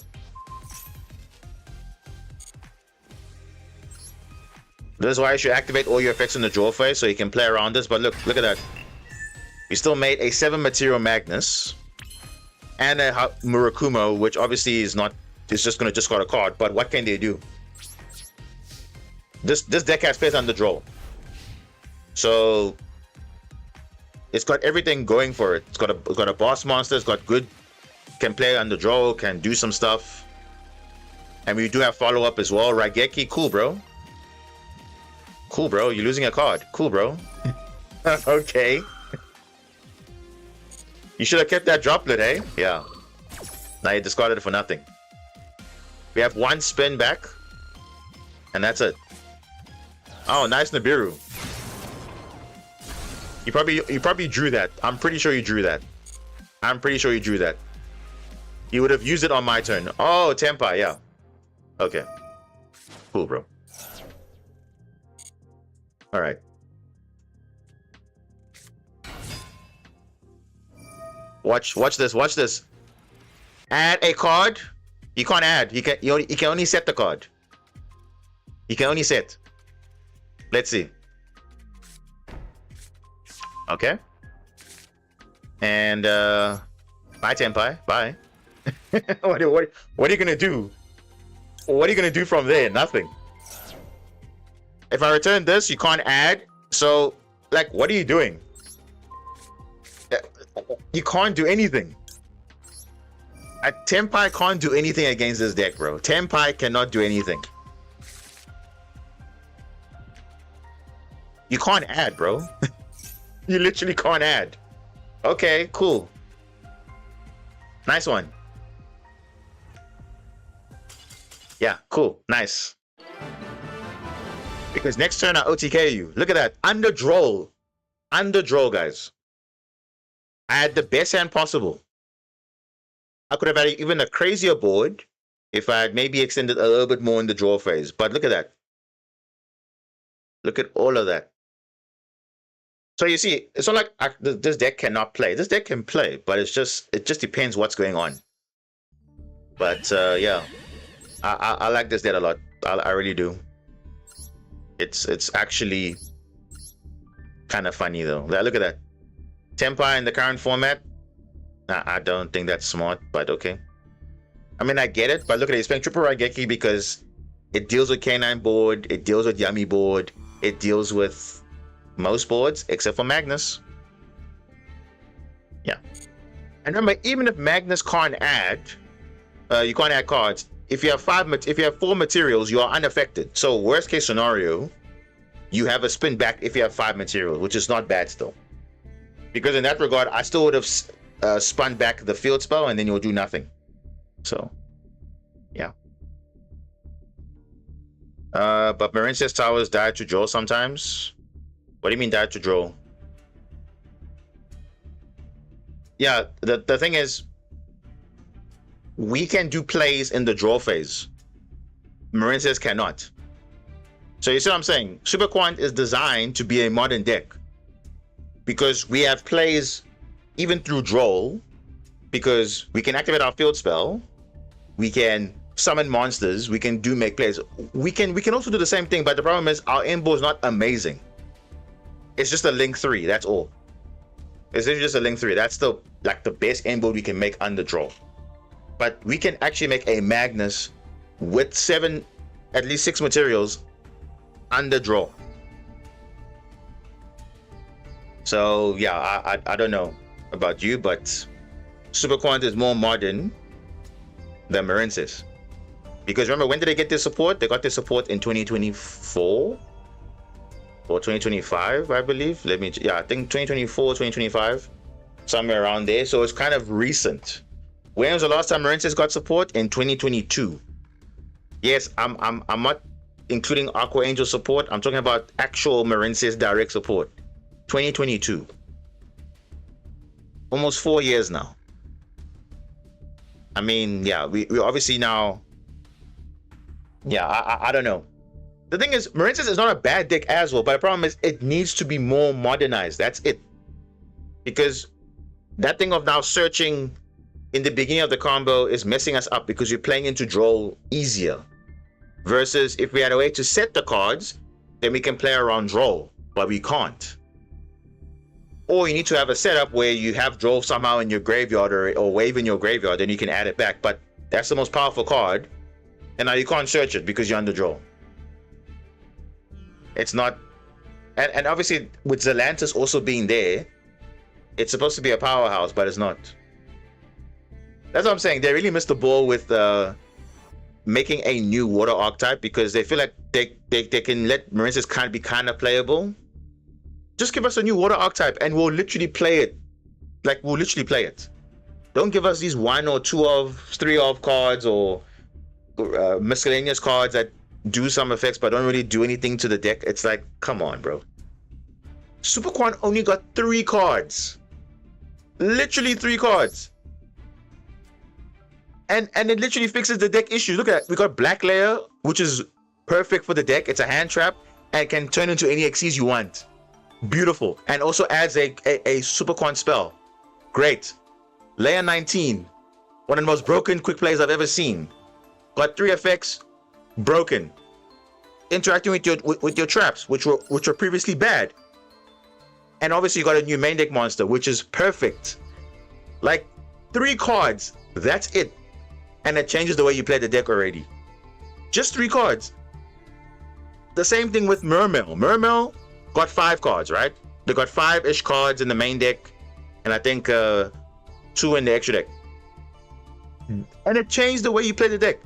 This is why you should activate all your effects in the draw phase so you can play around this. But look at that. We still made a 7 material Magnus and a Murakumo, which obviously is not. It's just going to discard a card. But what can they do? This deck has plays on the draw, so it's got everything going for it. It's got a boss monster. It's got good. Can play on the draw. Can do some stuff. And we do have follow up as well. Raigeki, cool, bro. Cool, bro. You're losing a card. Cool, bro. Okay. You should have kept that droplet, eh? Yeah. Now you discarded it for nothing. We have 1 spin back. And that's it. Oh, nice Nibiru. You probably drew that. I'm pretty sure you drew that. I'm pretty sure you drew that. You would have used it on my turn. Oh, Tempai, yeah. Okay. Cool, bro. All right. Watch this. Watch this. Add a card. You can't add. You can only set the card. You can only set. Let's see. Okay. And bye, Tenpai. Bye. what are you gonna do? What are you gonna do from there? Nothing. If I return this, you can't add. So, like, what are you doing? You can't do anything. Tenpai can't do anything against this deck, bro. Tenpai cannot do anything. You can't add, bro. You literally can't add. Okay, cool. Nice one. Yeah, cool. Nice. Because next turn I OTK you. Look at that. Underdraw. Underdraw, guys. I had the best hand possible. I could have had even a crazier board if I had maybe extended a little bit more in the draw phase. But look at that. Look at all of that. So you see, it's not like this deck cannot play. This deck can play, but it just depends what's going on. But yeah, I like this deck a lot. I really do. It's actually kind of funny though. Look at that. Tenpai in the current format. I don't think that's smart, but okay. I mean, I get it, but look at it. It's playing triple Raigeki because it deals with K9 board, it deals with Yummy board, it deals with most boards except for Magnus. Yeah. And remember, even if Magnus can't add, you can't add cards. If you have 4 materials, you are unaffected. So worst case scenario, you have a spin back if you have 5 materials, which is not bad still. Because in that regard, I still would have spun back the field spell and then you'll do nothing. So, yeah. But Marincia's towers die to draw sometimes. What do you mean die to draw? yeah, the thing is, we can do plays in the draw phase. Marinces cannot. So you see what I'm saying? Super Quant is designed to be a modern deck because we have plays even through draw, because we can activate our field spell, we can summon monsters, we can make plays. We can also do the same thing, but the problem is our inboard is not amazing. It's just a link 3, that's all. It's literally just a link 3. That's the best inboard we can make under draw. But we can actually make a Magnus with at least 6 materials under draw. So yeah, I don't know about you, but Super Quant is more modern than Marinces. Because remember, when did they get their support? They got their support in 2024 or 2025, I believe. I think 2024, 2025, somewhere around there. So it's kind of recent. When was the last time Marinces got support? In 2022. Yes, I'm not including Aqua Angel support. I'm talking about actual Marinces direct support. 2022. Almost 4 years now. I mean, yeah, we obviously now. Yeah, I don't know. The thing is, Marinces is not a bad deck as well, but the problem is it needs to be more modernized. That's it. Because that thing of now searching in the beginning of the combo is messing us up because you're playing into draw easier. Versus if we had a way to set the cards, then we can play around draw, but we can't. Or you need to have a setup where you have draw somehow in your graveyard or wave in your graveyard, then you can add it back. But that's the most powerful card, and now you can't search it because you're under draw. It's not, and obviously with Zelantis also being there, it's supposed to be a powerhouse, but it's not. That's what I'm saying. They really missed the ball with making a new water archetype because they feel like they can let Marinces be kind of playable. Just give us a new water archetype and we'll literally play it. Like, we'll literally play it. Don't give us these 1 or 2 of 3 of cards or miscellaneous cards that do some effects but don't really do anything to the deck. It's like, come on, bro. Super Quant only got 3 cards. Literally 3 cards. And it literally fixes the deck issue. Look at that. We got Black Layer, which is perfect for the deck. It's a hand trap and can turn into any Xyz you want. Beautiful. And also adds a Super Quant spell. Great. Layer 19. One of the most broken quick plays I've ever seen. Got 3 effects. Broken. Interacting with your traps, which were previously bad. And obviously you got a new main deck monster, which is perfect. Like 3 cards. That's it. And it changes the way you play the deck already. Just 3 cards. The same thing with Mermail. Mermail got 5 cards, right? They got 5-ish cards in the main deck, and I think 2 in the extra deck. And it changed the way you play the deck.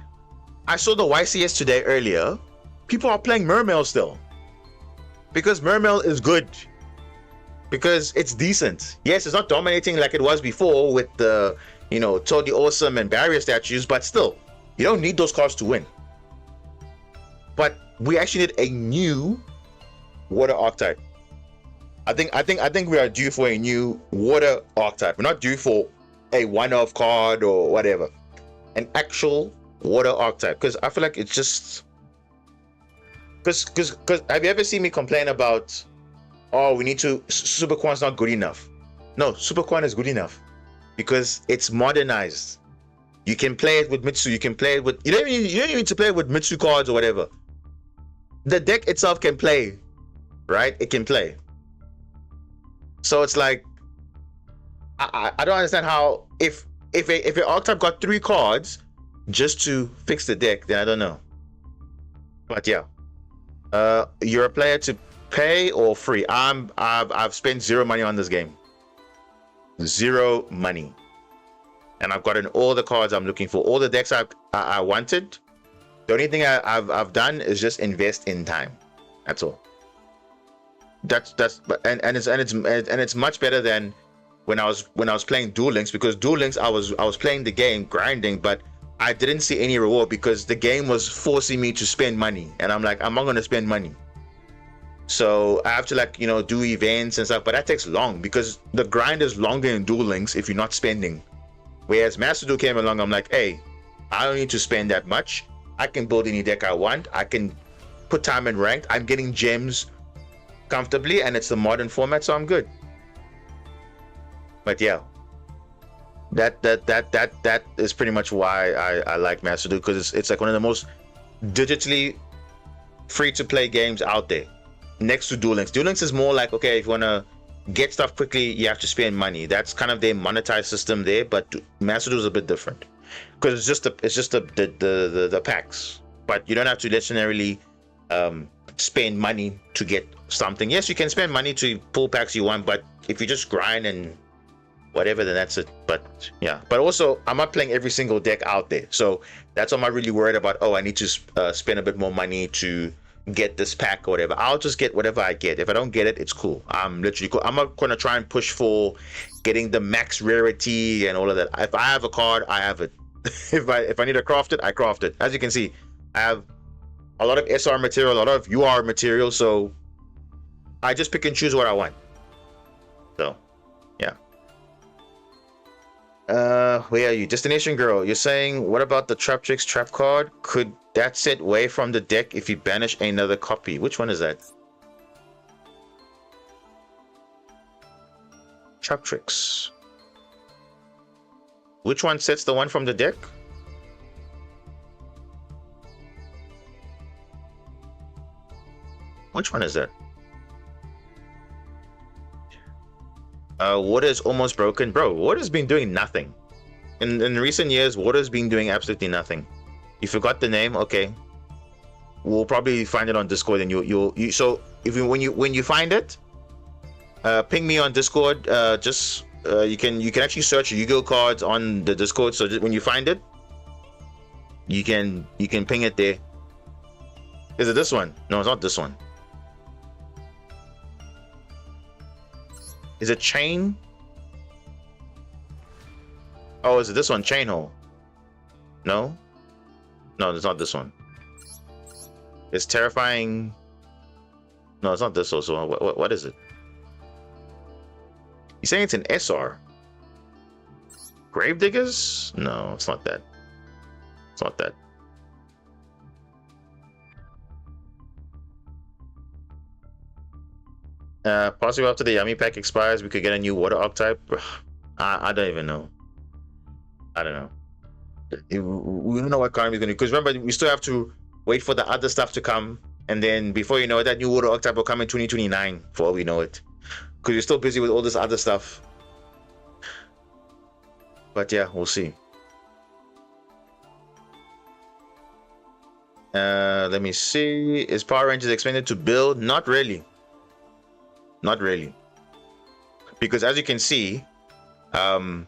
I saw the YCS today earlier. People are playing Mermail still. Because Mermail is good. Because it's decent. Yes, it's not dominating like it was before with the, Totally Awesome and Barrier statues, but still, you don't need those cards to win. But we actually need a new water archetype. I think we are due for a new water archetype. We're not due for a one-off card or whatever. An actual water archetype. Because I feel like it's just... Because have you ever seen me complain about, oh, we need to... Super Quant's not good enough. No, Super Quant is good enough. Because it's modernized. You can play it with Mitsu. You can play it with... You don't even need to play it with Mitsu cards or whatever. The deck itself can play. Right? It can play. So it's like... I don't understand how... If an archetype got 3 cards just to fix the deck, then I don't know. But yeah. You're a player to pay or free? I've spent 0 money on this game. 0 money. And I've gotten all the cards I'm looking for. All the decks I wanted. The only thing I've done is just invest in time. That's all. It's much better than when I was playing Duel Links, because Duel Links I was playing the game grinding, but I didn't see any reward because the game was forcing me to spend money, and I'm like, I'm not going to spend money. So I have to like do events and stuff, but that takes long because the grind is longer in Duel Links if you're not spending. Whereas Master Duel came along, I'm like, hey, I don't need to spend that much. I can build any deck I want. I can put time in ranked. I'm getting gems comfortably, and it's the modern format, so I'm good. But yeah, that is pretty much why I like Master Duel, because it's like one of the most digitally free to play games out there. Next to Duel Links. Duel Links is more like, okay, if you want to get stuff quickly, you have to spend money. That's kind of their monetized system there, but Master Duel is a bit different because it's just the packs, but you don't have to necessarily spend money to get something. Yes, you can spend money to pull packs you want, but if you just grind and whatever, then that's it. But yeah, but also I'm not playing every single deck out there, so that's why I'm not really worried about, oh, I need to spend a bit more money to get this pack or whatever. I'll just get whatever I get. If I don't get it, it's cool. I'm literally cool. I'm not gonna try and push for getting the max rarity and all of that. If I have a card, I have it. if I need to craft it, I craft it. As you can see, I have a lot of SR material, a lot of UR material, so I just pick and choose what I want. So yeah. Where are you? Destination Girl, you're saying, what about the Trap Tricks trap card? Could that set away from the deck if you banish another copy? Which one is that? Trap Tricks. Which one sets the one from the deck? Which one is that? Water is almost broken. Bro, Water's been doing nothing. In recent years, Water's been doing absolutely nothing. You forgot the name? Okay. We'll probably find it on Discord, and you so if you when you find it, ping me on Discord. You can actually search Yu-Gi-Oh cards on the Discord, so when you find it, you can ping it there. Is it this one? No, it's not this one. Is it Chain? Oh, is it this one? Chain Hole? No? No, it's not this one. It's Terrifying. No, it's not this also. What is it? You saying it's an SR? Gravediggers? No, it's not that. It's not that. Possibly after the Yummy pack expires, we could get a new Water archetype. I don't even know. I don't know. We don't know what Karami's going to do, because remember, we still have to wait for the other stuff to come, and then before you know it, that new Water archetype will come in 2029, for all we know it, because we're still busy with all this other stuff. But yeah, we'll see. Let me see. Is Power Rangers expanded to build? Not really. Not really, because as you can see, in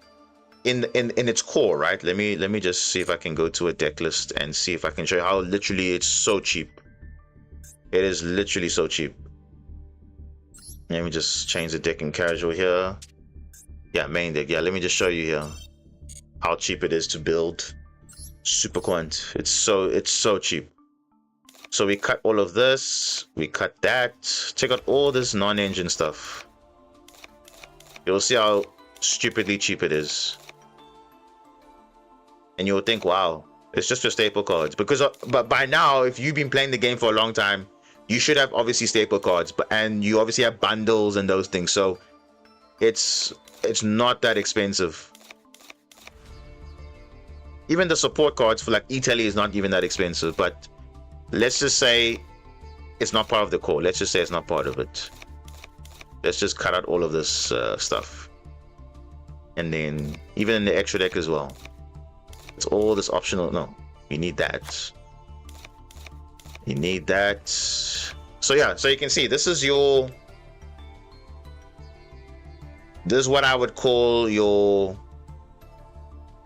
its core, right? Let me just see if I can go to a deck list and see if I can show you how literally it's so cheap. It is literally so cheap. Let me just change the deck in casual here. Yeah, main deck. Yeah, let me just show you here how cheap it is to build Super Quant. It's so cheap. So we cut all of this, we cut that, check out all this non-engine stuff. You'll see how stupidly cheap it is. And you'll think, wow, it's just your staple cards. But by now, if you've been playing the game for a long time, you should have obviously staple cards, and you obviously have bundles and those things. So it's not that expensive. Even the support cards for like Italy is not even that expensive, but let's just say it's not part of the core. Let's just say it's not part of it. Let's just cut out all of this stuff. And then even in the extra deck as well. It's all this optional. No, you need that. You need that. So yeah, so you can see this is what I would call your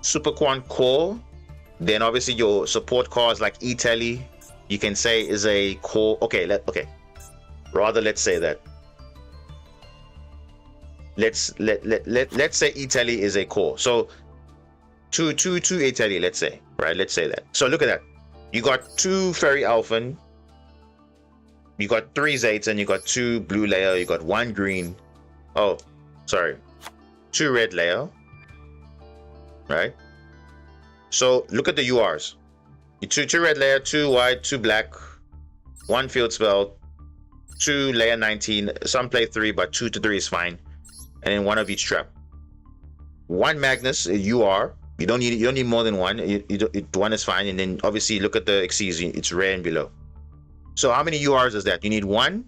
Super Quant core. Then obviously your support cards like Italy, you can say is a core. Let's say that. Let's say Italy is a core. So two Italy, let's say, right? Let's say that. So look at that. You got 2 Fairy Elfin. You got 3 Zates and you got 2 blue layer. You got 1 green. Oh, sorry, 2 red layer. Right. So look at the URs. 2 red layer, 2 white, 2 black, 1 field spell, 2 layer 19. Some play 3, but 2 to 3 is fine. And then 1 of each trap. 1 Magnus, a UR. You don't need more than 1. 1 is fine. And then obviously look at the Xyz. It's rare and below. So how many URs is that? You need 1,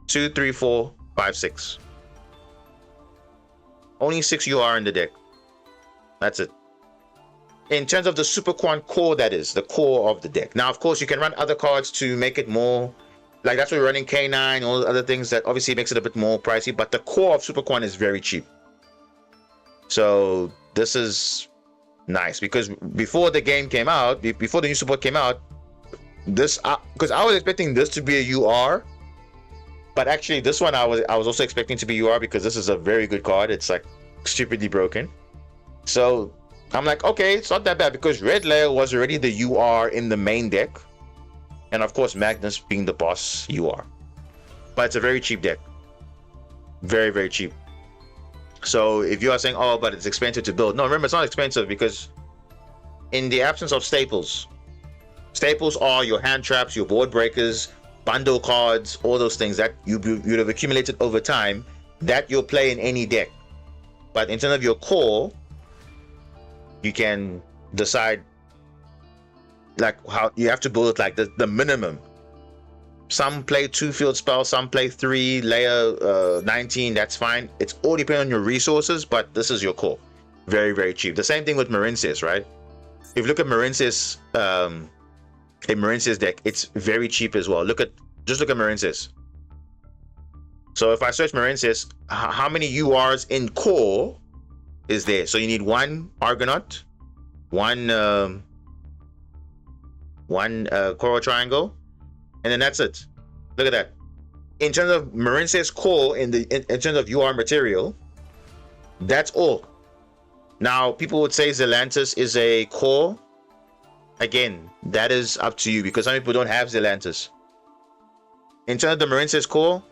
2, 3, 4, 5, 6. Only 6 UR in the deck. That's it. In terms of the Super Quant core, that is the core of the deck. Now, of course, you can run other cards to make it more, like that's why we're running K9, all the other things that obviously makes it a bit more pricey, but the core of Super Quant is very cheap. So this is nice because before the game came out, before the new support came out, this because I was expecting this to be a UR, but actually this one I was also expecting to be UR because this is a very good card. It's like stupidly broken. So I'm like, okay, it's not that bad because red layer was already the UR in the main deck, and of course Magnus being the boss UR. But it's a very cheap deck, very, very cheap. So if you are saying, oh, but it's expensive to build, no, remember it's not expensive because in the absence of staples are your hand traps, your board breakers, bundle cards, all those things that you'd have accumulated over time that you'll play in any deck. But in terms of your core, you can decide like how you have to build it, like the minimum. Some play 2 field spells, some play 3 layer 19. That's fine. It's all depending on your resources, but this is your core. Very, very cheap. The same thing with Marincius, right? If you look at Marincius, a Marincius deck, it's very cheap as well. Just look at Marincius. So if I search Marincius, how many URs in core is there? So you need 1 Argonaut, 1 Coral Triangle, and then that's it. Look at that. In terms of Marincius core, in terms of UR material, that's all. Now people would say Zelantis is a core. Again, that is up to you because some people don't have Zelantis. In terms of the Marincius core,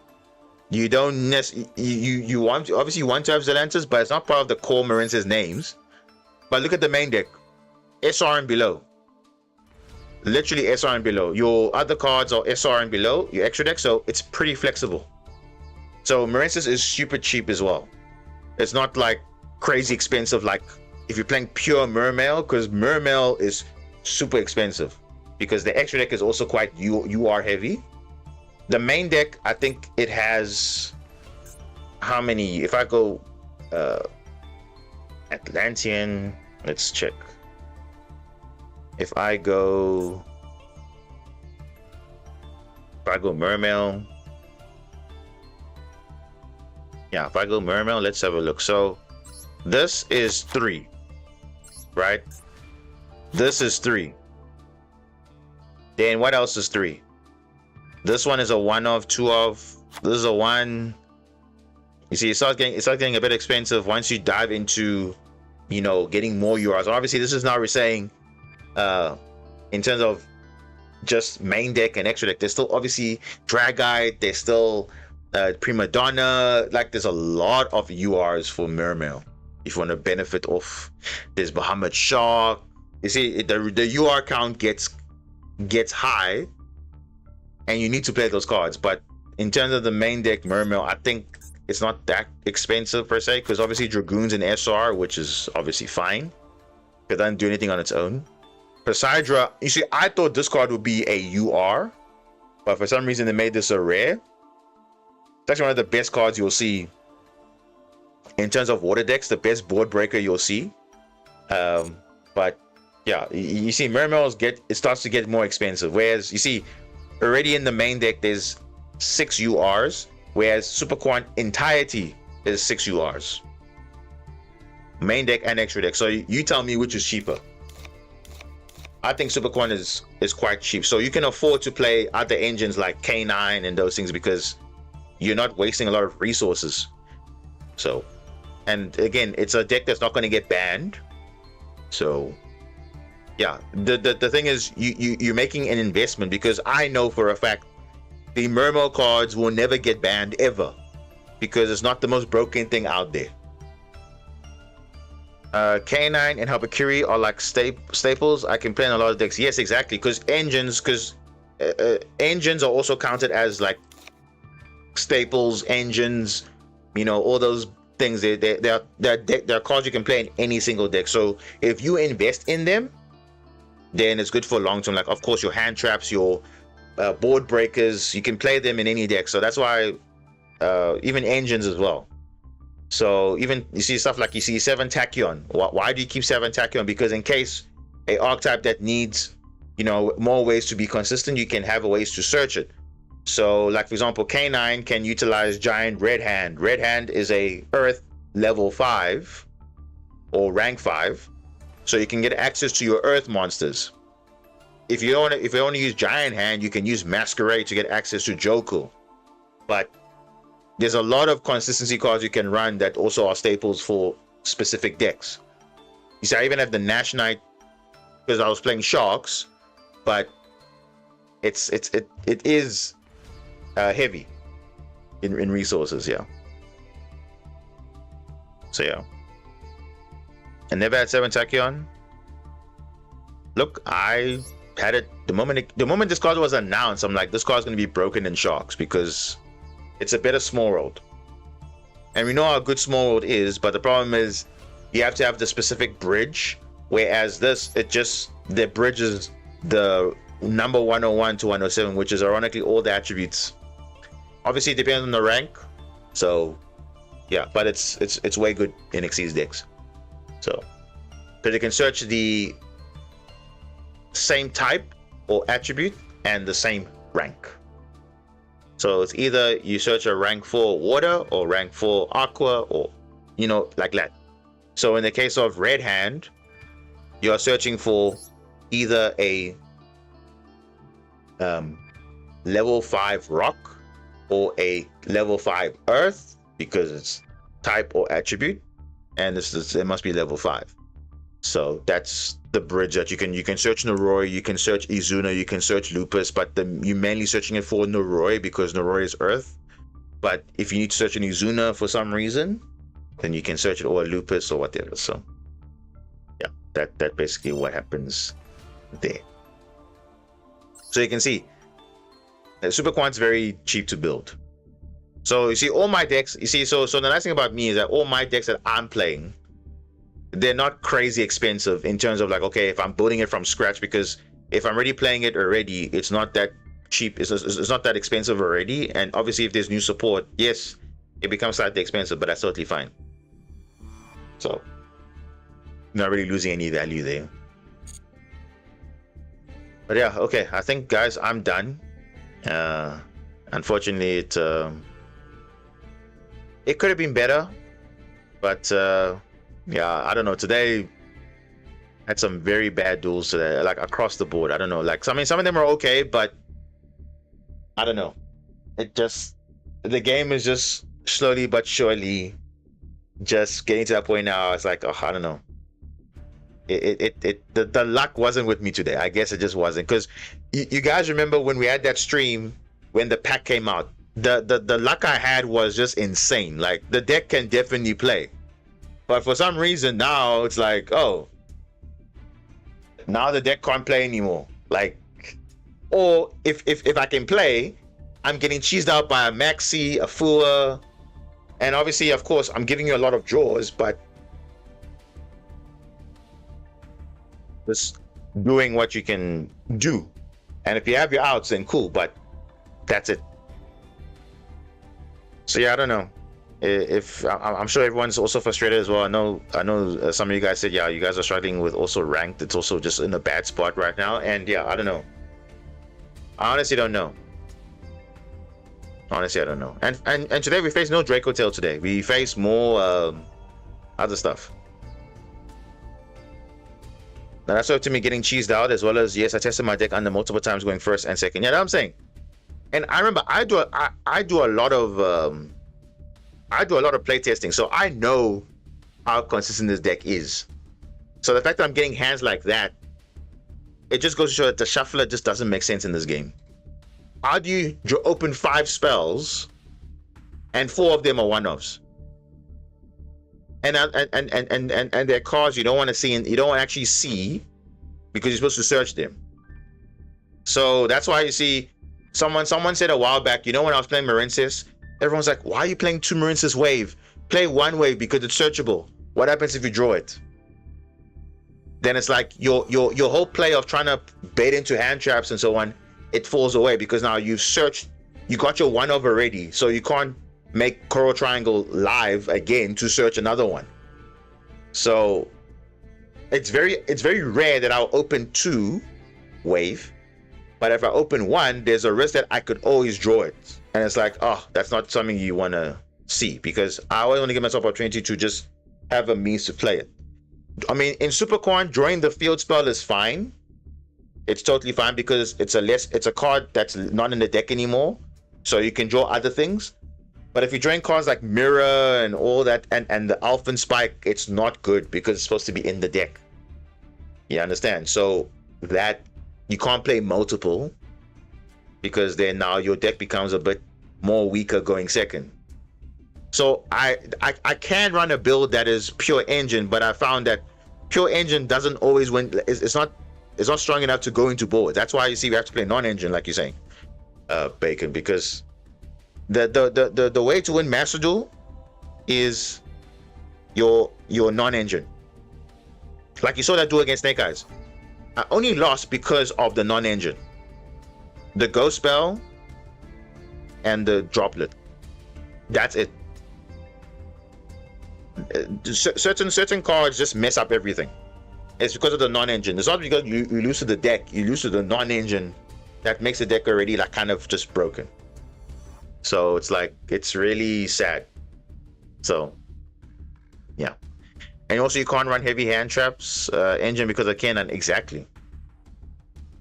you don't necessarily you want to, obviously you want to have Zelantis, but it's not part of the core Marincius names. But look at the main deck, SR and below. Literally SR and below. Your other cards are SR and below, your extra deck, so it's pretty flexible. So Marincius is super cheap as well. It's not like crazy expensive like if you're playing pure Mermail, because Mermail is super expensive because the extra deck is also quite UR heavy. The main deck, I think it has how many? If I go Atlantean, let's check. If I go Mermail, yeah, if I go Mermail, let's have a look. So this is 3, right? This is 3. Then what else is 3? This one is a 1 of, 2 of. This is a 1. You see, it starts getting a bit expensive once you dive into, getting more URs. Obviously, this is now we're saying, in terms of just main deck and extra deck, there's still obviously Dragite. There's still Prima Donna. Like, there's a lot of URs for Mermail if you want to benefit off. There's Bahamut Shark. You see, the UR count gets high. And you need to play those cards. But in terms of the main deck Mermail, I think it's not that expensive per se, because obviously Dragoons and SR, which is obviously fine. It doesn't do anything on its own. Poseidra, you see, I thought this card would be a UR, but for some reason they made this a rare. It's actually one of the best cards you'll see in terms of water decks, the best board breaker you'll see. But yeah, you see Mermails it starts to get more expensive, whereas you see already in the main deck there's 6 URs, whereas Super Quant entirety is 6 URs. Main deck and extra deck. So you tell me which is cheaper. I think Super Quant is quite cheap. So you can afford to play other engines like K9 and those things because you're not wasting a lot of resources. So, and again, it's a deck that's not going to get banned. So yeah, the thing is you're making an investment, because I know for a fact the Mermail cards will never get banned ever, because it's not the most broken thing out there. K9 and Habakiri are like staples. I can play in a lot of decks. Yes, exactly. Because engines are also counted as like staples, engines. You know, all those things. They're cards you can play in any single deck. So if you invest in them, then it's good for long term. Like, of course, your hand traps, your board breakers, you can play them in any deck. So that's why even engines as well. So even you see stuff like you see 7 Tachyon. Why do you keep 7 Tachyon? Because in case a archetype that needs, you know, more ways to be consistent, you can have ways to search it. So like for example, K9 can utilize Giant Red Hand. Red Hand is a Earth level 5 or rank 5, so you can get access to your Earth monsters. If you want to use Giant Hand, you can use Masquerade to get access to Joku. But there's a lot of consistency cards you can run that also are staples for specific decks. You see, I even have the Nash Knight because I was playing Sharks, but it is heavy in resources, yeah. So yeah, I never had 7 Tachyon. Look, I had it the moment this card was announced. I'm like, this card's gonna be broken in Sharks because it's a better small world, and we know how good small world is. But the problem is, you have to have the specific bridge. Whereas this, the bridge is the number 101 to 107, which is ironically all the attributes. Obviously, it depends on the rank. So, yeah, but it's way good in Xyz decks. So, because you can search the same type or attribute and the same rank. So it's either you search a rank 4 water or rank 4 aqua, or, you know, like that. So in the case of Red Hand, you are searching for either a level 5 rock or a level 5 earth, because it's type or attribute, and it must be level 5. So that's the bridge that you can search Noroi, you can search Izuna, you can search Lupus, but you're mainly searching it for Noroi because Noroi is Earth. But if you need to search an Izuna for some reason, then you can search it, or a Lupus or whatever. So yeah, that basically what happens there. So you can see Super Quant's very cheap to build. So you see all my decks, so the nice thing about me is that all my decks that I'm playing, they're not crazy expensive in terms of like, okay, if I'm building it from scratch, because if I'm already playing it already, it's not that cheap, it's not that expensive already. And obviously if there's new support, yes, it becomes slightly expensive, but that's totally fine. So not really losing any value there. But yeah, okay, I think guys, I'm done. Unfortunately, it could have been better, but yeah, I don't know. Today had some very bad duels today, like across the board. I don't know. Like, I mean, some of them are okay, but I don't know. The game is just slowly but surely just getting to that point now. It's like, oh, I don't know. The luck wasn't with me today. I guess it just wasn't, because you guys remember when we had that stream when the pack came out. The luck I had was just insane. Like, the deck can definitely play. But for some reason now it's like, oh, now the deck can't play anymore. Like, or if I can play, I'm getting cheesed out by a Maxi, a Fua, and obviously, of course, I'm giving you a lot of draws, but just doing what you can do. And if you have your outs, then cool, but that's it. So yeah, I don't know. If I'm sure everyone's also frustrated as well. I know some of you guys said, yeah, you guys are struggling with also ranked. It's also just in a bad spot right now. And yeah, I don't know. I honestly don't know. Honestly, I don't know. And today we face no Draco Tail today. We face more other stuff. Now that's up to me getting cheesed out, as well as, yes, I tested my deck under multiple times going first and second. Yeah, that's what I'm saying. And I remember I do a lot of play testing, so I know how consistent this deck is. So the fact that I'm getting hands like that, it just goes to show that the shuffler just doesn't make sense in this game. how do you open 5 spells and 4 of them are one-offs? And they're cards you don't want to see, and you don't want to actually see because you're supposed to search them. So that's why you see someone said a while back, when I was playing Marinces, everyone's like, why are you playing 2 Marinces wave? Play 1 wave because it's searchable. What happens if you draw it? Then it's like your whole play of trying to bait into hand traps and so on, it falls away because now you've searched, you got your one of already, so you can't make Coral Triangle live again to search another one. So it's very rare that I'll open 2 wave, but if I open 1, there's a risk that I could always draw it, and it's like, oh, that's not something you want to see, because I always want to give myself an opportunity to just have a means to play it. I mean, in Supercorn, drawing the field spell is fine. It's totally fine because it's a card that's not in the deck anymore, so you can draw other things. But if you're drawing cards like Mirror and all that, and the Alpha Spike, it's not good because it's supposed to be in the deck. You understand? So that you can't play multiple, because then now your deck becomes a bit more weaker going second. So I can run a build that is pure engine, but I found that pure engine doesn't always win. It's not strong enough to go into board. That's why you see we have to play non-engine, like you're saying, Bacon, because the way to win Master Duel is your non-engine. Like you saw that duel against Snake Eyes. I only lost because of the non-engine, the Ghost Spell, and the Droplet. That's it. Certain cards just mess up everything. It's because of the non-engine. It's not because you lose to the deck. You lose to the non-engine that makes the deck already like kind of just broken. So it's like, it's really sad. So yeah. And also you can't run heavy hand traps engine because I cannot. Exactly.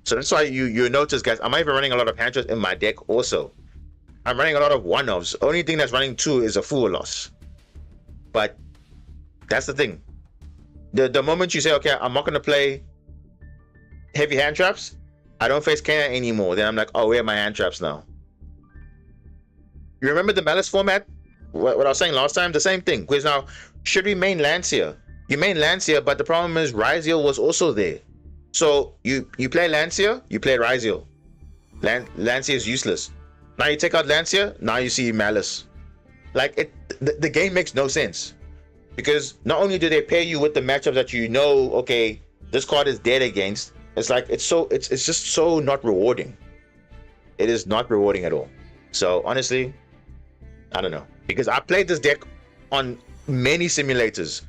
So that's why you notice, guys, I'm not even running a lot of hand traps in my deck also. I'm running a lot of one-offs. Only thing that's running 2 is a Fool Loss. But that's the thing. The moment you say, okay, I'm not going to play heavy hand traps, I don't face Kena anymore, then I'm like, oh, where are my hand traps now? You remember the Malice format? What I was saying last time? The same thing. Because now, should we main Lancia? You main Lancia, but the problem is Ryziel was also there. So you play Lancia, you play Ryziel. Lancia is useless. Now you take out Lancia, now you see Malice. Like, the game makes no sense, because not only do they pair you with the matchups that okay, this card is dead against. It's like it's just so not rewarding. It is not rewarding at all. So honestly, I don't know, because I played this deck on many simulators,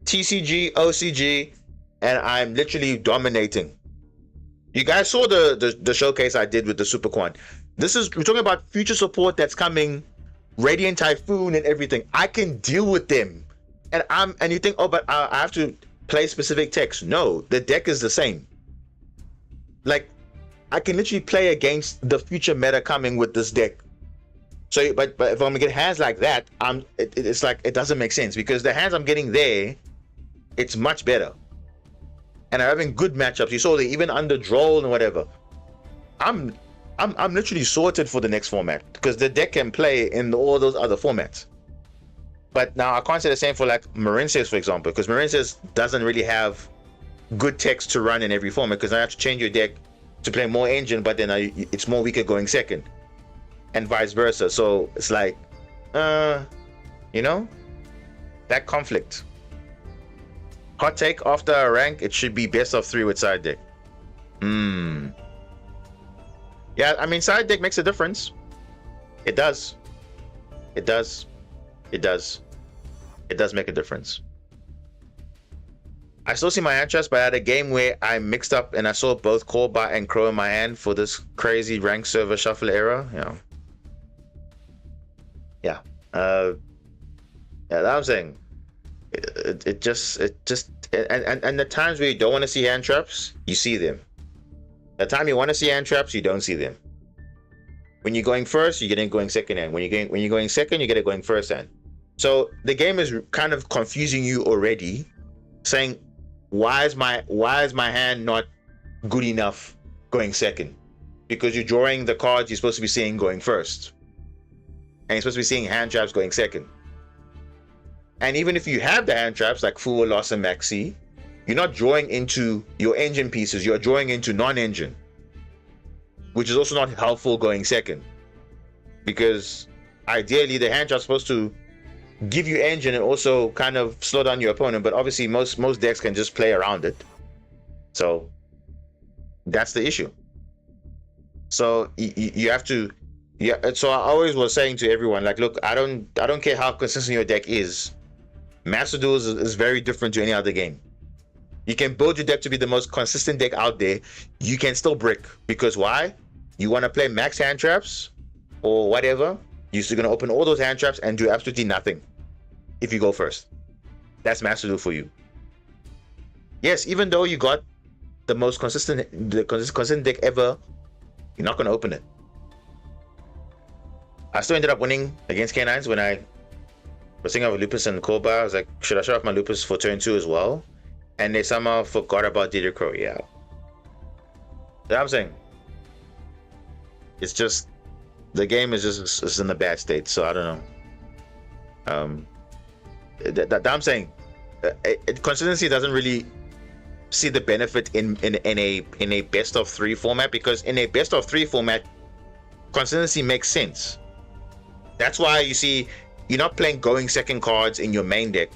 TCG, OCG, and I'm literally dominating. You guys saw the showcase I did with the Supercorn. We're talking about future support that's coming. Radiant Typhoon and everything, I can deal with them, and you think, oh, but I have to play specific decks. No, the deck is the same. Like, I can literally play against the future meta coming with this deck. So, but if I'm gonna get hands like that, it's like, it doesn't make sense, because the hands I'm getting there, it's much better, and I'm having good matchups. You saw that even under Duel and whatever. I'm literally sorted for the next format, because the deck can play in all those other formats. But now I can't say the same for like Marinces, for example, because Marinces doesn't really have good text to run in every format, because I have to change your deck to play more engine, but then it's more weaker going second, and vice versa. So it's like, that conflict. Hot take: after a rank, it should be best of 3 with side deck. Yeah, I mean, side deck makes a difference. It does. It does. It does. It does make a difference. I still see my hand traps, but I had a game where I mixed up and I saw both Corba and Crow in my hand for this crazy rank server shuffle era. Yeah. Yeah, that I'm saying. It just and the times where you don't want to see hand traps, you see them. The time you want to see hand traps, you don't see them. When you're going first, you get it going second hand. When you're going second, you get it going first hand. So the game is kind of confusing you already, saying, why is my hand not good enough going second? because you're drawing the cards you're supposed to be seeing going first, and you're supposed to be seeing hand traps going second. And even if you have the hand traps like Fu, Loss, and Maxi, you're not drawing into your engine pieces, you're drawing into non-engine, which is also not helpful going second, because ideally the hand trap's supposed to give you engine and also kind of slow down your opponent, but obviously most decks can just play around it. So that's the issue. So you have to, yeah. So I always was saying to everyone, like, look, I don't care how consistent your deck is. Master Duel is very different to any other game. You can build your deck to be the most consistent deck out there. You can still brick, because why? You want to play max hand traps or whatever. You're still gonna open all those hand traps and do absolutely nothing if you go first. That's Master Duel for you. Yes, even though you got the most consistent deck ever, you're not gonna open it. I still ended up winning against K9s when I was thinking of Lupus and Koba. I was like, should I show off my Lupus for turn 2 as well? And they somehow forgot about Diddy Crow. Yeah. That's what I'm saying. It's just, the game is just in a bad state, so I don't know. That I'm saying, consistency doesn't really see the benefit in a best of 3 format, because in a best of 3 format, consistency makes sense. That's why you see you're not playing going second cards in your main deck,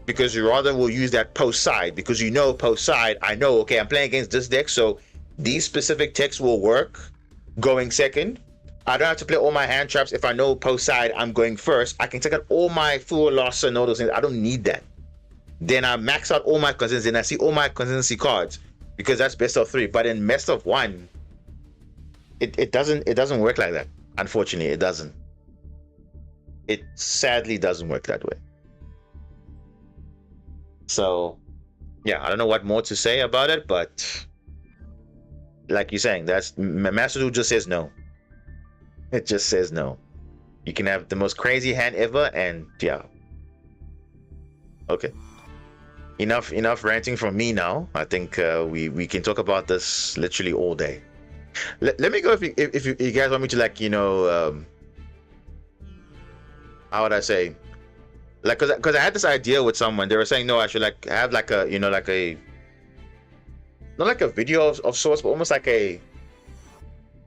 because you rather will use that post side, because you know post side, I know, okay, I'm playing against this deck, so these specific techs will work going second. I don't have to play all my hand traps. If I know post side I'm going first, I can take out all my full loss and all those things. I don't need that. Then I max out all my consistency and I see all my consistency cards, because that's best of 3. But in best of 1, it doesn't work like that. Unfortunately, it doesn't. It sadly doesn't work that way. So yeah, I don't know what more to say about it, but like you're saying, that's Master Duel just says no. It just says no. You can have the most crazy hand ever, and yeah. Okay. Enough ranting from me now. I think we can talk about this literally all day. Let me go if you guys want me to, like, you know, how would I say, like, because I had this idea with someone. They were saying, no, I should like have like a, you know, like a, not like a video of sorts, but almost like a,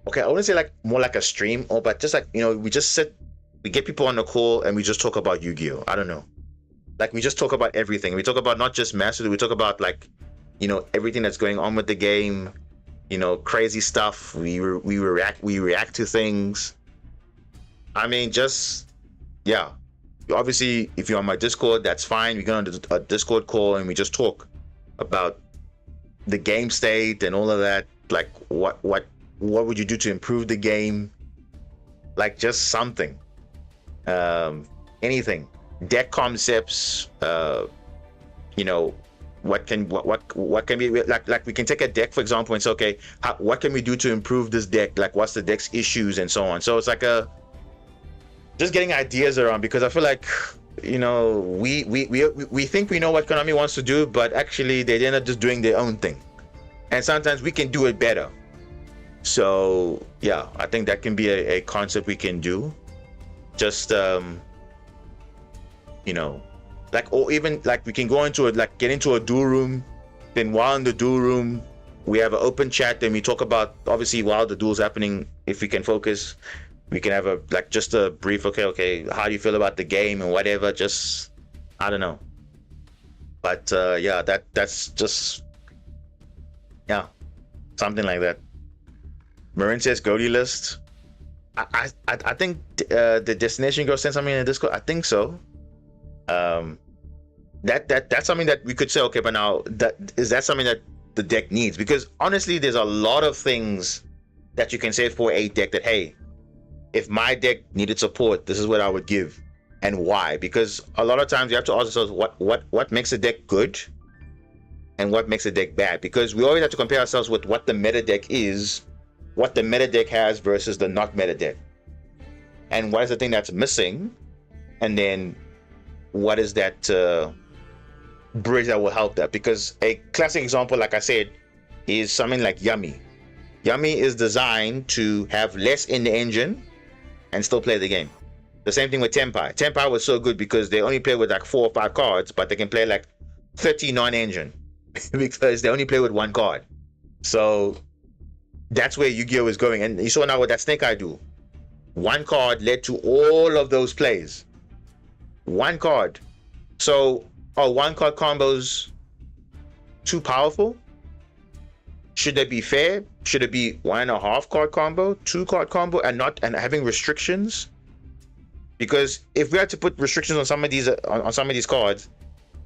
okay, I wouldn't say like more like a stream, or but just like, you know, we just sit, we get people on the call and we just talk about Yu-Gi-Oh. I don't know, like we just talk about everything. We talk about not just Master Duel, we talk about, like, you know, everything that's going on with the game, you know, crazy stuff. We react to things. I mean, just, yeah. Obviously, if you're on my Discord, that's fine. We go on a Discord call and we just talk about the game state and all of that. Like, what would you do to improve the game? Like, just something, anything, deck concepts. You know, what can be, like we can take a deck, for example, and say, okay, what can we do to improve this deck? Like, what's the deck's issues and so on. So it's like just getting ideas around, because I feel like, you know, we think we know what Konami wants to do, but actually they end up just doing their own thing, and sometimes we can do it better. So yeah, I think that can be a concept we can do. Just you know, like, or even like we can go into it, like get into a duel room, then while in the duel room we have an open chat, and we talk about, obviously while the duel's happening, if we can focus, we can have a, like, just a brief, okay, how do you feel about the game and whatever, just, I don't know. But yeah, that's just, yeah, something like that. Marin says Goldie list. I think the Destination Girl sent something in the Discord. I think so. That's something that we could say, okay, but now is that something that the deck needs? Because honestly, there's a lot of things that you can say for a deck that, hey, if my deck needed support, this is what I would give, and why. Because a lot of times you have to ask yourselves what makes a deck good and what makes a deck bad, because we always have to compare ourselves with what the meta deck is, what the meta deck has versus the not meta deck, and what is the thing that's missing, and then what is that bridge that will help that. Because a classic example, like I said, is something like Yummy. Yummy is designed to have less in the engine and still play the game. The same thing with Tenpai. Tenpai was so good because they only play with like 4 or 5 cards, but they can play like 30 non-engine because they only play with 1 card. So that's where Yu-Gi-Oh is going. And you saw now what that Snake Eye do. 1 card led to all of those plays. 1 card. So are 1 card combos too powerful? Should they be fair? Should it be 1.5 card combo, 2 card combo, and having restrictions? Because if we had to put restrictions on some of these cards,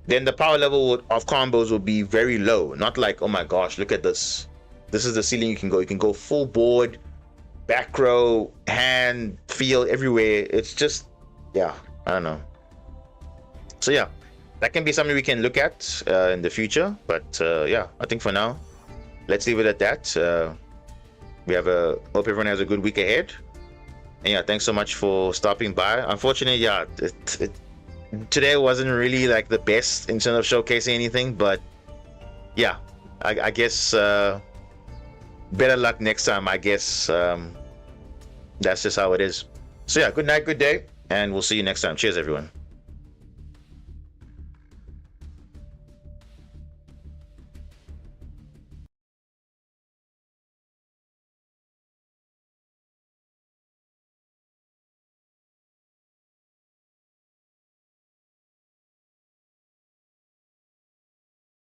then the power level of combos will be very low. Not like, oh my gosh, look at this. This is the ceiling you can go. You can go full board, back row, hand, field, everywhere. It's just, yeah, I don't know. So yeah, that can be something we can look at in the future. But yeah, I think for now, let's leave it at that. Hope everyone has a good week ahead. And yeah, thanks so much for stopping by. Unfortunately, yeah, today wasn't really like the best in terms of showcasing anything, but yeah, I guess better luck next time. I guess that's just how it is. So yeah, good night, good day, and we'll see you next time. Cheers, everyone.